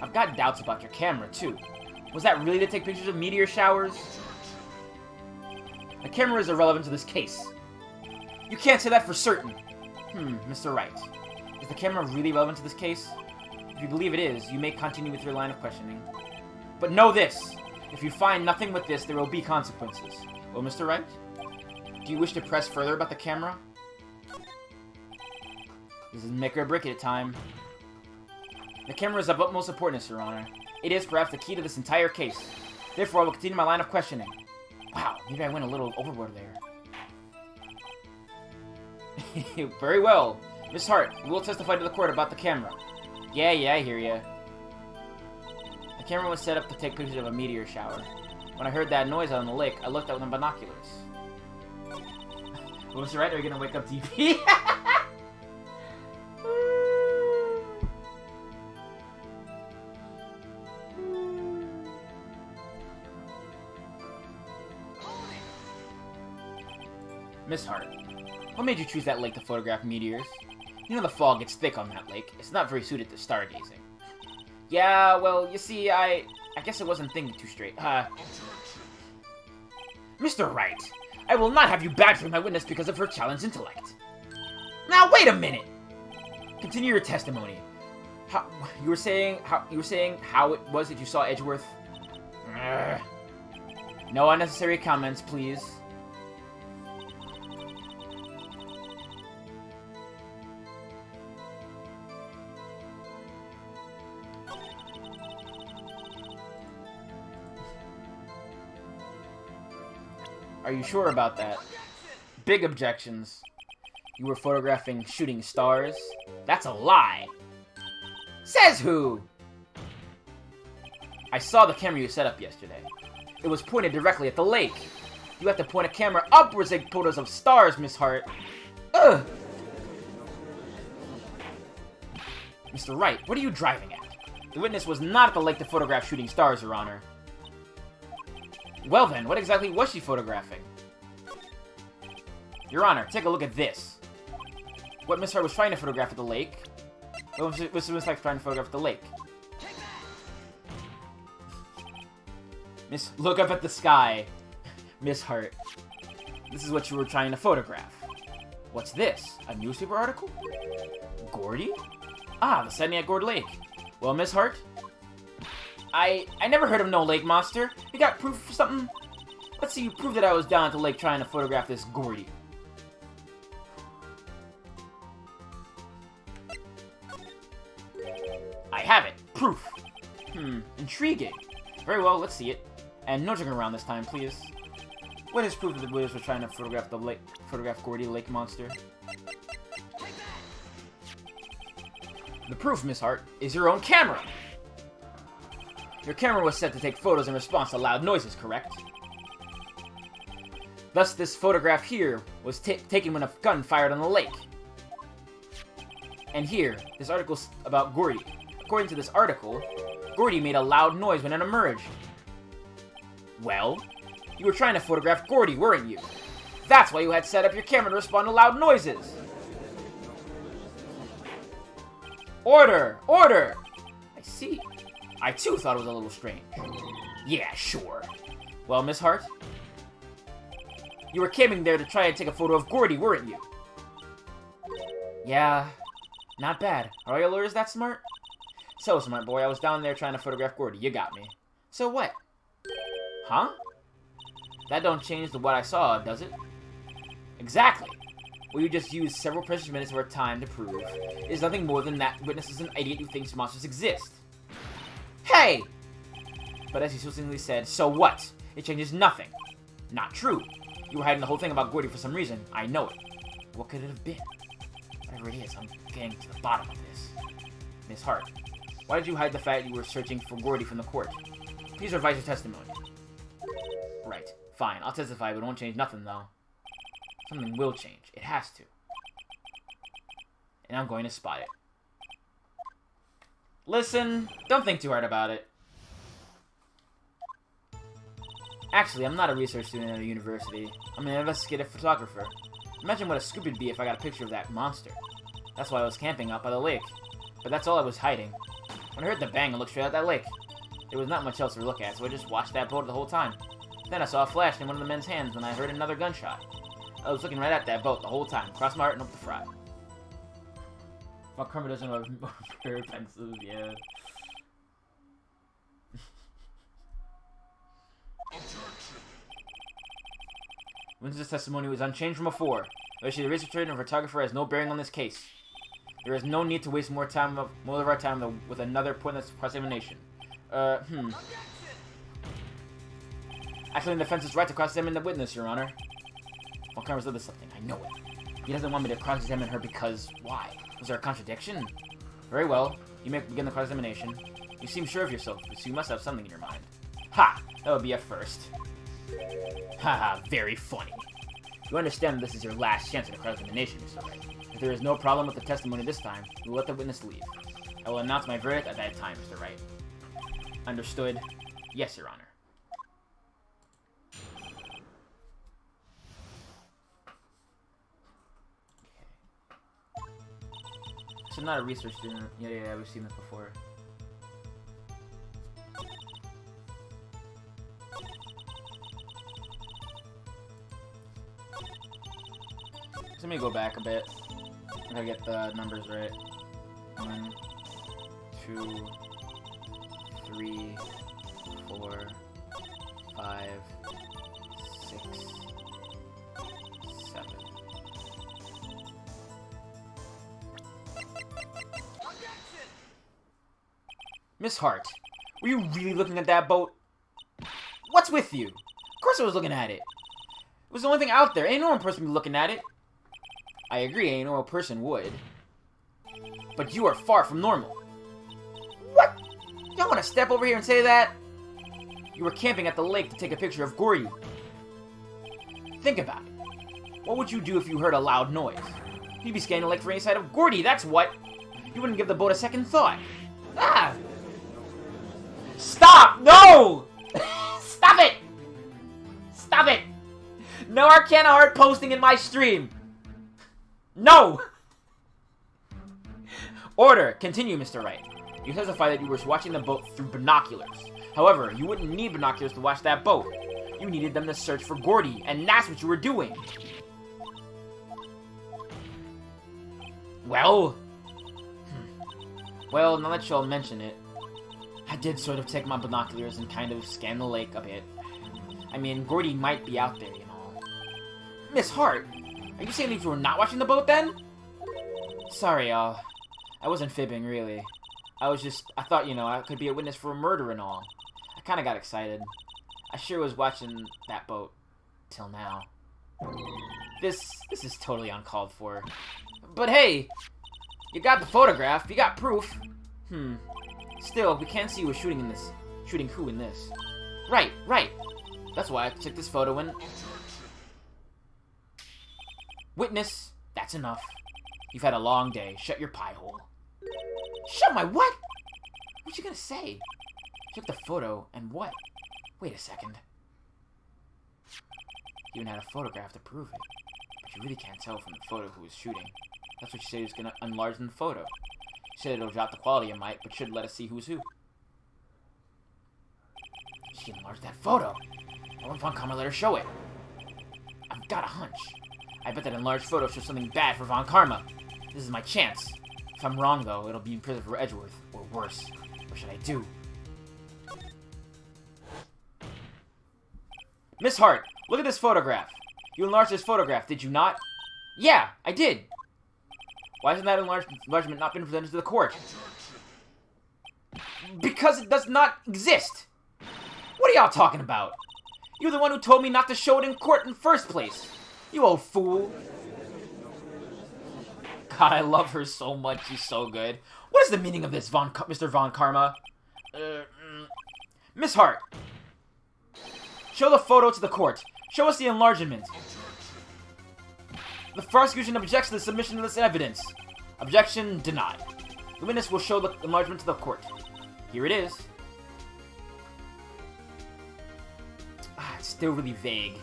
I've got doubts about your camera, too. Was that really to take pictures of meteor showers? The camera is irrelevant to this case. You can't say that for certain. Mr. Wright. Is the camera really relevant to this case? If you believe it is, you may continue with your line of questioning. But know this! If you find nothing with this, there will be consequences. Well, Mr. Wright? Do you wish to press further about the camera? This is make or break it time. The camera is of utmost importance, Your Honor. It is perhaps the key to this entire case. Therefore, I will continue my line of questioning. Wow, maybe I went a little overboard there. Very well. Miss Hart, you will testify to the court about the camera. Yeah, I hear ya. The camera was set up to take pictures of a meteor shower. When I heard that noise out on the lake, I looked out with my binoculars. Well, Mr. Wright, are you gonna wake up DP? Miss Hart, what made you choose that lake to photograph meteors? You know the fog gets thick on that lake. It's not very suited to stargazing. Yeah, well, you see, I guess I wasn't thinking too straight. Mr. Wright, I will not have you badger my witness because of her challenged intellect. Now, wait a minute! Continue your testimony. You were saying how it was that you saw Edgeworth? No unnecessary comments, please. Are you sure about that? Big objections. You were photographing shooting stars? That's a lie! Says who? I saw the camera you set up yesterday. It was pointed directly at the lake. You have to point a camera upwards to take photos of stars, Miss Hart. Ugh! Mr. Wright, what are you driving at? The witness was not at the lake to photograph shooting stars, Your Honor. Well then, what exactly was she photographing? Your Honor, take a look at this. What Miss Hart was trying to photograph at the lake? What was Miss Hart trying to photograph at the lake? Miss, look up at the sky. Miss Hart. This is what you were trying to photograph. What's this? A newspaper article? Gordy? Ah, the setting at Gourd Lake. Well, Miss Hart? I never heard of no lake monster. You got proof for something? Let's see you prove that I was down at the lake trying to photograph this Gordy. I have it. Proof. Intriguing. Very well, let's see it. And no joking around this time, please. What is proof that the Wizards were trying to photograph the lake, Gordy, the lake monster? The proof, Miss Hart, is your own camera. Your camera was set to take photos in response to loud noises, correct? Thus, this photograph here was taken when a gun fired on the lake. And here, this article's about Gordy. According to this article, Gordy made a loud noise when it emerged. Well, you were trying to photograph Gordy, weren't you? That's why you had set up your camera to respond to loud noises. Order! Order! I see. I too thought it was a little strange. Yeah, sure. Well, Miss Hart? You were camping there to try and take a photo of Gordy, weren't you? Yeah, not bad. Are your lawyers that smart? So smart, boy. I was down there trying to photograph Gordy. You got me. So what? Huh? That don't change the what I saw, does it? Exactly. Well, you just used several precious minutes of our time to prove is nothing more than that witness is an idiot who thinks monsters exist. Hey! But as he swiftly said, so what? It changes nothing. Not true. You were hiding the whole thing about Gordy for some reason. I know it. What could it have been? Whatever it is, I'm getting to the bottom of this. Miss Hart, why did you hide the fact you were searching for Gordy from the court? Please revise your testimony. Right. Fine, I'll testify, but it won't change nothing, though. Something will change. It has to. And I'm going to spot it. Listen, don't think too hard about it. Actually, I'm not a research student at a university. I'm an investigative photographer. Imagine what a scoop it'd be if I got a picture of that monster. That's why I was camping out by the lake. But that's all I was hiding. When I heard the bang, I looked straight at that lake. There was not much else to look at, so I just watched that boat the whole time. Then I saw a flash in one of the men's hands, and I heard another gunshot. I was looking right at that boat the whole time. Cross my heart and hope to fry. Well, Kermit doesn't have a pair of pencils, yeah. Winston's testimony was unchanged from before. Actually, the researcher and photographer has no bearing on this case. There is no need to waste more of our time with another pointless cross-examination. Actually, the defense is right to cross-examine the witness, Your Honor. Well, Congress did something. I know it. He doesn't want me to cross-examine her because... why? Was there a contradiction? Very well. You may begin the cross-examination. You seem sure of yourself, so you must have something in your mind. Ha! That would be a first. Haha, very funny. You understand that this is your last chance at a cross-examination, Mr. Wright. If there is no problem with the testimony this time, we will let the witness leave. I will announce my verdict at that time, Mr. Wright. Understood? Yes, Your Honor. So I'm not a research student. Yeah, we've seen this before. So let me go back a bit. I gotta get the numbers right. 1, 2, 3, 4, 5, 6, 7. Miss Hart, were you really looking at that boat? What's with you? Of course I was looking at it. It was the only thing out there. Ain't no one person be looking at it. I agree, a normal person would. But you are far from normal. What? You don't want to step over here and say that? You were camping at the lake to take a picture of Gordy. Think about it. What would you do if you heard a loud noise? You'd be scanning the lake for any sign of Gordy, that's what! You wouldn't give the boat a second thought. Ah! Stop! No! Stop it! Stop it! No Arcana Heart posting in my stream! No! Order! Continue, Mr. Wright. You testify that you were watching the boat through binoculars. However, you wouldn't need binoculars to watch that boat. You needed them to search for Gordy, and that's what you were doing. Well... Well, now that y'all mention it, I did sort of take my binoculars and kind of scan the lake a bit. I mean, Gordy might be out there, you know. Miss Hart, are you saying that you were not watching the boat then? Sorry, y'all. I wasn't fibbing, really. I thought, you know, I could be a witness for a murder and all. I kinda got excited. I sure was watching that boat. Till now. This is totally uncalled for. But hey! You got the photograph, you got proof. Still, we can't see who was shooting who in this. Right. That's why I took this photo and... Witness, that's enough. You've had a long day. Shut your pie hole. Shut my what? What you gonna say? Took the photo and what? Wait a second. You even had a photograph to prove it. But you really can't tell from the photo who was shooting. That's what you said he was gonna enlarge in the photo. You said it'll drop the quality a mite, but should let us see who's who. She enlarged that photo. I want Von Karma let her show it. I've got a hunch. I bet that enlarged photo shows something bad for Von Karma. This is my chance. If I'm wrong, though, it'll be in prison for Edgeworth, or worse. What should I do? Miss Hart, look at this photograph. You enlarged this photograph, did you not? Yeah, I did. Why hasn't that enlargement not been presented to the court? Because it does not exist. What are y'all talking about? You're the one who told me not to show it in court in the first place. You old fool. God, I love her so much. She's so good. What is the meaning of this, Mr. Von Karma? Miss Hart. Show the photo to the court. Show us the enlargement. The prosecution objects to the submission of this evidence. Objection denied. The witness will show the enlargement to the court. Here it is. It's still really vague.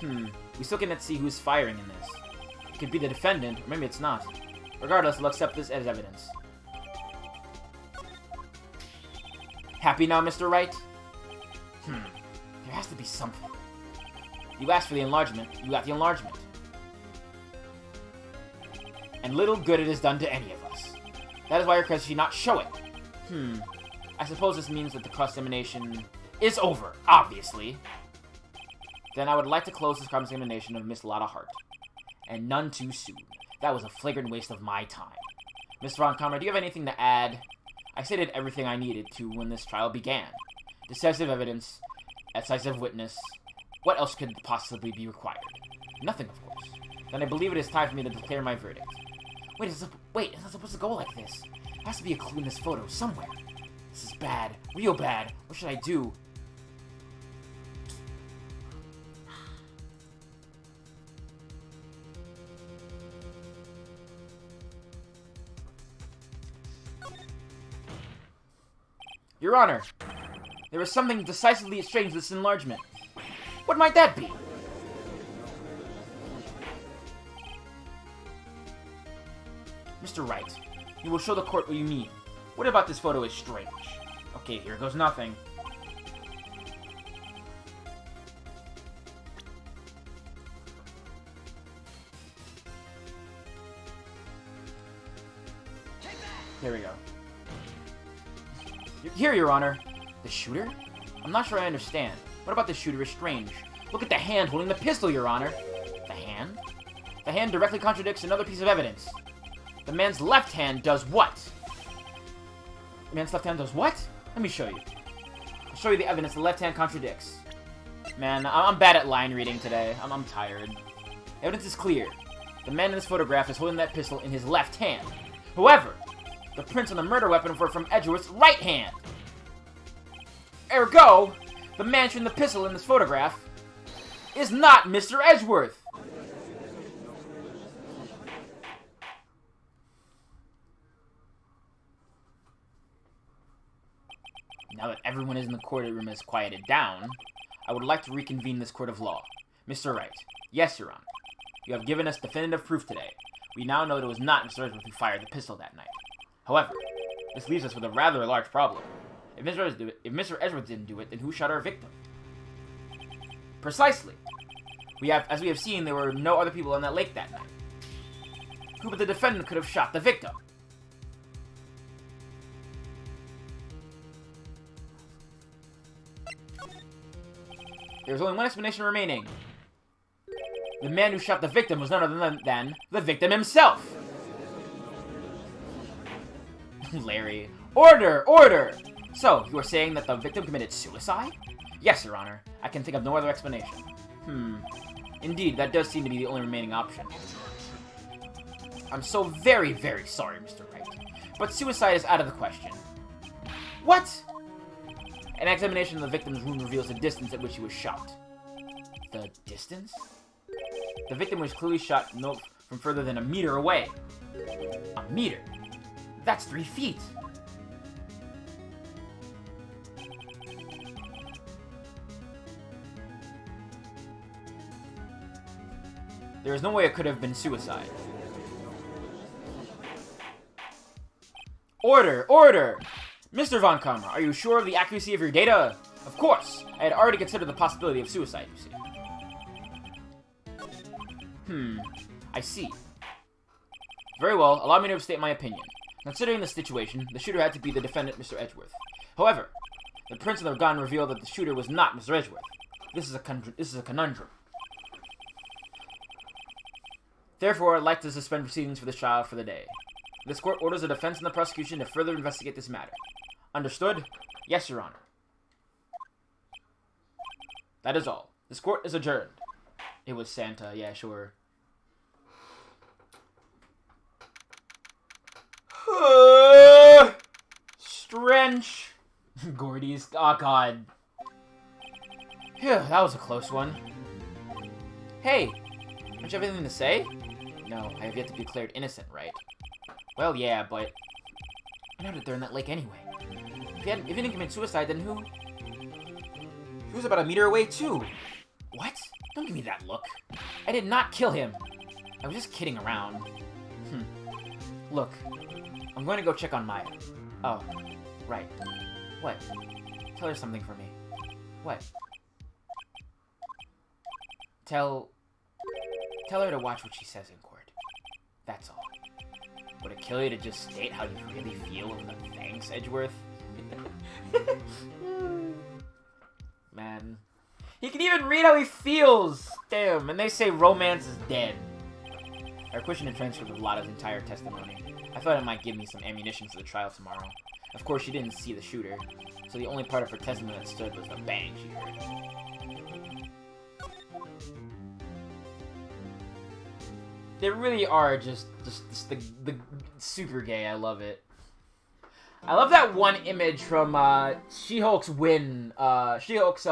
We still cannot see who's firing in this. It could be the defendant, or maybe it's not. Regardless, we'll accept this as evidence. Happy now, Mr. Wright? There has to be something. You asked for the enlargement, you got the enlargement. And little good it has done to any of us. That is why request she not show it. I suppose this means that the cross-examination is over, obviously. Then I would like to close this cross-examination of Miss Lotta Hart. And none too soon. That was a flagrant waste of my time. Mr. Von Karma, do you have anything to add? I stated everything I needed to when this trial began. Decisive evidence, decisive witness. What else could possibly be required? Nothing, of course. Then I believe it is time for me to declare my verdict. Wait, it's not supposed to go like this. There has to be a clue in this photo, somewhere. This is bad. Real bad. What should I do? Your Honor, there is something decisively strange with this enlargement. What might that be? Mr. Wright, you will show the court what you mean. What about this photo is strange? Okay, here goes nothing. Here we go. Here, Your Honor. The shooter? I'm not sure I understand. What about the shooter is strange? Look at the hand holding the pistol, Your Honor. The hand? The hand directly contradicts another piece of evidence. The man's left hand does what? The man's left hand does what? Let me show you. I'll show you the evidence the left hand contradicts. Man, I'm bad at line reading today. I'm tired. Evidence is clear. The man in this photograph is holding that pistol in his left hand. However, the prints on the murder weapon were from Edgeworth's right hand. Ergo, the man shooting the pistol in this photograph is not Mr. Edgeworth. Now that everyone in the courtroom has quieted down, I would like to reconvene this court of law. Mr. Wright. Yes, Your Honor. You have given us definitive proof today. We now know that it was not Mr. Edgeworth who fired the pistol that night. However, this leaves us with a rather large problem. If Mr. Edgeworth didn't do it, then who shot our victim? Precisely. As we have seen, there were no other people on that lake that night. Who but the defendant could have shot the victim? There's only one explanation remaining. The man who shot the victim was none other than the victim himself. Larry. Order! Order! So, you are saying that the victim committed suicide? Yes, Your Honor. I can think of no other explanation. Indeed, that does seem to be the only remaining option. I'm so very, very sorry, Mr. Wright. But suicide is out of the question. What? An examination of the victim's wound reveals the distance at which he was shot. The distance? The victim was clearly shot from further than a meter away. A meter? That's 3 feet. There is no way it could have been suicide. Order! Order! Mr. Von Kammer, are you sure of the accuracy of your data? Of course. I had already considered the possibility of suicide, you see. I see. Very well, allow me to state my opinion. Considering the situation, the shooter had to be the defendant, Mr. Edgeworth. However, the prints of the gun reveal that the shooter was not Mr. Edgeworth. This is a conundrum. Therefore, I'd like to suspend proceedings for this trial for the day. This court orders the defense and the prosecution to further investigate this matter. Understood? Yes, Your Honor. That is all. This court is adjourned. It was Santa, yeah, sure. Strench. Gordy's. Oh, God. Phew, that was a close one. Hey, don't you have anything to say? No, I have yet to be declared innocent, right? Well, yeah, but I know that they're in that lake anyway. If he didn't commit suicide, then who? He was about a meter away, too. What? Don't give me that look. I did not kill him. I was just kidding around. Look, I'm going to go check on Maya. Oh, right. What? Tell her something for me. What? Tell her to watch what she says in court. That's all. Would it kill you to just state how you really feel with the thanks, Edgeworth? Man. He can even read how he feels! Damn, and they say romance is dead. I questioned the transcript of Lotta's entire testimony. I thought it might give me some ammunition for the trial tomorrow. Of course, she didn't see the shooter, so the only part of her testimony that stood was the bang she heard. They really are just the super gay. I love it. I love that one image from She-Hulk's win, She-Hulk's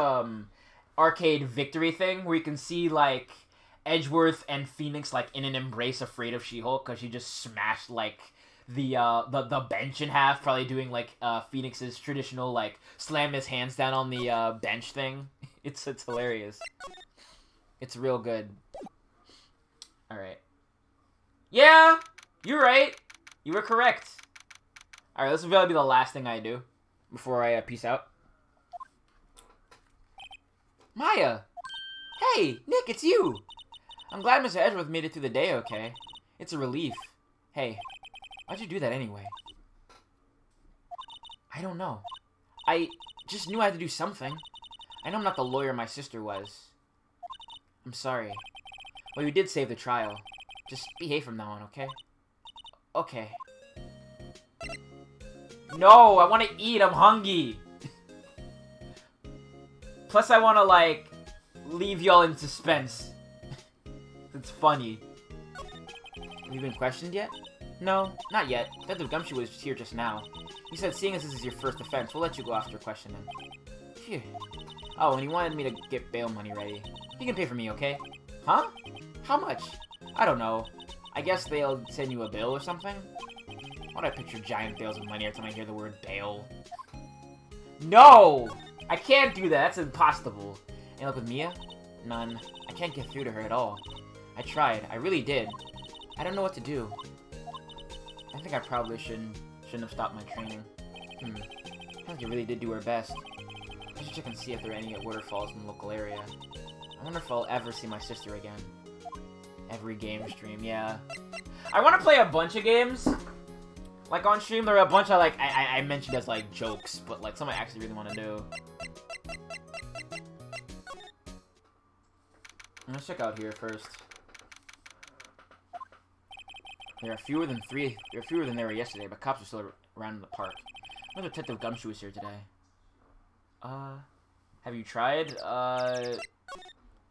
arcade victory thing, where you can see like Edgeworth and Phoenix like in an embrace, afraid of She-Hulk because she just smashed like the bench in half, probably doing like Phoenix's traditional like slam his hands down on the bench thing. It's hilarious. It's real good. All right. Yeah, you're right. You were correct. Alright, this will probably be the last thing I do before I peace out. Maya! Hey, Nick, it's you! I'm glad Mr. Edgeworth made it through the day okay. It's a relief. Hey, why'd you do that anyway? I don't know. I just knew I had to do something. I know I'm not the lawyer my sister was. I'm sorry. Well, you did save the trial. Just behave from now on, okay? Okay. No, I want to eat. I'm hungry. Plus, I want to, like, leave y'all in suspense. It's funny. Have you been questioned yet? No, not yet. Detective Gumshoe was here just now. He said seeing as this is your first offense, we'll let you go after questioning. Phew. Oh, and he wanted me to get bail money ready. You can pay for me, okay? Huh? How much? I don't know. I guess they'll send you a bill or something? Why do I picture giant bales of money every time I hear the word bail? No! I can't do that. That's impossible. Any luck with Mia? None. I can't get through to her at all. I tried. I really did. I don't know what to do. I think I probably shouldn't have stopped my training. I think I really did do her best. I should check and see if there are any waterfalls in the local area. I wonder if I'll ever see my sister again. Every game stream, yeah. I want to play a bunch of games. Like, on stream, there are a bunch of, like, I mentioned as, like, jokes, but, like, some I actually really want to do. Let's check out here first. There are fewer than there were yesterday, but cops are still around in the park. I wonder if Detective Gumshoe is here today. Have you tried?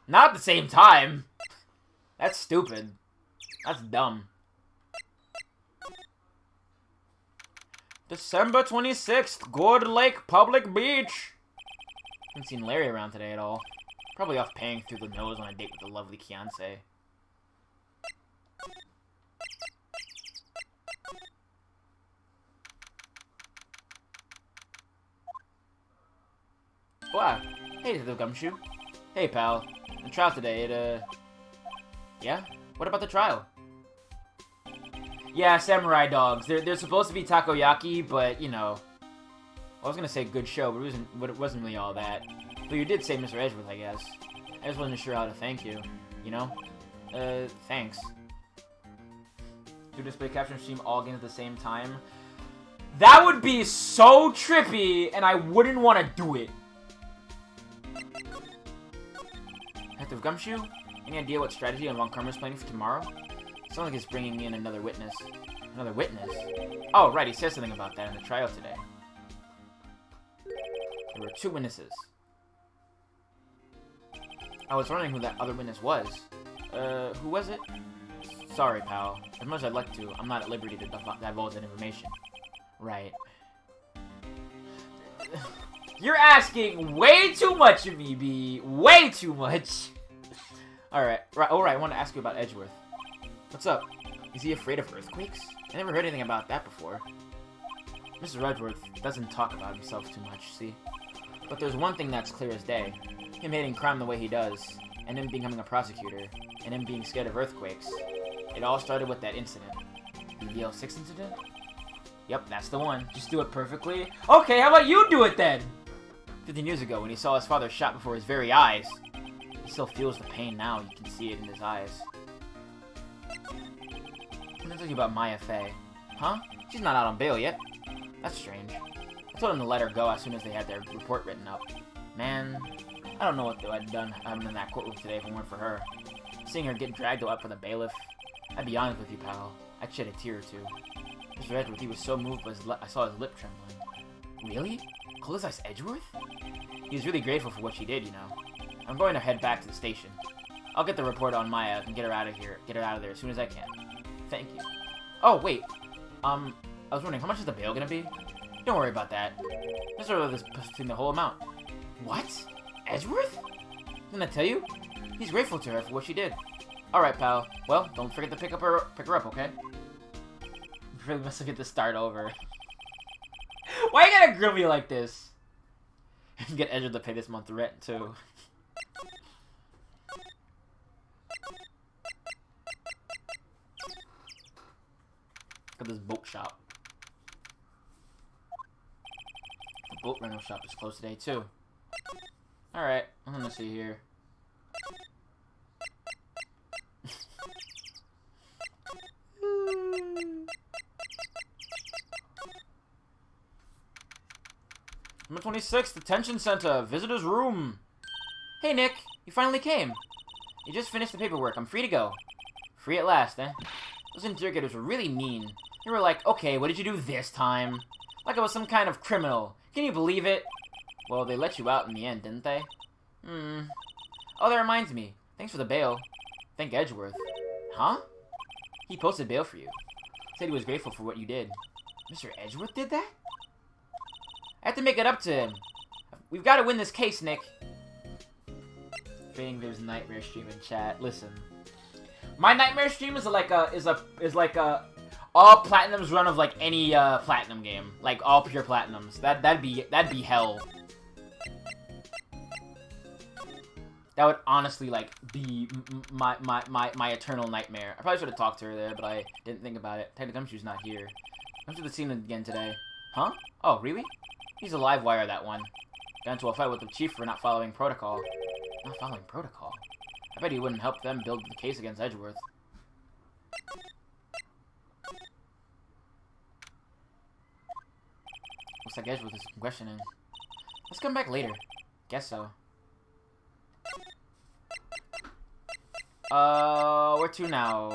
Not at the same time! That's stupid. That's dumb. December 26th, Gourd Lake Public Beach! Haven't seen Larry around today at all. Probably off paying through the nose on a date with a lovely fiancé. Wow. Hey, Detective Gumshoe. Hey, pal. The trial today, yeah? What about the trial? Yeah, samurai dogs. They're supposed to be takoyaki, but, you know... I was gonna say good show, but it wasn't really all that. But you did say Mr. Edgeworth, I guess. I just wasn't sure how to thank you, you know? Thanks. Do display capture and stream all games at the same time? That would be so trippy, and I wouldn't want to do it. Detective Gumshoe? Any idea what strategy Von Karma's planning for tomorrow? Sounds like he's bringing in another witness. Another witness? Oh, right, he said something about that in the trial today. There were 2 witnesses. I was wondering who that other witness was. Who was it? Sorry, pal. As much as I'd like to, I'm not at liberty to divulge that information. Right. You're asking way too much of me, B. Way too much. Alright, I want to ask you about Edgeworth. What's up? Is he afraid of earthquakes? I never heard anything about that before. Mr. Edgeworth doesn't talk about himself too much, see? But there's one thing that's clear as day. Him hating crime the way he does, and him becoming a prosecutor, and him being scared of earthquakes. It all started with that incident. The DL6 incident? Yep, that's the one. Just do it perfectly. Okay, how about you do it then? 15 years ago, when he saw his father shot before his very eyes. He still feels the pain now. You can see it in his eyes. I'm gonna tell you about Maya Fey. Huh? She's not out on bail yet. That's strange. I told him to let her go as soon as they had their report written up. Man, I don't know what I'd done in that courtroom today if it weren't for her. Seeing her get dragged up for the bailiff. I'd be honest with you, pal. I'd shed a tear or two. Mr. Edgeworth, he was so moved I saw his lip trembling. Really? Close-eyes Edgeworth? He was really grateful for what she did, you know. I'm going to head back to the station. I'll get the report on Maya and get her out of here. Get her out of there as soon as I can. Thank you. Oh, wait. I was wondering, how much is the bail gonna be? Don't worry about that. Just sort of this posting the whole amount. What? Edgeworth? Didn't I tell you? He's grateful to her for what she did. Alright, pal. Well, don't forget to pick her up, okay? You really must have get to start over. Why you gotta grill me like this? And get Edgeworth to pay this month's rent, too. Look at this boat shop. The boat rental shop is closed today, too. Alright, I'm gonna see here. Number 26, Detention Center, Visitor's Room. Hey, Nick, you finally came. You just finished the paperwork. I'm free to go. Free at last, eh? Those interrogators were really mean. They were like, okay, what did you do this time? Like I was some kind of criminal. Can you believe it? Well, they let you out in the end, didn't they? Oh, that reminds me. Thanks for the bail. Thank Edgeworth. Huh? He posted bail for you. Said he was grateful for what you did. Mr. Edgeworth did that? I have to make it up to him. We've got to win this case, Nick. Fading Viv's nightmare stream in chat. Listen, my nightmare stream is like a all platinums run of like any platinum game, like all pure platinums. That'd be hell. That would honestly like be my eternal nightmare. I probably should have talked to her there, but I didn't think about it. Technically, Gumshoe's not here. Went to the scene again today. Huh? Oh, really? He's a live wire, that one. Got into a fight with the chief for not following protocol. Not following protocol? I bet he wouldn't help them build the case against Edgeworth. Looks like Edgeworth is questioning. Let's come back later. Guess so. Where to now?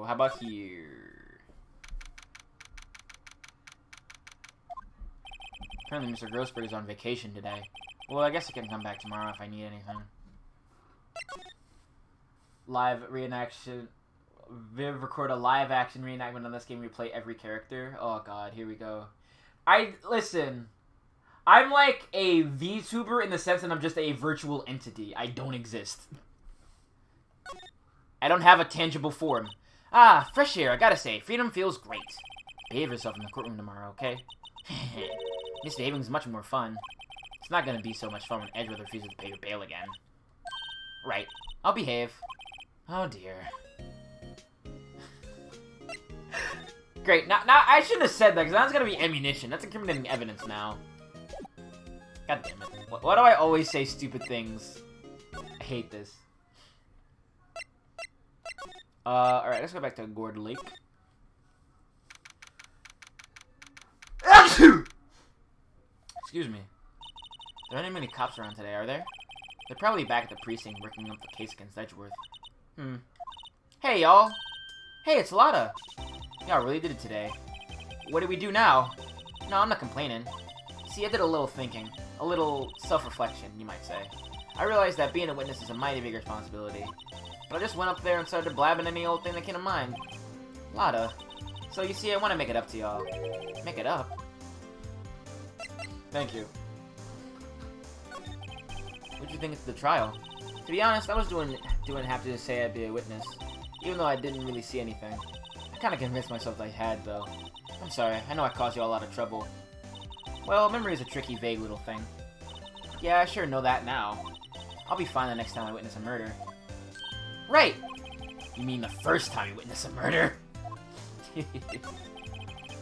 How about here? Apparently Mr. Grossberg is on vacation today. Well, I guess I can come back tomorrow if I need anything. Live reenaction. Viv record a live action reenactment on this game. We play every character. Oh god, here we go. Listen. I'm like a VTuber in the sense that I'm just a virtual entity. I don't exist. I don't have a tangible form. Ah, fresh air, I gotta say. Freedom feels great. Behave yourself in the courtroom tomorrow, okay? Misbehaving is much more fun. It's not gonna be so much fun when Edgeworth refuses to pay your bail again. Right. I'll behave. Oh dear. Great. Now I shouldn't have said that, because that's gonna be ammunition. That's incriminating evidence now. God damn it. Why do I always say stupid things? I hate this. Alright, let's go back to Gourd Lake. Excuse me. There aren't many cops around today, are there? They're probably back at the precinct working up the case against Edgeworth. Hey, y'all. Hey, it's Lotta. Y'all really did it today. What do we do now? No, I'm not complaining. See, I did a little thinking. A little self-reflection, you might say. I realized that being a witness is a mighty big responsibility. But I just went up there and started blabbing any old thing that came to mind. Lotta. So you see, I want to make it up to y'all. Make it up? Thank you. What'd you think of the trial? To be honest, I was doing happy to say I'd be a witness, even though I didn't really see anything. I kind of convinced myself that I had, though. I'm sorry, I know I caused you all a lot of trouble. Well, memory is a tricky, vague little thing. Yeah, I sure know that now. I'll be fine the next time I witness a murder. Right! You mean the first time you witness a murder?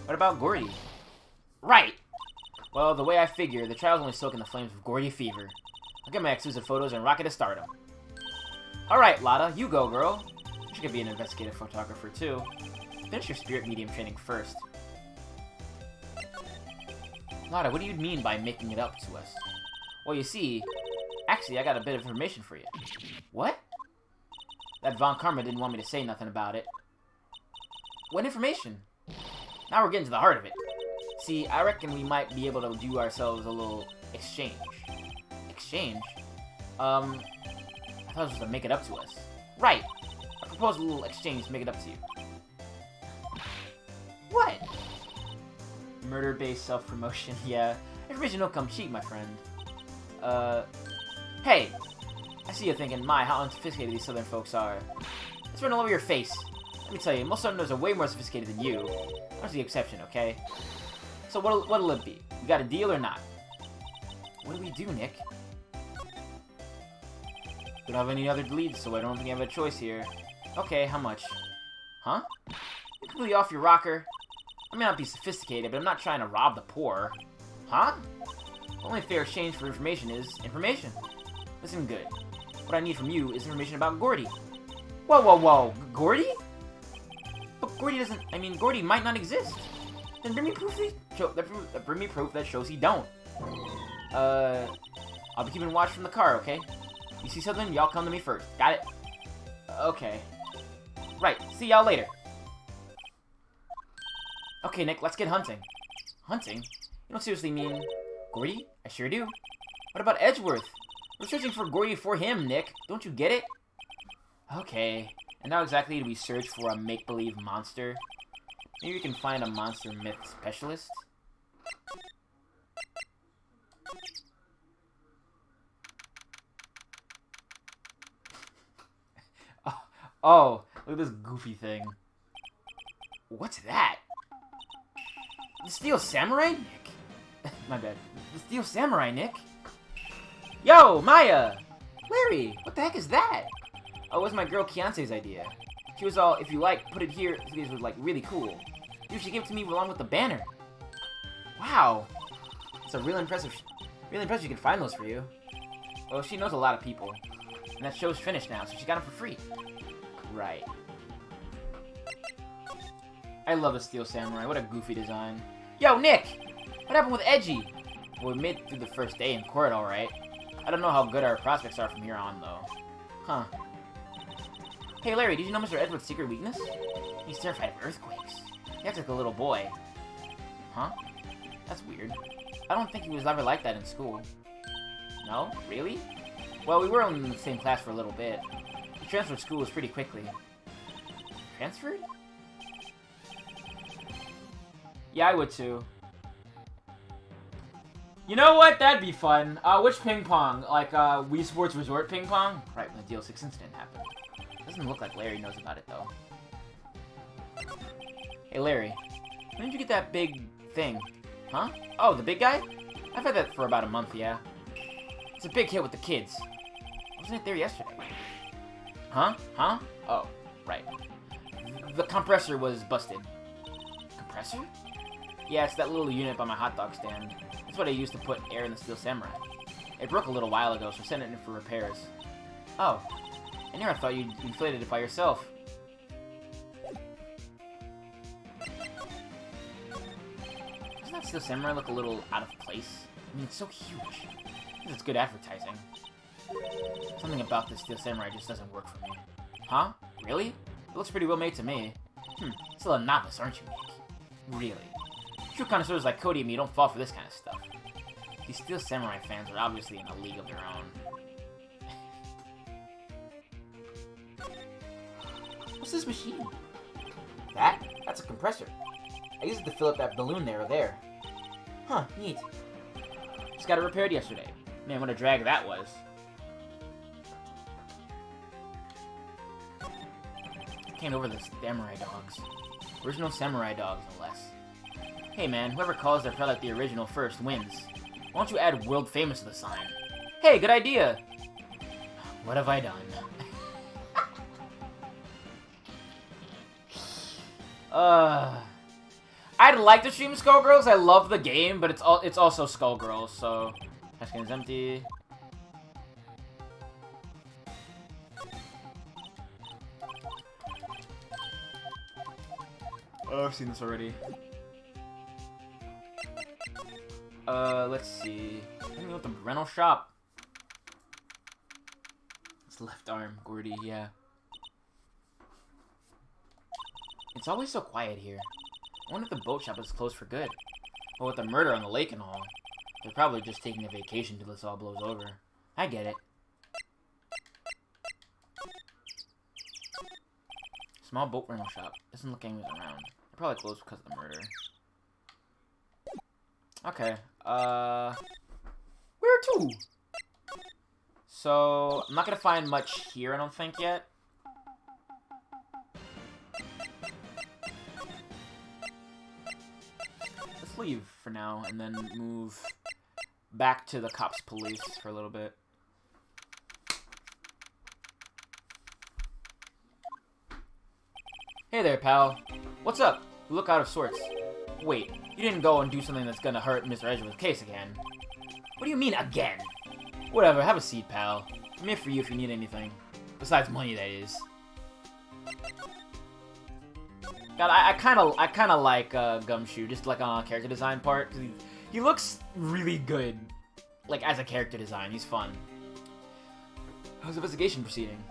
What about Gordy? Right! Well, the way I figure, the trial's only soaking the flames of Gordy fever. I'll get my exclusive photos and rocket to stardom. Alright, Lotta, you go, girl. You could be an investigative photographer, too. Finish your spirit medium training first. Lotta, what do you mean by making it up to us? Well, you see, actually, I got a bit of information for you. What? That Von Karma didn't want me to say nothing about it. What information? Now we're getting to the heart of it. See, I reckon we might be able to do ourselves a little exchange. Exchange? I thought it was to make it up to us. Right! I propose a little exchange to make it up to you. What? Murder-based self-promotion, yeah. Information don't come cheap, my friend. Hey! I see you thinking, my, how unsophisticated these southern folks are. It's written all over your face. Let me tell you, most southerners are way more sophisticated than you. That's the exception, okay? So what'll it be? You got a deal or not? What do we do, Nick? We don't have any other leads, so I don't think you have a choice here. Okay, how much? Huh? You're completely off your rocker. I may not be sophisticated, but I'm not trying to rob the poor. Huh? The only fair exchange for information is information. Listen good. What I need from you is information about Gordy. Whoa, whoa, whoa. Gordy? But Gordy doesn't... I mean, Gordy might not exist. Then bring me proof that shows he don't. I'll be keeping watch from the car, okay? You see something, y'all come to me first. Got it? Okay. Right, see y'all later. Okay, Nick, let's get hunting. Hunting? You don't seriously mean... Gordy? I sure do. What about Edgeworth? We're searching for Gordy for him, Nick. Don't you get it? Okay. And how exactly do we search for a make-believe monster? Maybe we can find a monster myth specialist? Oh, look at this goofy thing. What's that? The Steel Samurai, Nick? My bad. The Steel Samurai, Nick? Yo, Maya! Larry, what the heck is that? Oh, it was my girl Kiance's idea. She was all, if you like, put it here. These were, like, really cool. You should give it to me along with the banner. Wow. It's a real impressive you can find those for you. Well, she knows a lot of people. And that show's finished now, so she got them for free. Right. I love the Steel Samurai. What a goofy design. Yo, Nick! What happened with Edgy? Well, we made it through the first day in court, alright. I don't know how good our prospects are from here on, though. Huh. Hey, Larry, did you know Mr. Edward's secret weakness? He's terrified of earthquakes. He acts like a little boy. Huh? That's weird. I don't think he was ever like that in school. No? Really? Well, we were only in the same class for a little bit. He transferred schools pretty quickly. Transferred? Yeah, I would too. You know what? That'd be fun. Which ping pong? Like, Wii Sports Resort ping pong? Right, when the DL6 incident happened. Doesn't look like Larry knows about it, though. Hey, Larry. When did you get that big thing? Huh? Oh, the big guy? I've had that for about a month, yeah. It's a big hit with the kids. Wasn't it there yesterday? Huh? Huh? Oh, right. The compressor was busted. Compressor? Yeah, it's that little unit by my hot dog stand. That's what I used to put air in the Steel Samurai. It broke a little while ago, so I sent it in for repairs. Oh. And here I thought you inflated it by yourself. Doesn't that Steel Samurai look a little out of place? I mean, it's so huge. It's good advertising. Something about this Steel Samurai just doesn't work for me. Huh? Really? It looks pretty well made to me. Still a novice, aren't you, Nick? Really? True connoisseurs like Cody and me don't fall for this kind of stuff. These Steel Samurai fans are obviously in a league of their own. What's this machine? That's a compressor. I used it to fill up that balloon there. Huh, neat. Just got it repaired yesterday. Man, what a drag that was. Can't over the samurai dogs. Original samurai dogs, no less. Hey man, whoever calls their product the original first wins. Why don't you add world famous to the sign? Hey, good idea! What have I done? I'd like to stream Skullgirls. I love the game, but it's also Skullgirls, so trash can is empty. Oh, I've seen this already. Let's see. Hit me with the rental shop. It's left arm, Gordy, yeah. It's always so quiet here. I wonder if the boat shop is closed for good. Well, with the murder on the lake and all, they're probably just taking a vacation till this all blows over. I get it. Small boat rental shop. Doesn't look anyone's around. They're probably closed because of the murder. Okay. Where to? So, I'm not gonna find much here, I don't think, yet. Let's leave for now, and then move back to the cops police for a little bit. Hey there, pal. What's up? You look out of sorts. Wait, you didn't go and do something that's gonna hurt Mr. Edgeworth's case again. What do you mean, again? Whatever, have a seat, pal. I'm here for you if you need anything. Besides money, that is. God, I kinda like Gumshoe, just like on a character design part. He looks really good, like as a character design. He's fun. How's the investigation proceeding?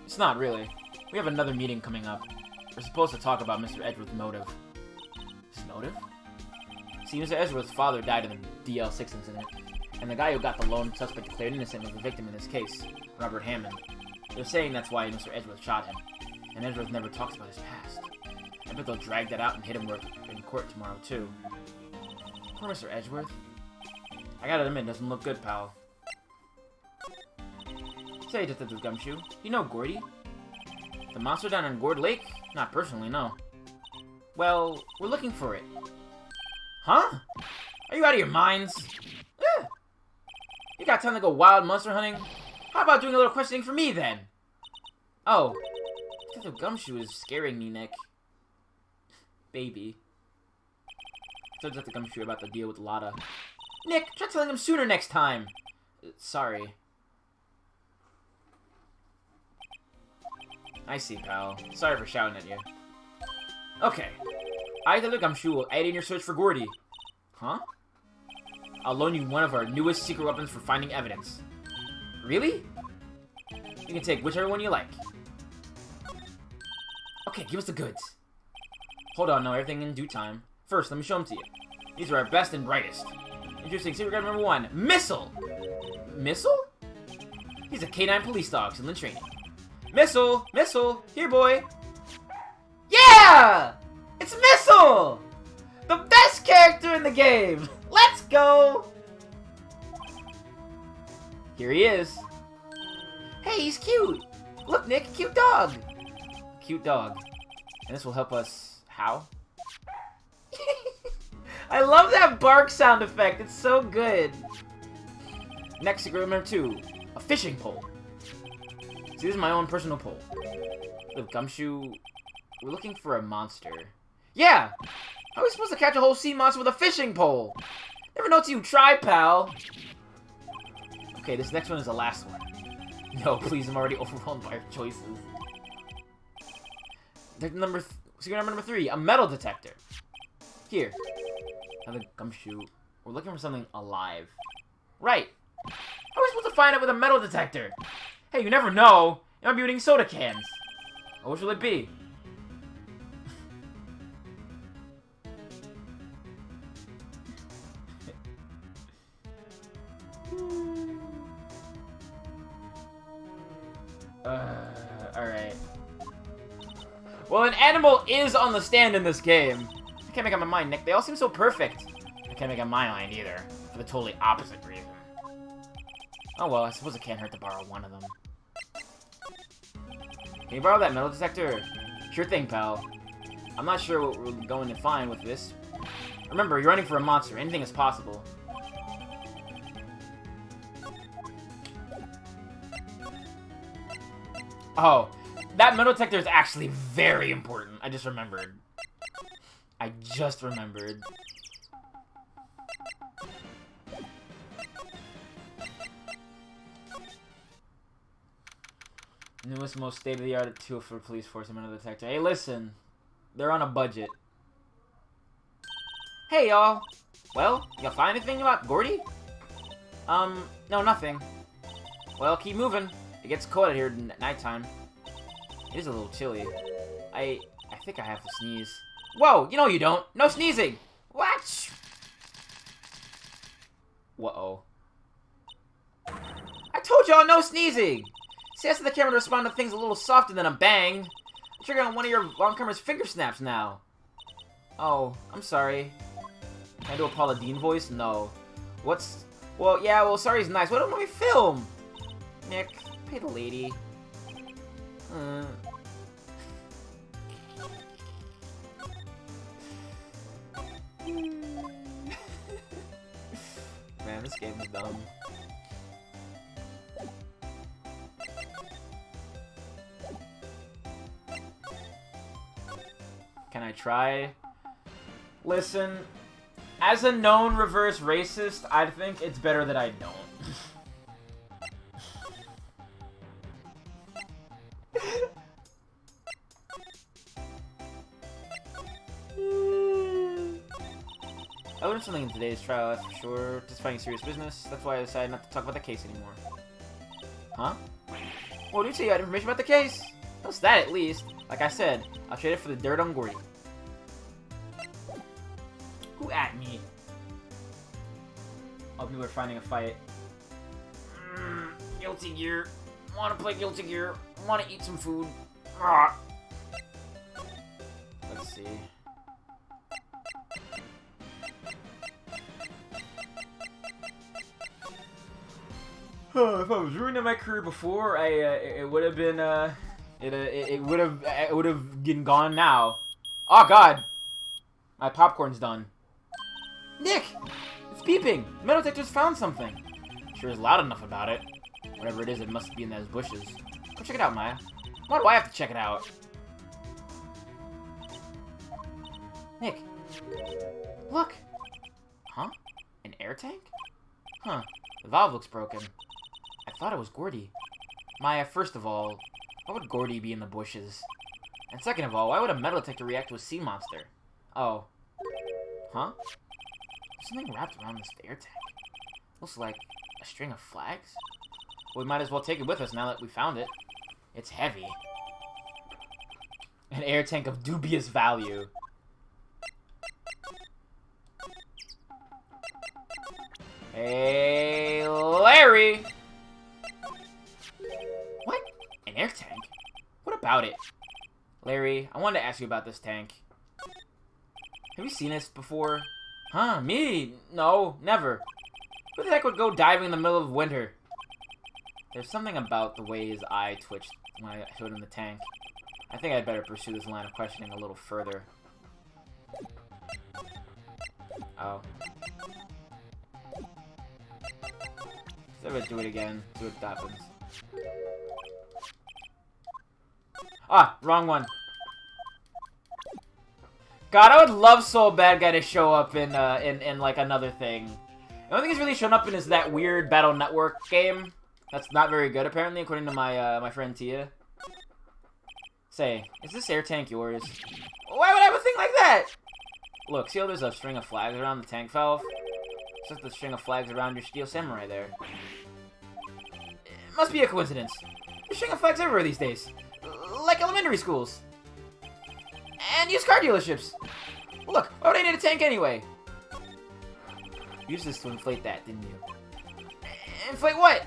It's not really. We have another meeting coming up. We're supposed to talk about Mr. Edgeworth's motive. His motive? See, Mr. Edgeworth's father died in the DL6 incident, and the guy who got the lone suspect declared innocent was the victim in this case, Robert Hammond. They're saying that's why Mr. Edgeworth shot him, and Edgeworth never talks about his past. I bet they'll drag that out and hit him in court tomorrow, too. Poor Mr. Edgeworth. I gotta admit, it doesn't look good, pal. Say, Detective Gumshoe, you know Gordy? The monster down in Gourd Lake? Not personally, no. Well, we're looking for it. Huh? Are you out of your minds? Eh. You got time to go wild monster hunting? How about doing a little questioning for me, then? Oh. Detective Gumshoe is scaring me, Nick. Baby. I told Detective Gumshoe about the deal with Lotta. Nick, try telling him sooner next time. Sorry. I see, pal. Sorry for shouting at you. Okay. I, Detective Gumshoe, will aid in your search for Gordy. Huh? I'll loan you one of our newest secret weapons for finding evidence. Really? You can take whichever one you like. Okay, give us the goods. Hold on, no, everything in due time. First, let me show them to you. These are our best and brightest. Interesting secret guard number 1, Missile! Missile? He's a K9 police dog, still in training. Missile! Missile! Here, boy! Yeah! It's Missile! The best character in the game! Let's go! Here he is. Hey, he's cute! Look, Nick, cute dog! Cute dog. And this will help us... how? I love that bark sound effect. It's so good. Next, secret number 2. A fishing pole. See, this is my own personal pole. With Gumshoe, we're looking for a monster. Yeah! How are we supposed to catch a whole sea monster with a fishing pole? Never know till you try, pal. Okay, this next one is the last one. No, please, I'm already overwhelmed by our choices. Secret number 3, a metal detector. Here. Another Gumshoe. We're looking for something alive. Right. How are we supposed to find it with a metal detector? Hey, you never know. You might be eating soda cans. Oh, which will it be? Alright. Well, an animal is on the stand in this game. I can't make up my mind, Nick. They all seem so perfect. I can't make up my mind either. For the totally opposite reason. Oh well, I suppose it can't hurt to borrow one of them. Can you borrow that metal detector? Sure thing, pal. I'm not sure what we're going to find with this. Remember, you're running for a monster. Anything is possible. Oh, that metal detector is actually very important. I just remembered. Newest, most state-of-the-art tool for police force and metal detector. Hey, listen. They're on a budget. Hey, y'all. Well, you find anything about Gordy? No, nothing. Well, keep moving. It gets cold out here at nighttime. It is a little chilly. I think I have to sneeze. Whoa, you know you don't. No sneezing. What? Whoa. I told y'all no sneezing. See, I set the camera to respond to things a little softer than a bang. I'm triggering on one of your long camera's finger snaps now. Oh, I'm sorry. Can I do a Paula Deen voice? No. What's... Well, yeah, well, sorry's nice. Why don't we film? Nick, pay the lady. Man, this game is dumb. Can I try? Listen, as a known reverse racist, I think it's better that I don't. I learned something in today's trial, that's for sure. Testifying serious business. That's why I decided not to talk about the case anymore. Huh? Well, did you say you had information about the case? That's that, at least. Like I said, I'll trade it for the dirt on Gordy. Who at me? Oh, people are finding a fight. Guilty gear. Want to play Guilty Gear. Want to eat some food. Ah. Let's see. If I was ruining my career before, it would have been it would have been gone now. Oh God, my popcorn's done. Nick, it's beeping. Metal detector's found something. Sure is loud enough about it. Whatever it is, it must be in those bushes. Go check it out, Maya. Why do I have to check it out? Nick, look. Huh? An air tank? Huh. The valve looks broken. I thought it was Gordy. Maya, first of all, why would Gordy be in the bushes? And second of all, why would a metal detector react to a sea monster? Oh. Huh? There's something wrapped around this air tank. Looks like a string of flags? Well, we might as well take it with us now that we found it. It's heavy. An air tank of dubious value. Hey, Larry! What? An air tank? What about it? Larry, I wanted to ask you about this tank. Have you seen this before? Huh, me? No, never. Who the heck would go diving in the middle of winter? There's something about the way his eye twitched when I showed him the tank. I think I'd better pursue this line of questioning a little further. Oh. So let's do it again. See what happens. Ah, wrong one. God, I would love Soul Bad Guy to show up in like another thing. The only thing he's really shown up in is that weird Battle Network game. That's not very good, apparently, according to my my friend Tia. Say, is this air tank yours? Why would I have a thing like that? Look, see how there's a string of flags around the tank valve? It's just the string of flags around your Steel Samurai there. It must be a coincidence. There's string of flags everywhere these days. Like elementary schools. And used car dealerships. Look, why would I need a tank anyway? You used this to inflate that, didn't you? Inflate what?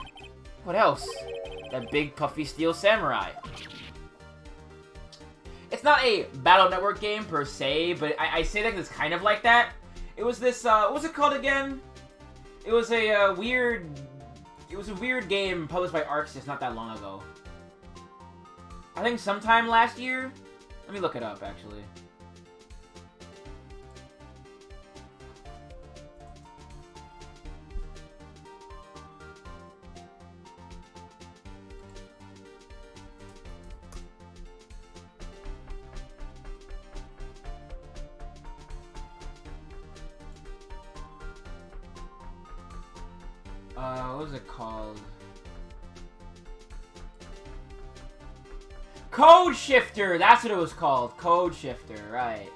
What else? That big puffy Steel Samurai. It's not a Battle Network game per se, but I say that 'cause it's kind of like that. It was this, what was it called again? It was a weird game published by Arxis not that long ago. I think sometime last year. Let me look it up, actually. What was it called? Code Shifter! That's what it was called. Code Shifter, right.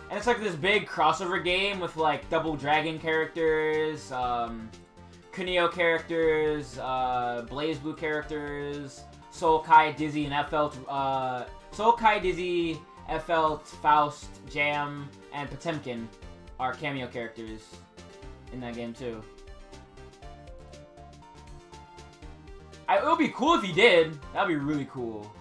And it's like this big crossover game with like Double Dragon characters, Kunio characters, BlazBlue characters, Soul Kai, Dizzy, and FL, Soul Kai, Dizzy, FL, Faust, Jam, and Potemkin are cameo characters in that game too. It would be cool if he did. That'd be really cool.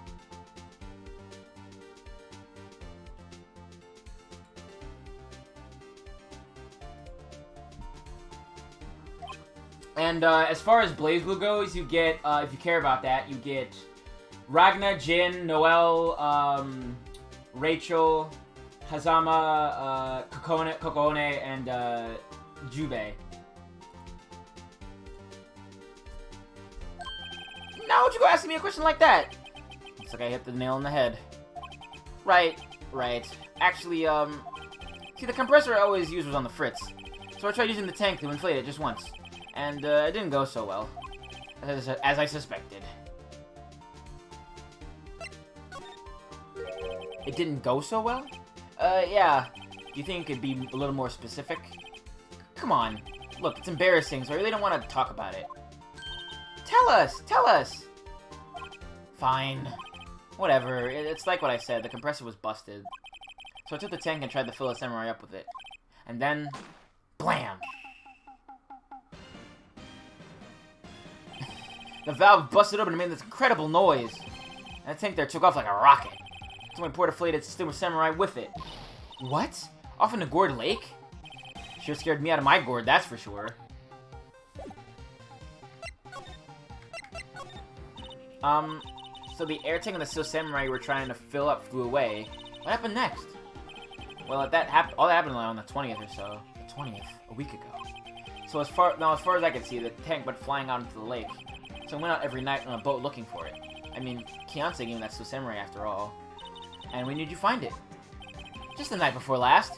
And as far as BlazBlue goes, you get, if you care about that, you get Ragna, Jin, Noelle, Rachel, Hazama, Kokone, and Jubei. Now would you go asking me a question like that? Looks like I hit the nail on the head. Right. Actually, see, the compressor I always used was on the fritz. So I tried using the tank to inflate it just once. And it didn't go so well. As I suspected. It didn't go so well? Yeah. Do you think it'd be a little more specific? Come on. Look, it's embarrassing, so I really don't want to talk about it. Tell us! Fine. Whatever, it's like what I said, the compressor was busted. So I took the tank and tried to fill a samurai up with it. And then... blam! The valve busted open and made this incredible noise. And that tank there took off like a rocket. Someone poured a deflated Super Samurai with it. What? Off in the gourd lake? Sure scared me out of my gourd, that's for sure. So the air tank and the Steel Samurai you were trying to fill up flew away. What happened next? Well, all that happened on the 20th or so. The 20th, a week ago. So as far as I could see, the tank went flying out into the lake. So I went out every night on a boat looking for it. I mean, Kianse gave me that Steel Samurai after all. And when did you find it? Just the night before last.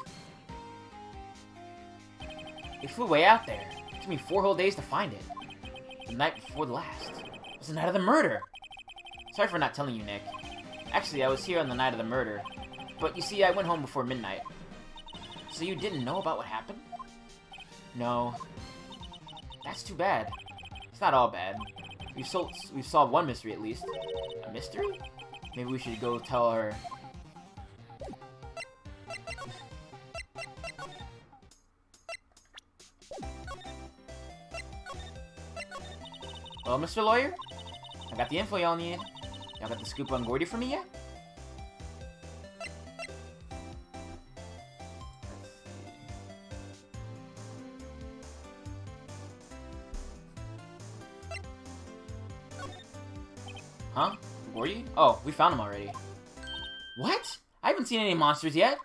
It flew way out there. It took me 4 whole days to find it. The night before the last. It was the night of the murder. Sorry for not telling you, Nick. Actually, I was here on the night of the murder. But you see, I went home before midnight. So you didn't know about what happened? No. That's too bad. It's not all bad. We've solved one mystery at least. A mystery? Maybe we should go tell her. Well, Mr. Lawyer? I got the info y'all need. Y'all got the scoop on Gordy for me yet? Huh? Gordy? Oh, we found him already. What? I haven't seen any monsters yet.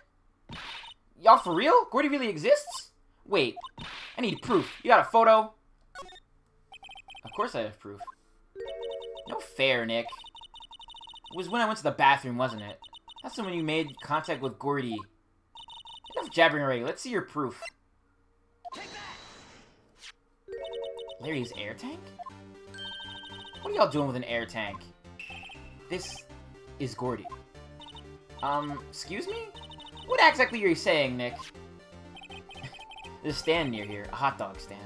Y'all for real? Gordy really exists? Wait, I need proof. You got a photo? Of course I have proof. No fair, Nick. It was when I went to the bathroom, wasn't it? That's when you made contact with Gordy. Enough jabbering already. Let's see your proof. Larry's air tank? What are y'all doing with an air tank? This is Gordy. Excuse me? What exactly are you saying, Nick? There's a stand near here. A hot dog stand.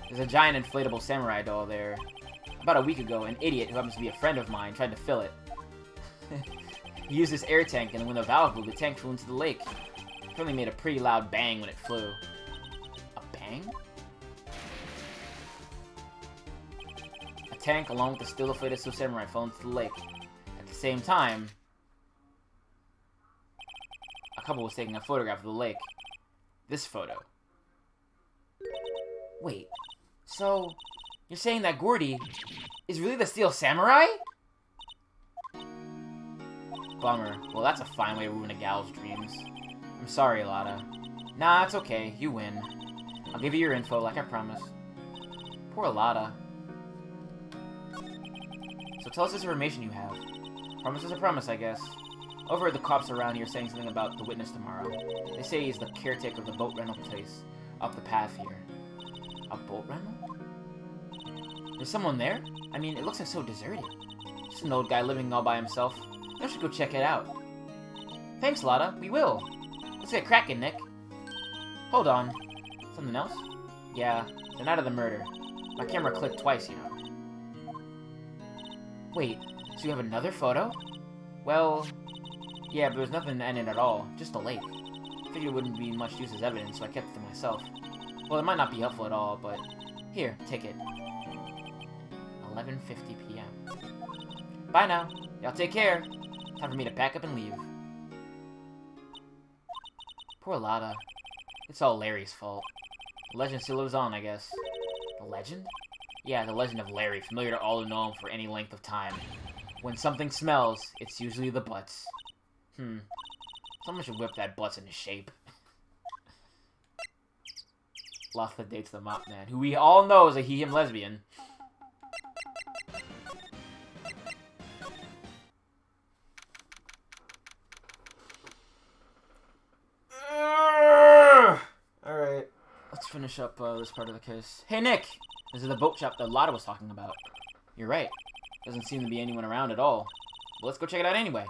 There's a giant inflatable samurai doll there. About a week ago, an idiot who happens to be a friend of mine tried to fill it. He used this air tank, and when the valve blew, the tank flew into the lake. It apparently made a pretty loud bang when it flew. A bang? A tank, along with the still deflated Steel Samurai, fell into the lake. At the same time, a couple was taking a photograph of the lake. This photo. Wait, so you're saying that Gordy is really the Steel Samurai? Bummer. Well, that's a fine way of ruining a gal's dreams. I'm sorry, Lada. Nah, it's okay. You win. I'll give you your info, like I promised. Poor Lada. So tell us this information you have. Promise is a promise, I guess. Overheard the cops around here saying something about the witness tomorrow. They say he's the caretaker of the boat rental place up the path here. A boat rental? There's someone there? I mean, it looks like so deserted. Just an old guy living all by himself. I should go check it out. Thanks, Lada. We will. Let's get cracking, Nick. Hold on. Something else? Yeah, the night of the murder. My camera clicked twice, you know. Wait, so you have another photo? Well, yeah, but there's nothing in it at all. Just a lake. I figured it wouldn't be much use as evidence, so I kept it to myself. Well, it might not be helpful at all, but... Here, take it. 11:50 p.m. Bye now. Y'all take care. Time for me to pack up and leave. Poor Lada. It's all Larry's fault. The legend still lives on, I guess. The legend? Yeah, the legend of Larry, familiar to all who know him for any length of time. When something smells, it's usually the butts. Someone should whip that butts into shape. Lost the date to the Mop Man, who we all know is a he-him lesbian. Alright, let's finish up this part of the case. Hey, Nick! This is the boat shop that Lada was talking about. You're right. Doesn't seem to be anyone around at all. But let's go check it out anyway.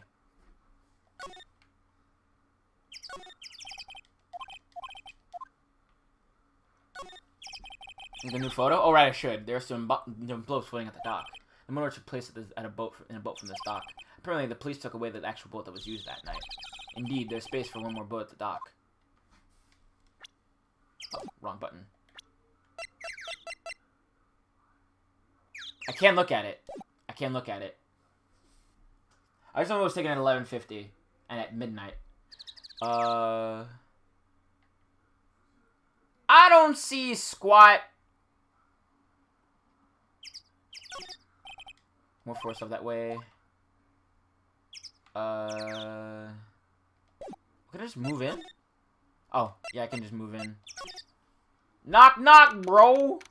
Need a new photo? Oh, right, I should. There are some boats floating at the dock. The motor should place it in a boat from this dock. Apparently, the police took away the actual boat that was used that night. Indeed, there's space for one more boat at the dock. Oh, wrong button. I can't look at it. I can't look at it. I just know it was taken at 11:50 and at midnight. I don't see squat. More force stuff that way. Can I just move in? Oh, yeah, I can just move in. Knock, knock, bro! Look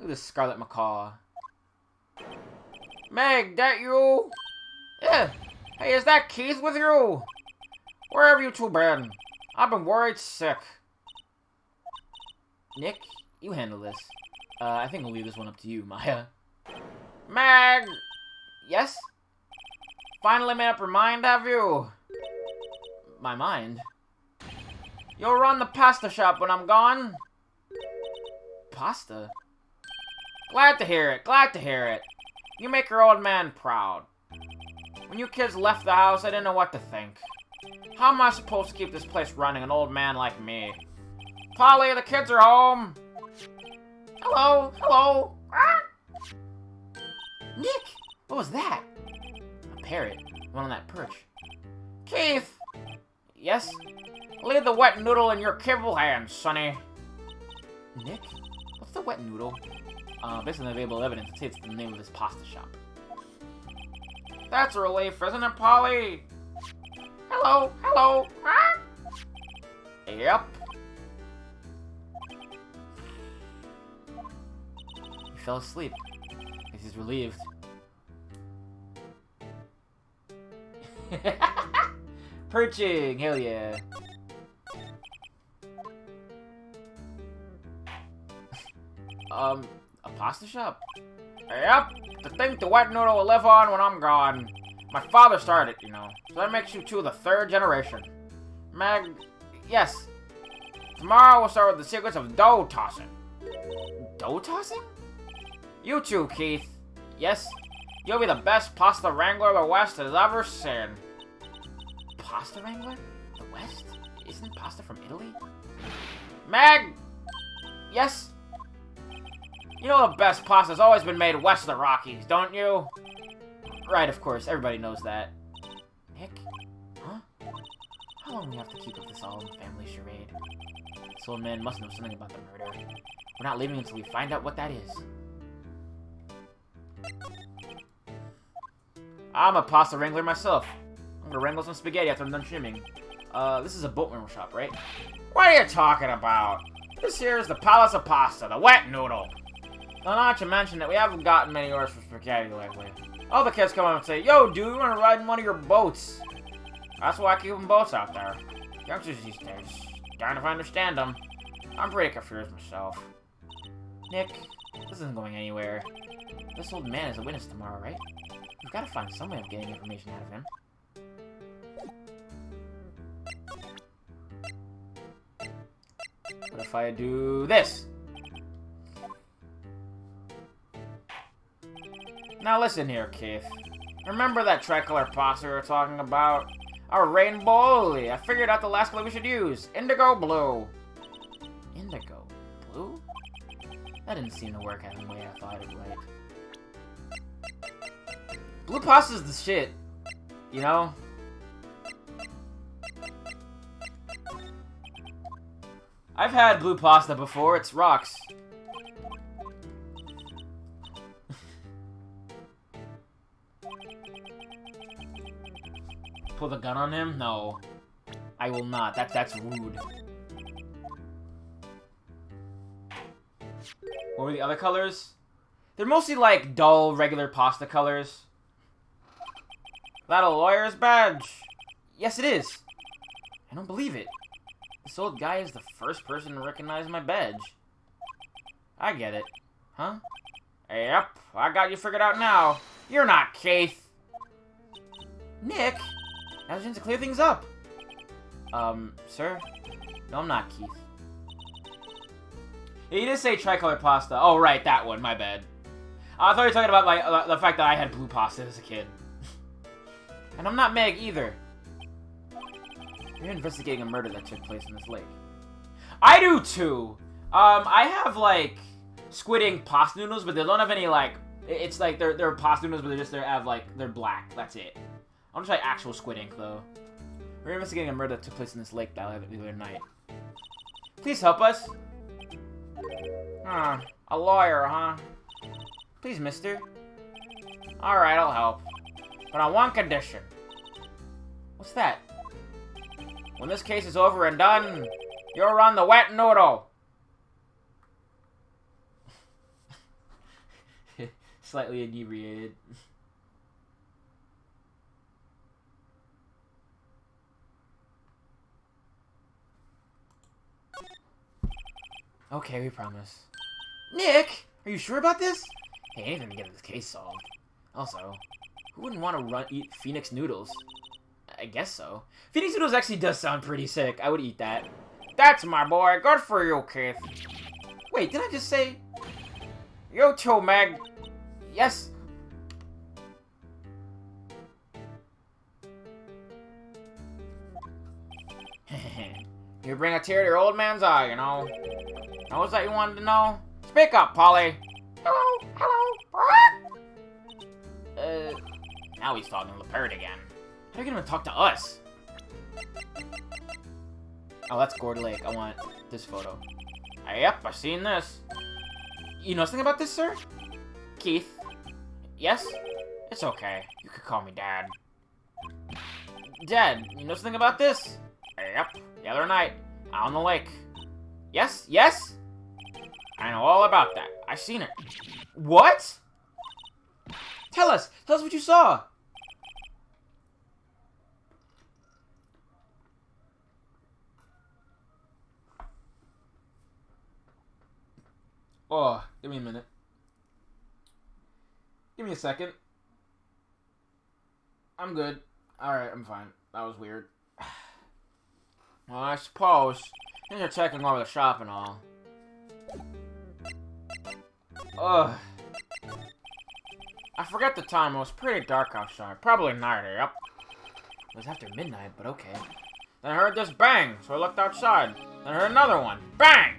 at this Scarlet Macaw. Meg, that you? Yeah. Hey, is that Keith with you? Where have you two been? I've been worried sick. Nick, you handle this. I think we'll leave this one up to you, Maya. Meg! Yes? Finally made up your mind, have you? My mind? You'll run the pasta shop when I'm gone? Pasta? Glad to hear it, glad to hear it. You make your old man proud. When you kids left the house, I didn't know what to think. How am I supposed to keep this place running, an old man like me? Polly, the kids are home. Hello, hello. Ah! Nick, what was that? A parrot, one on that perch. Keith! Yes? Leave the wet noodle in your kibble hands, sonny. Nick? What's the wet noodle? Based on the available evidence, it states the name of this pasta shop. That's a relief, isn't it, Polly? Hello, hello. Ah! Yep. He fell asleep. Guess he's relieved. Perching, hell yeah. A pasta shop? Yep, to think the wet noodle will live on when I'm gone. My father started, you know, so that makes you two the third generation. Meg, yes. Tomorrow we'll start with the secrets of dough tossing. Dough tossing? You too, Keith. Yes, you'll be the best pasta wrangler the West has ever seen. Pasta wrangler? The West? Isn't pasta from Italy? Meg! Yes? You know the best pasta's always been made west of the Rockies, don't you? Right, of course. Everybody knows that. Nick? Huh? How long do we have to keep up this all-family charade? This old man must know something about the murder. We're not leaving until we find out what that is. I'm a pasta wrangler myself. I'm gonna wrangle some spaghetti after I'm done trimming. This is a boatman shop, right? What are you talking about? This here is the Palace of Pasta, the wet noodle. Now, not to mention that we haven't gotten many orders for spaghetti lately. All the kids come up and say, "Yo, dude, we want to ride in one of your boats." That's why I keep them boats out there. Youngsters these days, darn if I understand them. I'm pretty confused myself. Nick, this isn't going anywhere. This old man is a witness tomorrow, right? We've got to find some way of getting information out of him. What if I do this? Now listen here, Keith. Remember that tricolor pasta we were talking about? Our rainbow lily. I figured out the last color we should use. Indigo blue. Indigo blue? That didn't seem to work out the way I thought it would. Blue pasta's the shit. You know? I've had blue pasta before. It's rocks. Pull the gun on him? No. I will not. That's rude. What were the other colors? They're mostly like dull, regular pasta colors. That a lawyer's badge? Yes, it is. I don't believe it. This old guy is the first person to recognize my badge. I get it. Huh? Yep, I got you figured out now. You're not Keith. Nick? I was trying to clear things up. Sir? No, I'm not Keith. Yeah, you did say tricolor pasta. Oh, right, that one. My bad. I thought you were talking about my, the fact that I had blue pasta as a kid. And I'm not Meg, either. You're investigating a murder that took place in this lake. I do, too. I have, like, Squid Ink pasta noodles, but they don't have any, like... It's like they're pasta noodles, but they have, like, they're black. That's it. I'll try actual Squid Ink, though. We're investigating a murder that took place in this lake the other night. Please help us. A lawyer, huh? Please, mister. Alright, I'll help. But on one condition. What's that? When this case is over and done, you'll run the wet noodle. Slightly inebriated. Okay, we promise. Nick, are you sure about this? Hey, anything to get this case solved. Also, who wouldn't want to eat Phoenix noodles? I guess so. Phoenix noodles actually does sound pretty sick. I would eat that. That's my boy. Good for you, Keith. Wait, did I just say... You too, Meg. Yes. You bring a tear to your old man's eye, you know. Now, what's that you wanted to know? Speak up, Polly. Hello, hello. Now he's talking to the parrot again. How are you gonna talk to us? Oh, that's Gourd Lake. I want this photo. Yep, I've seen this. You know something about this, sir? Keith? Yes? It's okay. You could call me Dad. Dad, you know something about this? Yep, the other night, out on the lake. Yes? Yes? I know all about that. I've seen it. What? Tell us what you saw. Oh, give me a minute. Give me a second. I'm good. Alright, I'm fine. That was weird. Well, I suppose you're checking over the shop and all. Ugh. I forget the time. It was pretty dark outside. Probably night, yep. It was after midnight, but okay. Then I heard this bang, so I looked outside. Then I heard another one. Bang!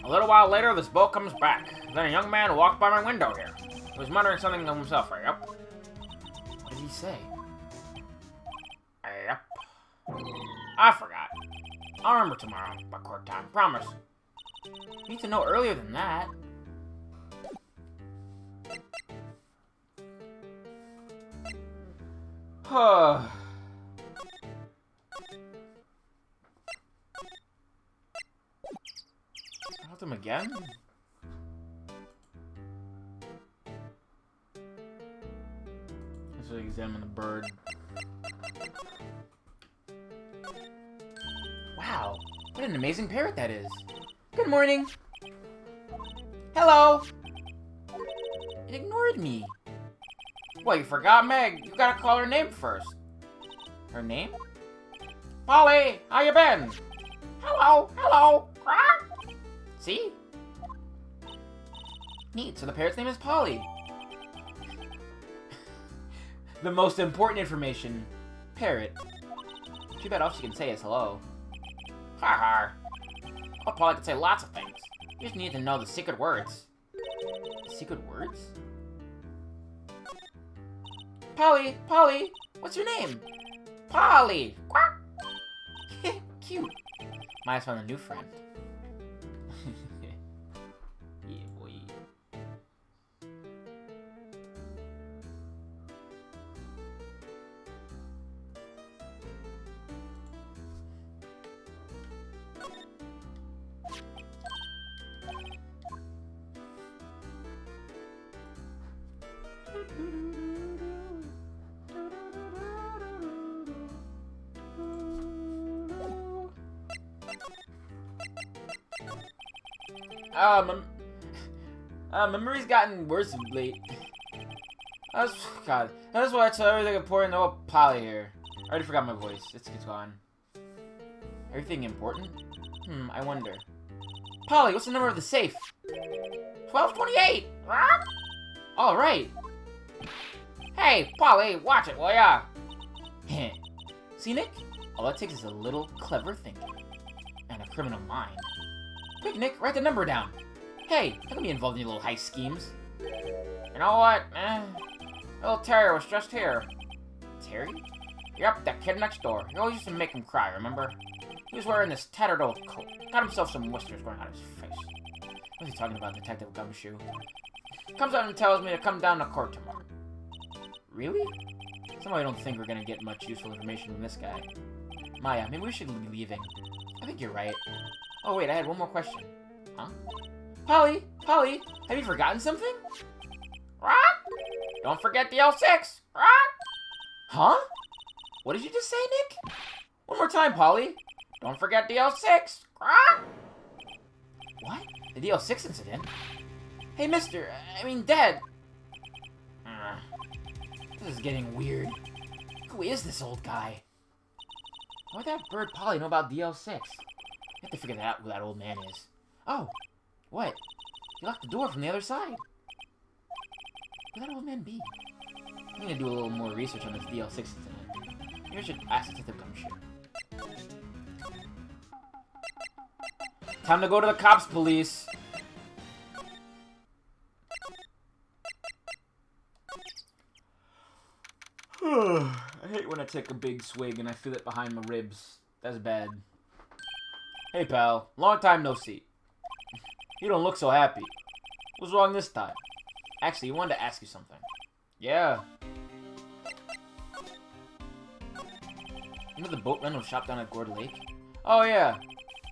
A little while later, this boat comes back. Then a young man walked by my window here. He was muttering something to himself, yep. What did he say? Yep. I forgot. I'll remember tomorrow, by court time, promise. You need to know earlier than that. Huh. I helped him again? Let's examine the bird. Wow, what an amazing parrot that is. Good morning. Hello. It ignored me. Well, you forgot Meg. You gotta call her name first. Her name? Polly, how you been? Hello, hello. See? Neat, so the parrot's name is Polly. The most important information. Parrot. Too bad all she can say is hello. Ha ha. Oh, Polly can say lots of things. You just need to know the secret words. Secret words? Polly, Polly, what's your name? Polly. Quack. Cute. Might have found a new friend. Yeah, boy. Memory's gotten worse of late. God. That's why I tell everything important about Polly here. I already forgot my voice. It's gone. Everything important? I wonder. Polly, what's the number of the safe? 1228! Alright. Hey, Polly, watch it, will ya? Heh. See, Nick? All it takes is a little clever thinking. And a criminal mind. Quick, Nick, write the number down. Hey, don't be involved in your little heist schemes. You know what? Little Terry was just here. Terry? Yep, that kid next door. You always used to make him cry, remember? He was wearing this tattered old coat. Got himself some whiskers going on his face. What's he talking about, Detective Gumshoe? Comes out and tells me to come down to court tomorrow. Really? Somehow I don't think we're gonna get much useful information from this guy. Maya, maybe we should be leaving. I think you're right. Oh wait, I had one more question. Huh? Polly, have you forgotten something? Rock? Don't forget the L6. Rock? Huh? What did you just say, Nick? One more time, Polly. Don't forget the L6. Rock? What? The DL6 incident? Hey, Dad. This is getting weird. Who is this old guy? Why'd that bird Polly know about DL6? You have to figure out who that old man is. Oh, what? He locked the door from the other side. Who'd that old man be? I'm gonna do a little more research on this DL6 incident. Maybe I should ask Detective Gumshoe. Time to go to the cops, police. I hate when I take a big swig and I feel it behind my ribs. That's bad. Hey, pal. Long time no see. You don't look so happy. What's wrong this time? Actually, I wanted to ask you something. Yeah. You know the boat rental shop down at Gourd Lake? Oh, yeah.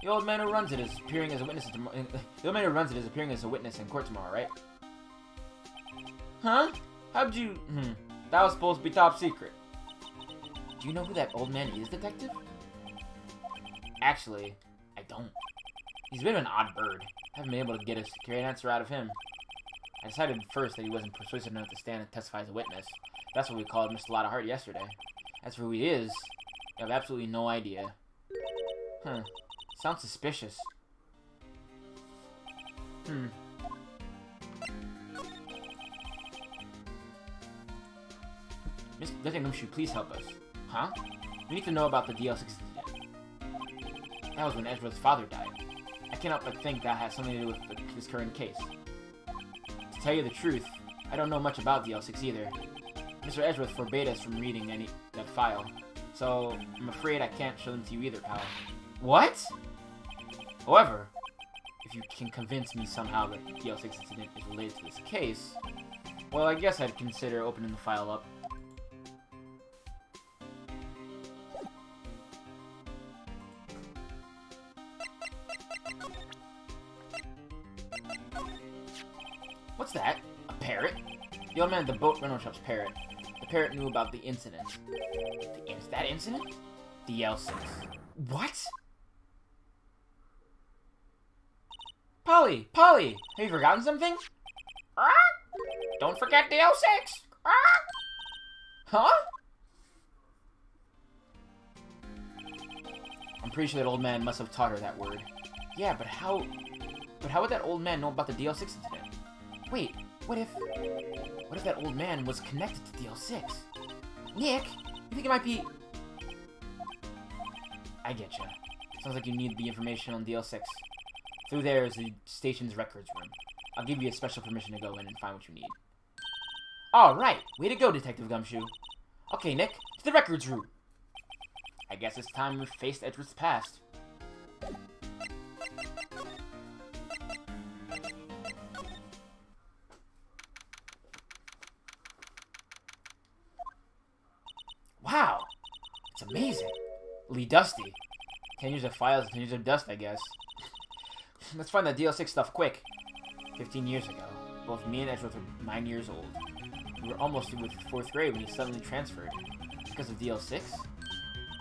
The old man who runs it is appearing as a witness. The old man who runs it is appearing as a witness in court tomorrow, right? Huh? How'd you? That was supposed to be top secret. Do you know who that old man is, Detective? Actually, I don't. He's a bit of an odd bird. I haven't been able to get a secure answer out of him. I decided first that he wasn't persuasive enough to stand and testify as a witness. That's what we called Mr. Loudheart yesterday. As for who he is, I have absolutely no idea. Sounds suspicious. Mr. Detective Gumshoe, please help us. Huh? We need to know about the DL6 incident. That was when Ezra's father died. I cannot but think that has something to do with this current case. To tell you the truth, I don't know much about DL6 either. Mr. Ezra forbade us from reading that file, so I'm afraid I can't show them to you either, pal. What? However, if you can convince me somehow that the DL6 incident is related to this case, well, I guess I'd consider opening the file up. What's that? A parrot? The old man at the boat rental shop's parrot. The parrot knew about the incident. That incident? The L6. What? Polly! Have you forgotten something? Don't forget the L6! Huh? I'm pretty sure that old man must have taught her that word. Yeah, but how would that old man know about the DL6 incident? Wait, what if that old man was connected to DL6? Nick, you think it might be... I getcha. Sounds like you need the information on DL6. Through there is the station's records room. I'll give you a special permission to go in and find what you need. Alright, way to go, Detective Gumshoe. Okay, Nick, to the records room. I guess it's time we faced Edward's past. Wow, it's amazing. Lee Dusty. 10 years of files, 10 years of dust, I guess. Let's find that DL6 stuff quick. 15 years ago, both me and Edgeworth were 9 years old. We were almost through with 4th grade when he suddenly transferred. Because of DL6?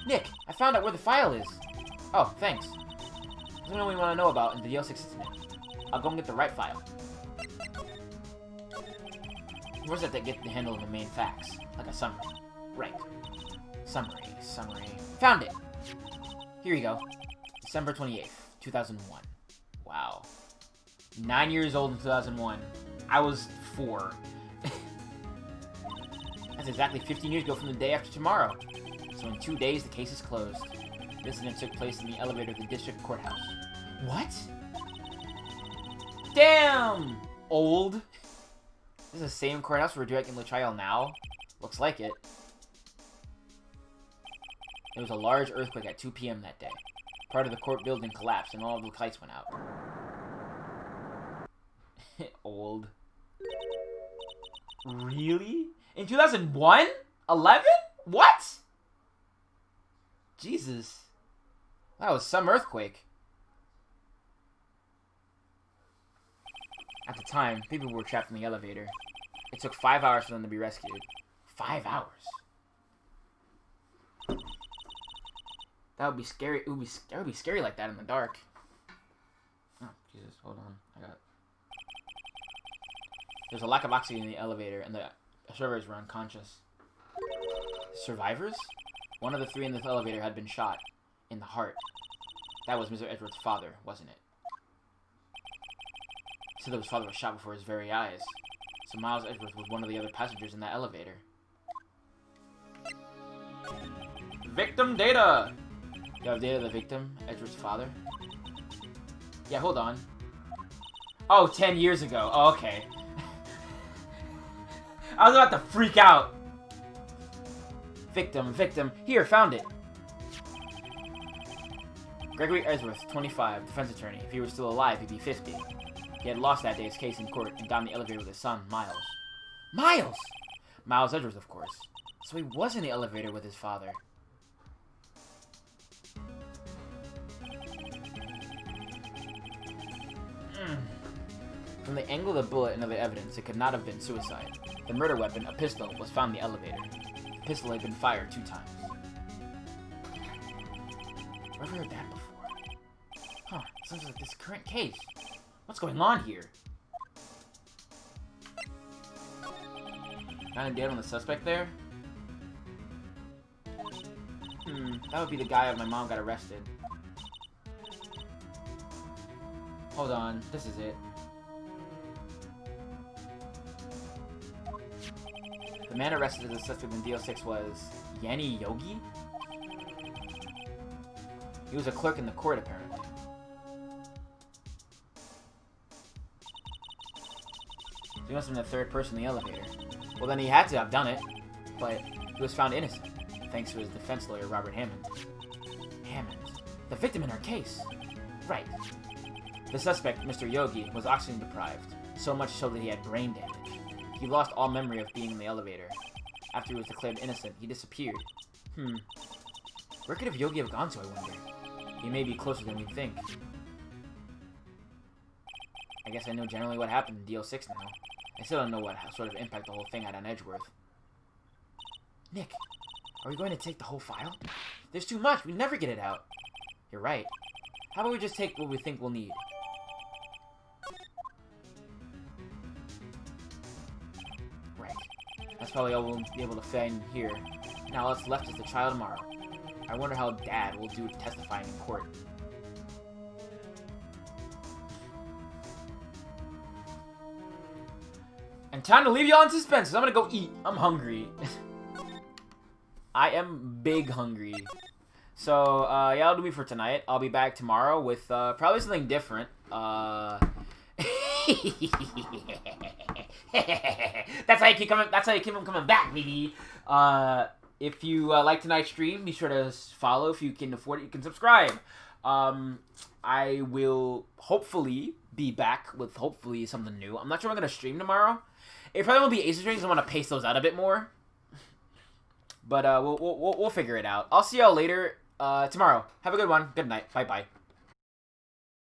Nick, I found out where the file is. Oh, thanks. There's something we want to know about in the DL6 incident. I'll go and get the right file. Where's that get the handle of the main facts? Like a summary. Right. Summary. Found it! Here you go. December 28th, 2001. Wow. 9 years old in 2001. I was 4. That's exactly 15 years ago from the day after tomorrow. So in 2 days, the case is closed. The incident took place in the elevator of the district courthouse. What? Damn! Old. This is the same courthouse we're directing the trial now? Looks like it. There was a large earthquake at 2 p.m. that day. Part of the court building collapsed and all of the lights went out. Old. Really? In 2001? 11? What? Jesus. That was some earthquake. At the time, people were trapped in the elevator. It took 5 hours for them to be rescued. 5 hours? That would be scary. It would be scary like that in the dark. Oh, Jesus. Hold on. There's a lack of oxygen in the elevator, and the survivors were unconscious. Survivors? One of the 3 in the elevator had been shot in the heart. That was Mr. Edward's father, wasn't it? He said that his father was shot before his very eyes. So Miles Edgeworth was one of the other passengers in that elevator. Victim data! You have data of the victim, Edgeworth's father? Yeah, hold on. Oh, 10 years ago. Oh, okay. I was about to freak out. Victim. Here, found it. Gregory Edgeworth, 25, defense attorney. If he were still alive, he'd be 50. He had lost that day's case in court and got in the elevator with his son, Miles. Miles! Miles Edgeworth, of course. So he was in the elevator with his father. From the angle of the bullet and other evidence, it could not have been suicide. The murder weapon, a pistol, was found in the elevator. The pistol had been fired 2 times. Where have I heard that before? Huh, sounds like this current case. What's going on here? Found dead on the suspect there? That would be the guy my mom got arrested. Hold on, this is it. The man arrested as a suspect in DO6 was Yanni Yogi? He was a clerk in the court, apparently. So he must have been the 3rd person in the elevator. Well, then he had to have done it, but he was found innocent, thanks to his defense lawyer, Robert Hammond. Hammond? The victim in our case? Right. The suspect, Mr. Yogi, was oxygen deprived, so much so that he had brain damage. He lost all memory of being in the elevator. After he was declared innocent, he disappeared. Where could Yogi have gone to, I wonder? He may be closer than we think. I guess I know generally what happened in DO6 now. I still don't know what sort of impact the whole thing had on Edgeworth. Nick, are we going to take the whole file? There's too much. We'd never get it out. You're right. How about we just take what we think we'll need? Right. That's probably all we'll be able to find here. Now what's left is the trial tomorrow. I wonder how Dad will do testifying in court. And time to leave y'all in suspense, because I'm gonna go eat. I'm hungry. I am big hungry. So, yeah, that'll do me for tonight. I'll be back tomorrow with, probably something different. That's how you keep coming, that's how you keep them coming back, baby. If you like tonight's stream, be sure to follow. If you can afford it, you can subscribe. I will hopefully be back with hopefully something new. I'm not sure I'm going to stream tomorrow. It probably won't be Ace streams. I want to pace those out a bit more. But we'll figure it out. I'll see y'all later tomorrow. Have a good one. Good night. Bye-bye.